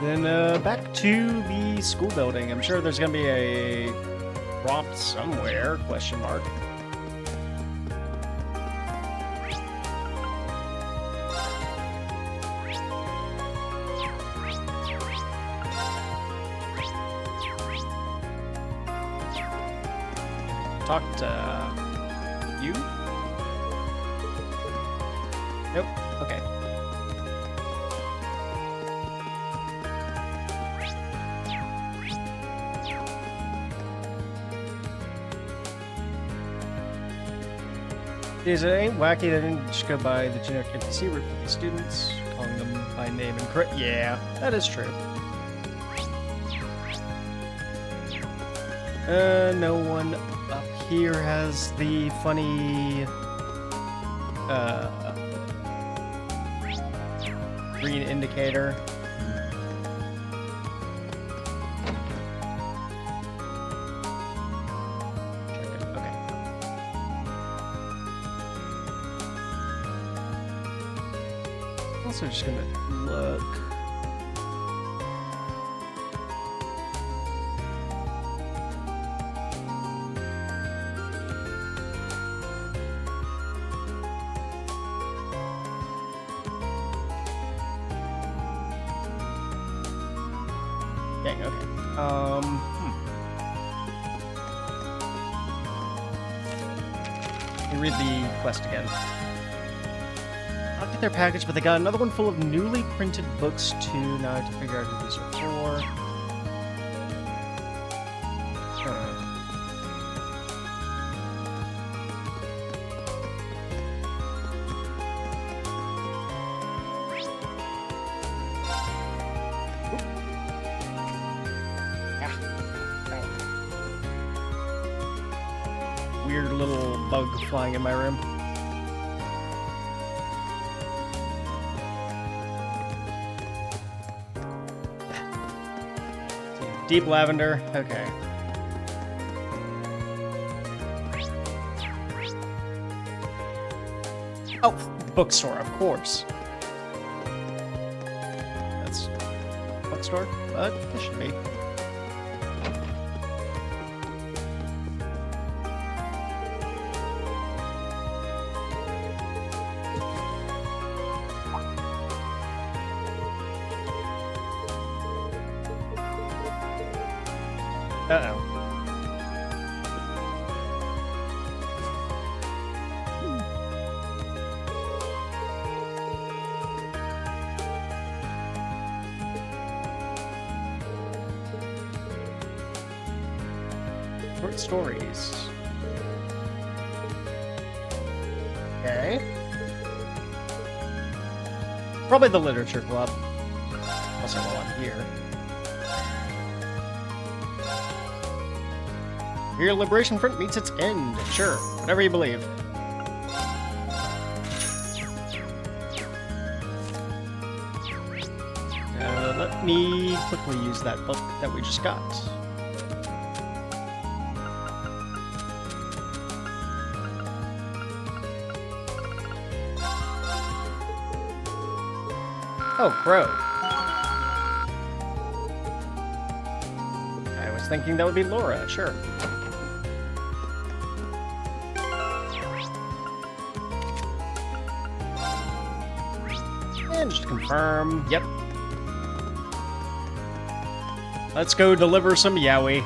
Then back to the school building. I'm sure there's gonna be a prompt somewhere? Question mark. Talk to you? Nope. Okay. Is it ain't wacky that I didn't just go by the generic NPC route for these students, calling them by name and crit? Yeah, that is true. No one up here has the funny green indicator. Okay. also just gonna look. Dang, okay. Let me read the quest again. I'll get their package, but they got another one full of newly printed books too. Now I have to figure out who these are for. Weird little bug flying in my room. Deep lavender, okay. Oh, bookstore, of course. That's bookstore, but it should be. Uh-oh. Short stories. Okay. Probably the literature club. Also while I'm here. Your Liberation Front meets its end. Sure, whatever you believe. Let me quickly use that book that we just got. Oh, Crow. I was thinking that would be Laura, sure. And just confirm, yep. Let's go deliver some yaoi.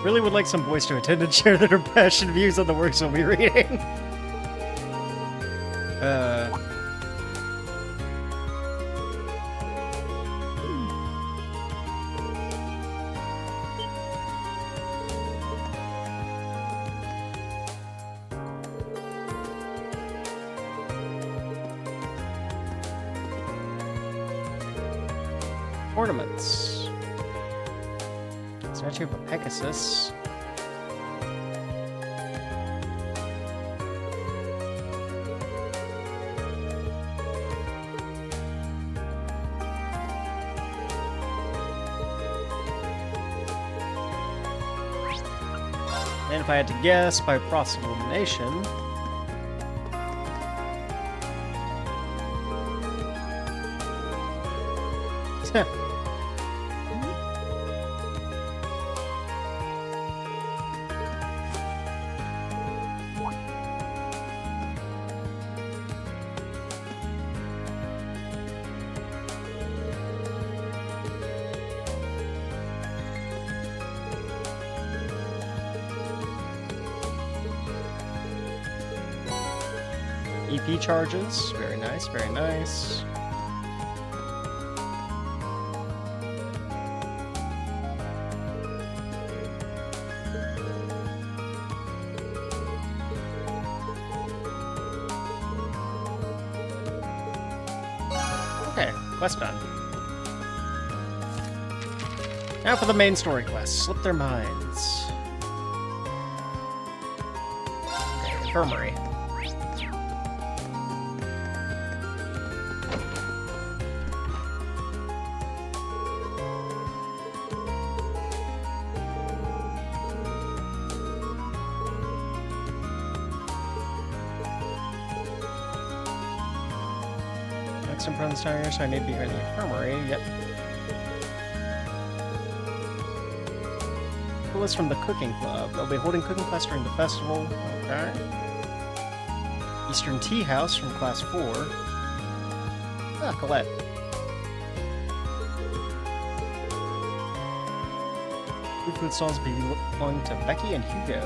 Really would like some boys to attend and share their passionate views on the works we'll be reading. Ornaments. Statue of a Pegasus. And if I had to guess, by process of elimination... EP charges, very nice, very nice. Okay, quest done. Now for the main story quest, Slip Their Minds. Okay, infirmary. Next in front of the tower, so I need to be here in the infirmary. Yep. List from the cooking club. They'll be holding cooking class during the festival. Okay. Eastern Tea House from class 4. Ah, Colette. Food stalls belong to Becky and Hugo.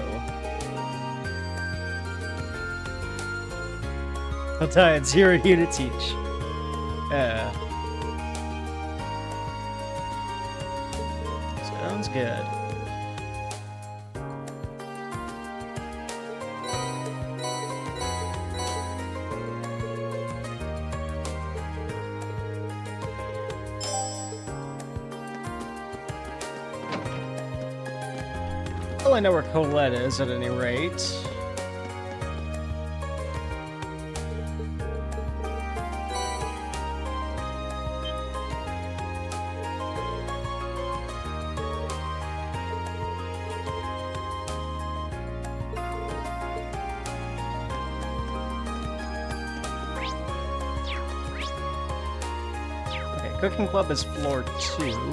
I'll tell you, it's 0 units each. Sounds good. Well, I know where Colette is at any rate. Okay, cooking club is floor 2.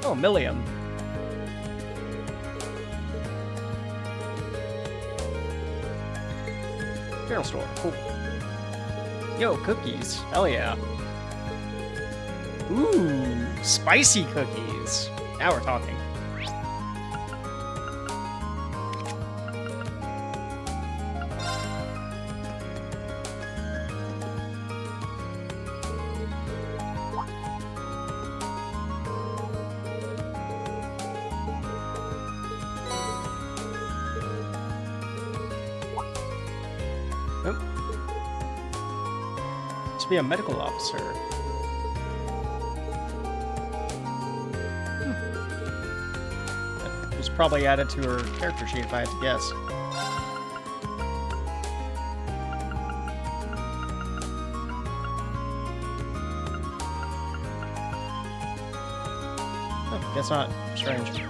Oh, Milliam. General store, cool. Yo, cookies. Hell yeah. Ooh, spicy cookies. Now we're talking. Be a medical officer. That was probably added to her character sheet if I had to guess. Oh, guess not. Strange.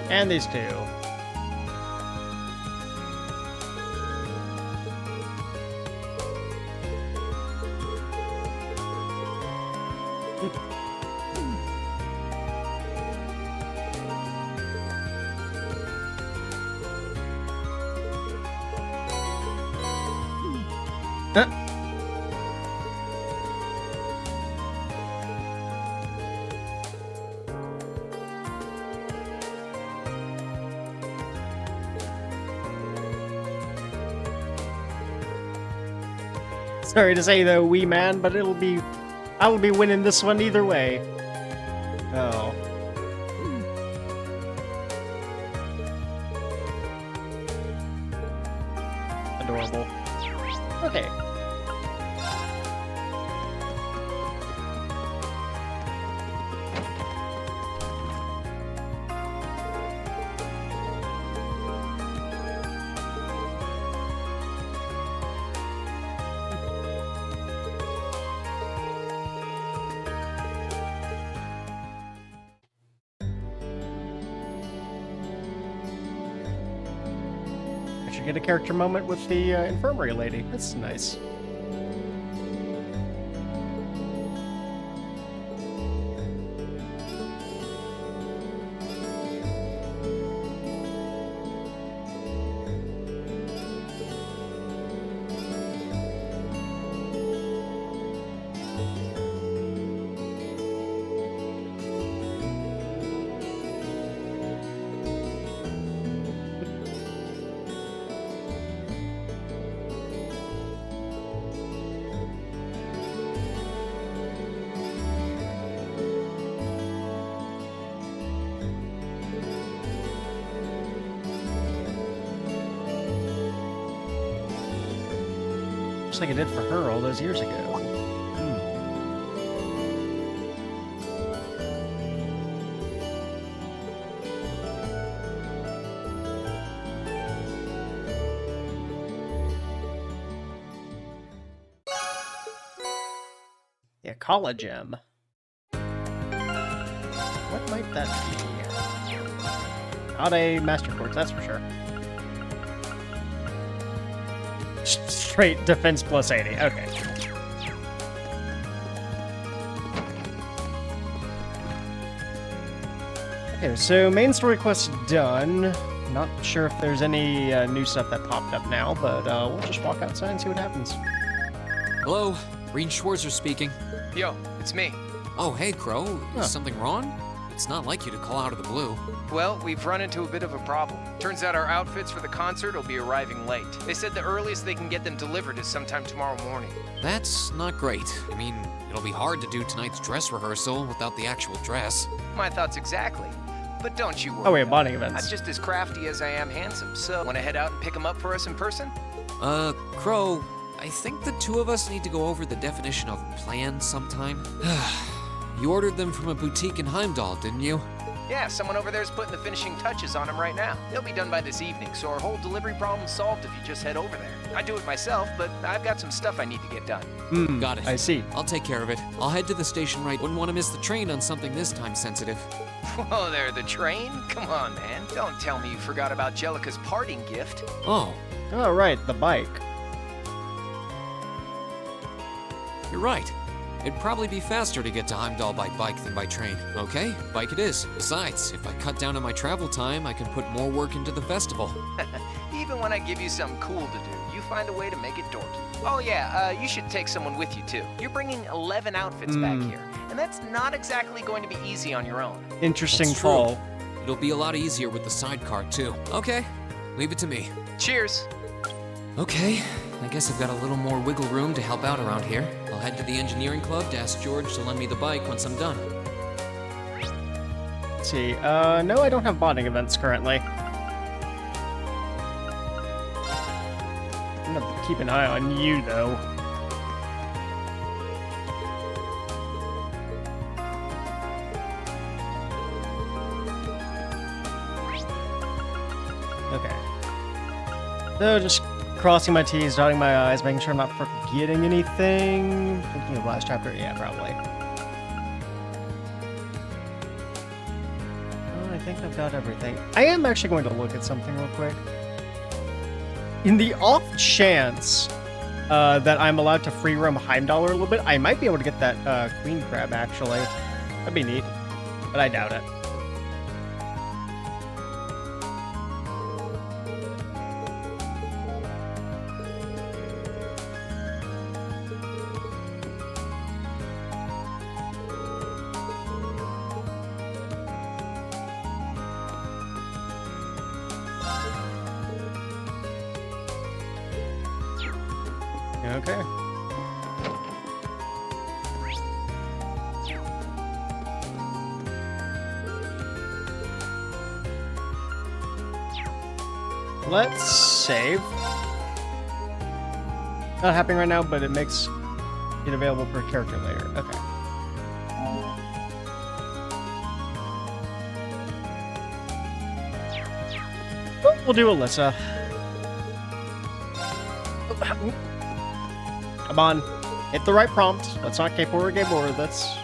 And these two. Sorry to say though, wee man, but I will be winning this one either way. Oh. Adorable. Okay. Get a character moment with the infirmary lady. That's nice. Just like it did for her all those years ago. Yeah, college gem. What might that be? Not a master course, that's for sure. Straight defense plus 80. Okay. Okay, so main story quest done. Not sure if there's any new stuff that popped up now, but we'll just walk outside and see what happens. Hello, Reed Schwarzer speaking. Yo, it's me. Oh, hey, Crow. Is something wrong? It's not like you to call out of the blue. Well, we've run into a bit of a problem. Turns out our outfits for the concert will be arriving late. They said the earliest they can get them delivered is sometime tomorrow morning. That's not great. I mean, it'll be hard to do tonight's dress rehearsal without the actual dress. My thoughts exactly. But don't you worry. Oh, wait, bonding events. I'm just as crafty as I am handsome, so want to head out and pick them up for us in person? Crow, I think the two of us need to go over the definition of plan sometime. You ordered them from a boutique in Heimdall, didn't you? Yeah, someone over there's putting the finishing touches on them right now. They'll be done by this evening, so our whole delivery problem's solved if you just head over there. I do it myself, but I've got some stuff I need to get done. Got it. I see. I'll take care of it. I'll head to the station right. Wouldn't want to miss the train on something this time sensitive. Whoa there, the train? Come on, man. Don't tell me you forgot about Jellica's parting gift. Oh. Oh, right, the bike. You're right. It'd probably be faster to get to Heimdall by bike than by train. Okay, bike it is. Besides, if I cut down on my travel time, I can put more work into the festival. Even when I give you something cool to do, you find a way to make it dorky. Oh yeah, you should take someone with you too. You're bringing 11 outfits back here, and that's not exactly going to be easy on your own. Interesting That's call. true. It'll be a lot easier with the sidecar too. Okay, leave it to me. Cheers. Okay, I guess I've got a little more wiggle room to help out around here. I'll head to the engineering club to ask George to lend me the bike once I'm done. Let's see. No, I don't have bonding events currently. I'm gonna keep an eye on you, though. Okay. So, just crossing my T's, dotting my I's, making sure I'm not forgetting anything. Thinking of last chapter? Yeah, probably. Well, I think I've got everything. I am actually going to look at something real quick. In the off chance that I'm allowed to free roam Heimdall a little bit, I might be able to get that queen crab, actually. That'd be neat, but I doubt it. Okay. Let's save. Not happening right now, but it makes it available for a character later. Okay. Well, we'll do Alyssa. Come on, hit the right prompt. Let's not game over, game over. That's...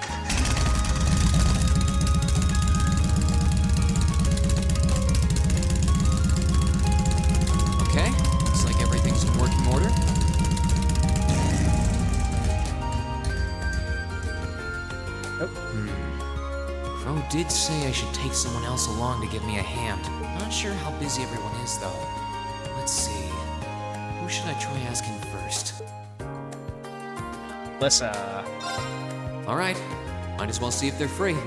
Okay, looks like everything's in working order. Crow did say I should take someone else along to give me a hand. Not sure how busy everyone is, though. Let's see. Who should I try asking first? Alyssa. Alright, might as well see if they're free.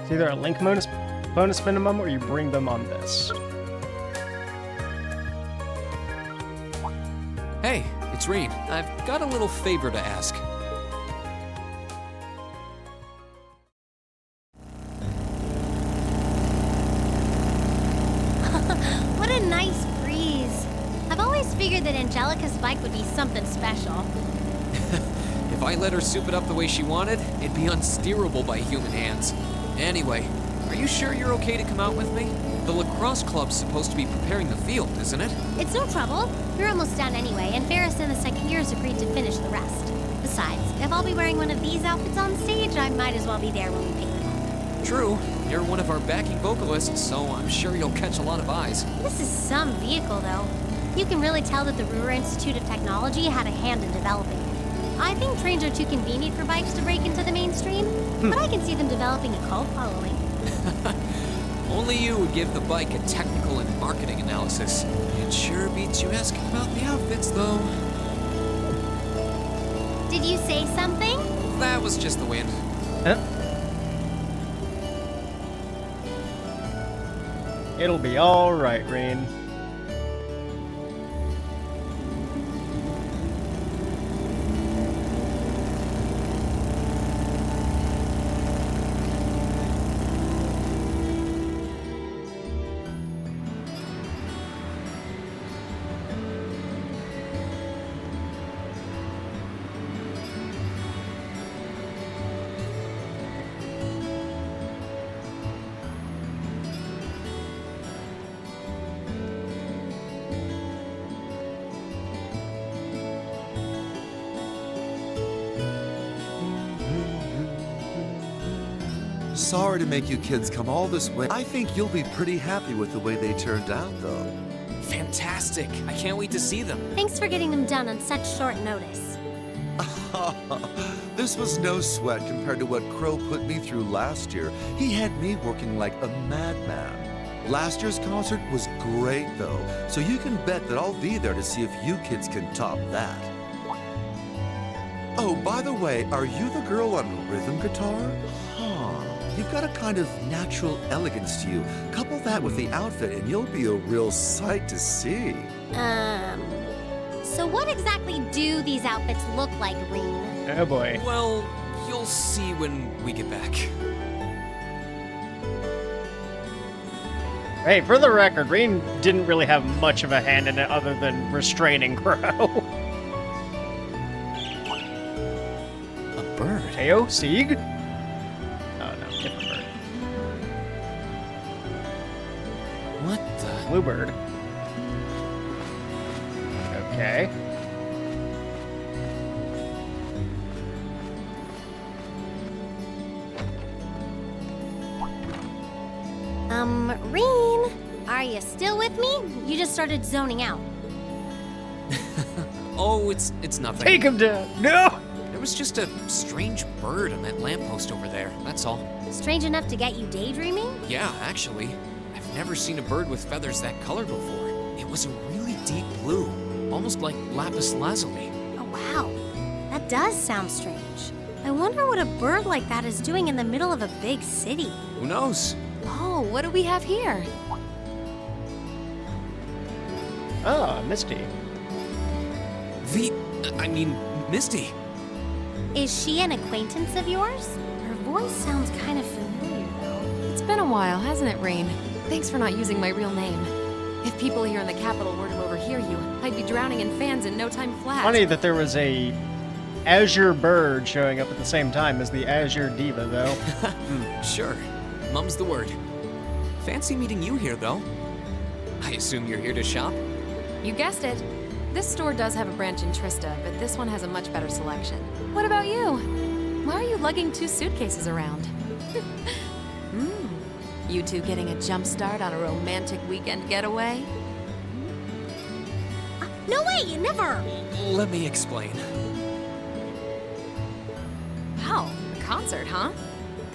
It's either a link bonus minimum or you bring them on this. Hey, it's Reed. I've got a little favor to ask. What a nice breeze. I've always figured that Angelica's bike would be something special. If I let her soup it up the way she wanted, it'd be unsteerable by human hands. Anyway, are you sure you're okay to come out with me? The lacrosse club's supposed to be preparing the field, isn't it? It's no trouble. You're almost done anyway, and Ferris and the second years agreed to finish the rest. Besides, if I'll be wearing one of these outfits on stage, I might as well be there when we pick them up. True. You're one of our backing vocalists, so I'm sure you'll catch a lot of eyes. This is some vehicle, though. You can really tell that the Ruhr Institute of Technology had a hand in developing it. I think trains are too convenient for bikes to break into the mainstream, but I can see them developing a cult following. Only you would give the bike a technical and marketing analysis. It sure beats you asking about the outfits, though. Did you say something? That was just the wind. Huh? It'll be all right, Rain. Sorry to make you kids come all this way. I think you'll be pretty happy with the way they turned out, though. Fantastic. I can't wait to see them. Thanks for getting them done on such short notice. This was no sweat compared to what Crow put me through last year. He had me working like a madman. Last year's concert was great, though, so you can bet that I'll be there to see if you kids can top that. Oh, by the way, are you the girl on rhythm guitar? Huh. You've got a kind of natural elegance to you. Couple that with the outfit and you'll be a real sight to see. So what exactly do these outfits look like, Reen? Oh boy. Well, you'll see when we get back. Hey, for the record, Rain didn't really have much of a hand in it other than restraining Crow. A bird? Teo? Sieg? Oh no, different bird. What the? Bluebird. Okay. Reen, are you still with me? You just started zoning out. Oh, it's nothing. Take him down! No! There was just a strange bird on that lamppost over there, that's all. Strange enough to get you daydreaming? Yeah, actually. I've never seen a bird with feathers that color before. It was a really deep blue, almost like lapis lazuli. Oh, wow. That does sound strange. I wonder what a bird like that is doing in the middle of a big city. Who knows? Oh, what do we have here? Ah, Misty. Misty. Is she an acquaintance of yours? Her voice sounds kind of familiar, though. It's been a while, hasn't it, Rain? Thanks for not using my real name. If people here in the capital were to overhear you, I'd be drowning in fans in no time flat. Funny that there was a Azure bird showing up at the same time as the Azure Diva, though. Sure. Mum's the word. Fancy meeting you here, though. I assume you're here to shop? You guessed it. This store does have a branch in Trista, but this one has a much better selection. What about you? Why are you lugging 2 suitcases around? You two getting a jump start on a romantic weekend getaway? No way, never! Let me explain. Wow, a concert, huh?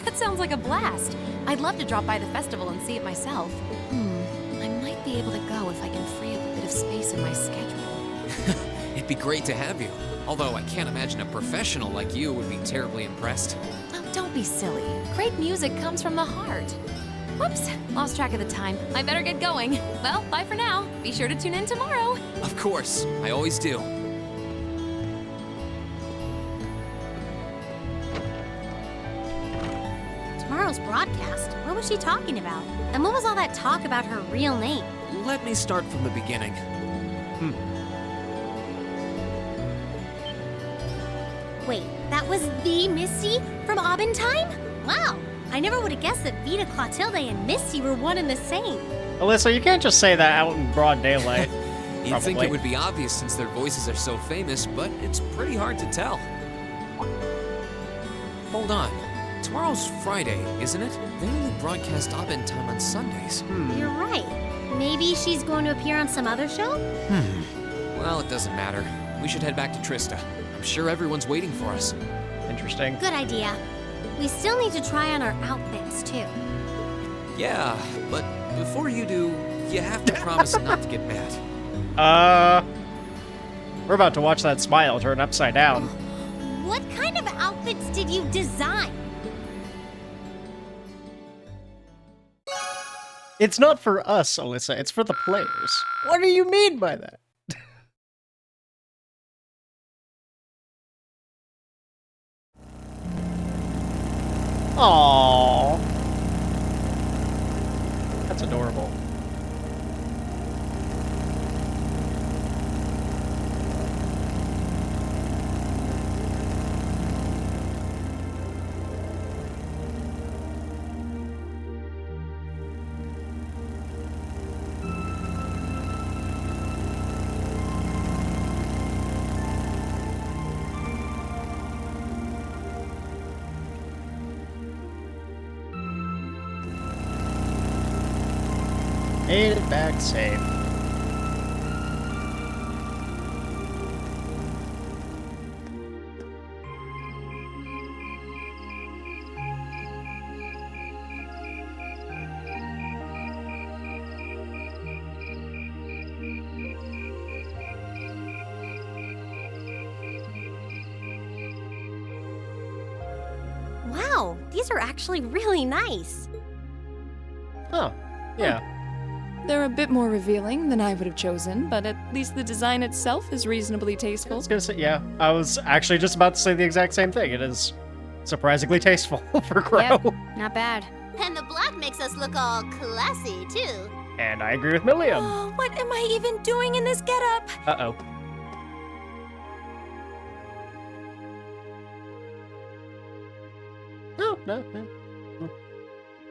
That sounds like a blast. I'd love to drop by the festival and see it myself. I might be able to go if I can free up a bit of space in my schedule. It'd be great to have you. Although I can't imagine a professional like you would be terribly impressed. Oh, don't be silly. Great music comes from the heart. Whoops, lost track of the time. I better get going. Well, bye for now. Be sure to tune in tomorrow. Of course, I always do. Tomorrow's broadcast? What was she talking about? And what was all that talk about her real name? Let me start from the beginning. Wait, that was the Misty from Abentime? Wow, I never would have guessed that Vita Clotilde and Misty were one and the same. Alyssa, you can't just say that out in broad daylight. You'd think it would be obvious since their voices are so famous, but it's pretty hard to tell. Hold on. Tomorrow's Friday, isn't it? They only broadcast Abentime on Sundays. You're right. Maybe she's going to appear on some other show? Well, it doesn't matter. We should head back to Trista. I'm sure everyone's waiting for us. Interesting. Good idea. We still need to try on our outfits, too. Yeah, but before you do, you have to promise not to get mad. We're about to watch that smile turn upside down. What kind of outfits did you design? It's not for us, Alyssa. It's for the players. What do you mean by that? Aww. That's adorable. Made it back safe. Wow, these are actually really nice. Oh, yeah. They're a bit more revealing than I would have chosen, but at least the design itself is reasonably tasteful. I was gonna say, yeah. I was actually just about to say the exact same thing. It is surprisingly tasteful for Crow. Yep, not bad. And the black makes us look all classy, too. And I agree with Milliam. Oh, what am I even doing in this getup? Uh-oh. No.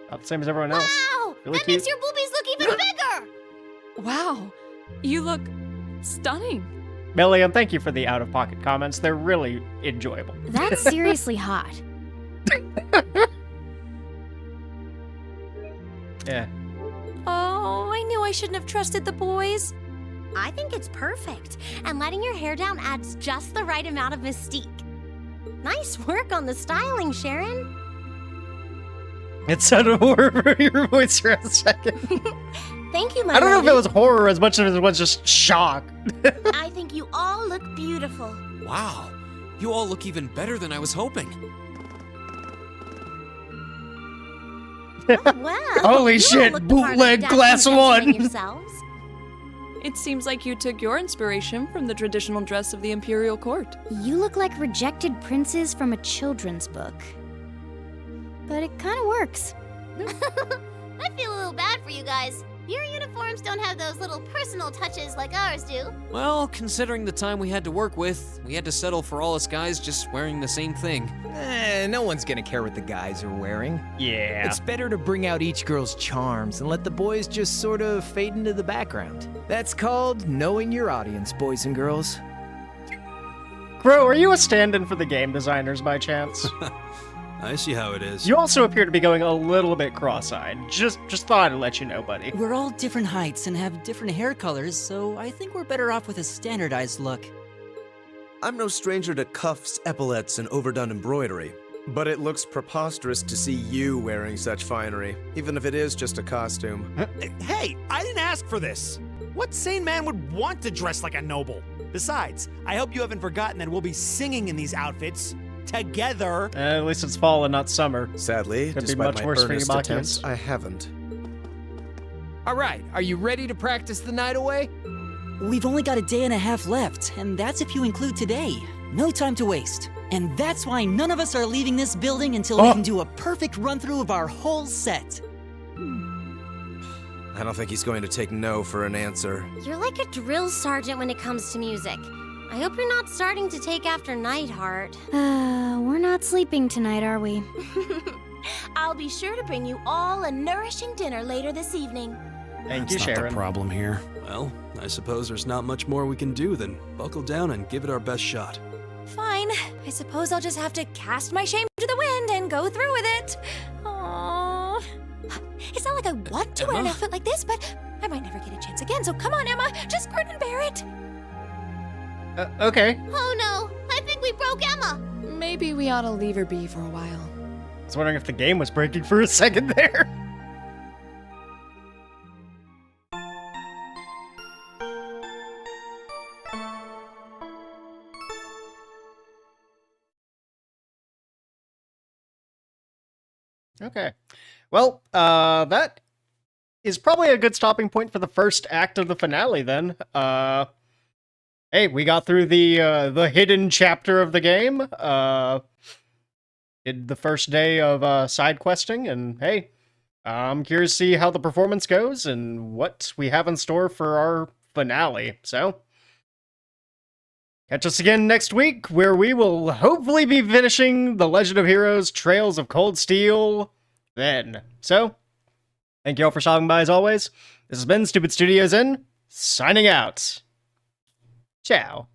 About the same as everyone else. Wow! Really That cute. makes your boobies look even bigger! Wow, you look stunning. Milliam, thank you for the out-of-pocket comments. They're really enjoyable. That's seriously hot. Yeah. Oh, I knew I shouldn't have trusted the boys. I think it's perfect, and letting your hair down adds just the right amount of mystique. Nice work on the styling, Sharon. It sounded horrible in your voice for a second. Thank you, my I don't know if lady. it was horror as much as it was just shock. I think you all look beautiful. Wow, you all look even better than I was hoping. Wow. Holy you shit, all look the part of bootleg the class Dutch gentlemen 1. yourselves. It seems like you took your inspiration from the traditional dress of the Imperial Court. You look like rejected princes from a children's book. But it kind of works. I feel a little bad for you guys. Your uniforms don't have those little personal touches like ours do. Well, considering the time we had to work with, we had to settle for all us guys just wearing the same thing. No one's gonna care what the guys are wearing. Yeah. It's better to bring out each girl's charms and let the boys just sort of fade into the background. That's called knowing your audience, boys and girls. Crow, are you a stand-in for the game designers by chance? I see how it is. You also appear to be going a little bit cross-eyed. Just thought I'd let you know, buddy. We're all different heights and have different hair colors, so I think we're better off with a standardized look. I'm no stranger to cuffs, epaulets, and overdone embroidery. But it looks preposterous to see you wearing such finery, even if it is just a costume. Hey, I didn't ask for this. What sane man would want to dress like a noble? Besides, I hope you haven't forgotten that we'll be singing in these outfits together. At least it's fall and not summer. Sadly, Could be despite much my worse for earnest you, attempts, I haven't. All right, are you ready to practice the night away? We've only got a day and a half left, and that's if you include today. No time to waste. And that's why none of us are leaving this building until we can do a perfect run-through of our whole set. I don't think he's going to take no for an answer. You're like a drill sergeant when it comes to music. I hope you're not starting to take after Nightheart. We're not sleeping tonight, are we? I'll be sure to bring you all a nourishing dinner later this evening. Thank That's you, not Sharon. the problem here. Well, I suppose there's not much more we can do than buckle down and give it our best shot. Fine. I suppose I'll just have to cast my shame to the wind and go through with it. Aww. It's not like I want to wear an outfit like this, but I might never get a chance again, so come on, Emma. Just grin and bear it. Okay. Oh no, I think we broke Emma. Maybe we ought to leave her be for a while. I was wondering if the game was breaking for a second there. Okay. Well, that is probably a good stopping point for the first act of the finale then. Hey, we got through the hidden chapter of the game. Did the first day of side questing, and hey, I'm curious to see how the performance goes and what we have in store for our finale. So, catch us again next week, where we will hopefully be finishing The Legend of Heroes Trails of Cold Steel then. So, thank you all for stopping by as always. This has been StupidStudiosN, signing out. Ciao.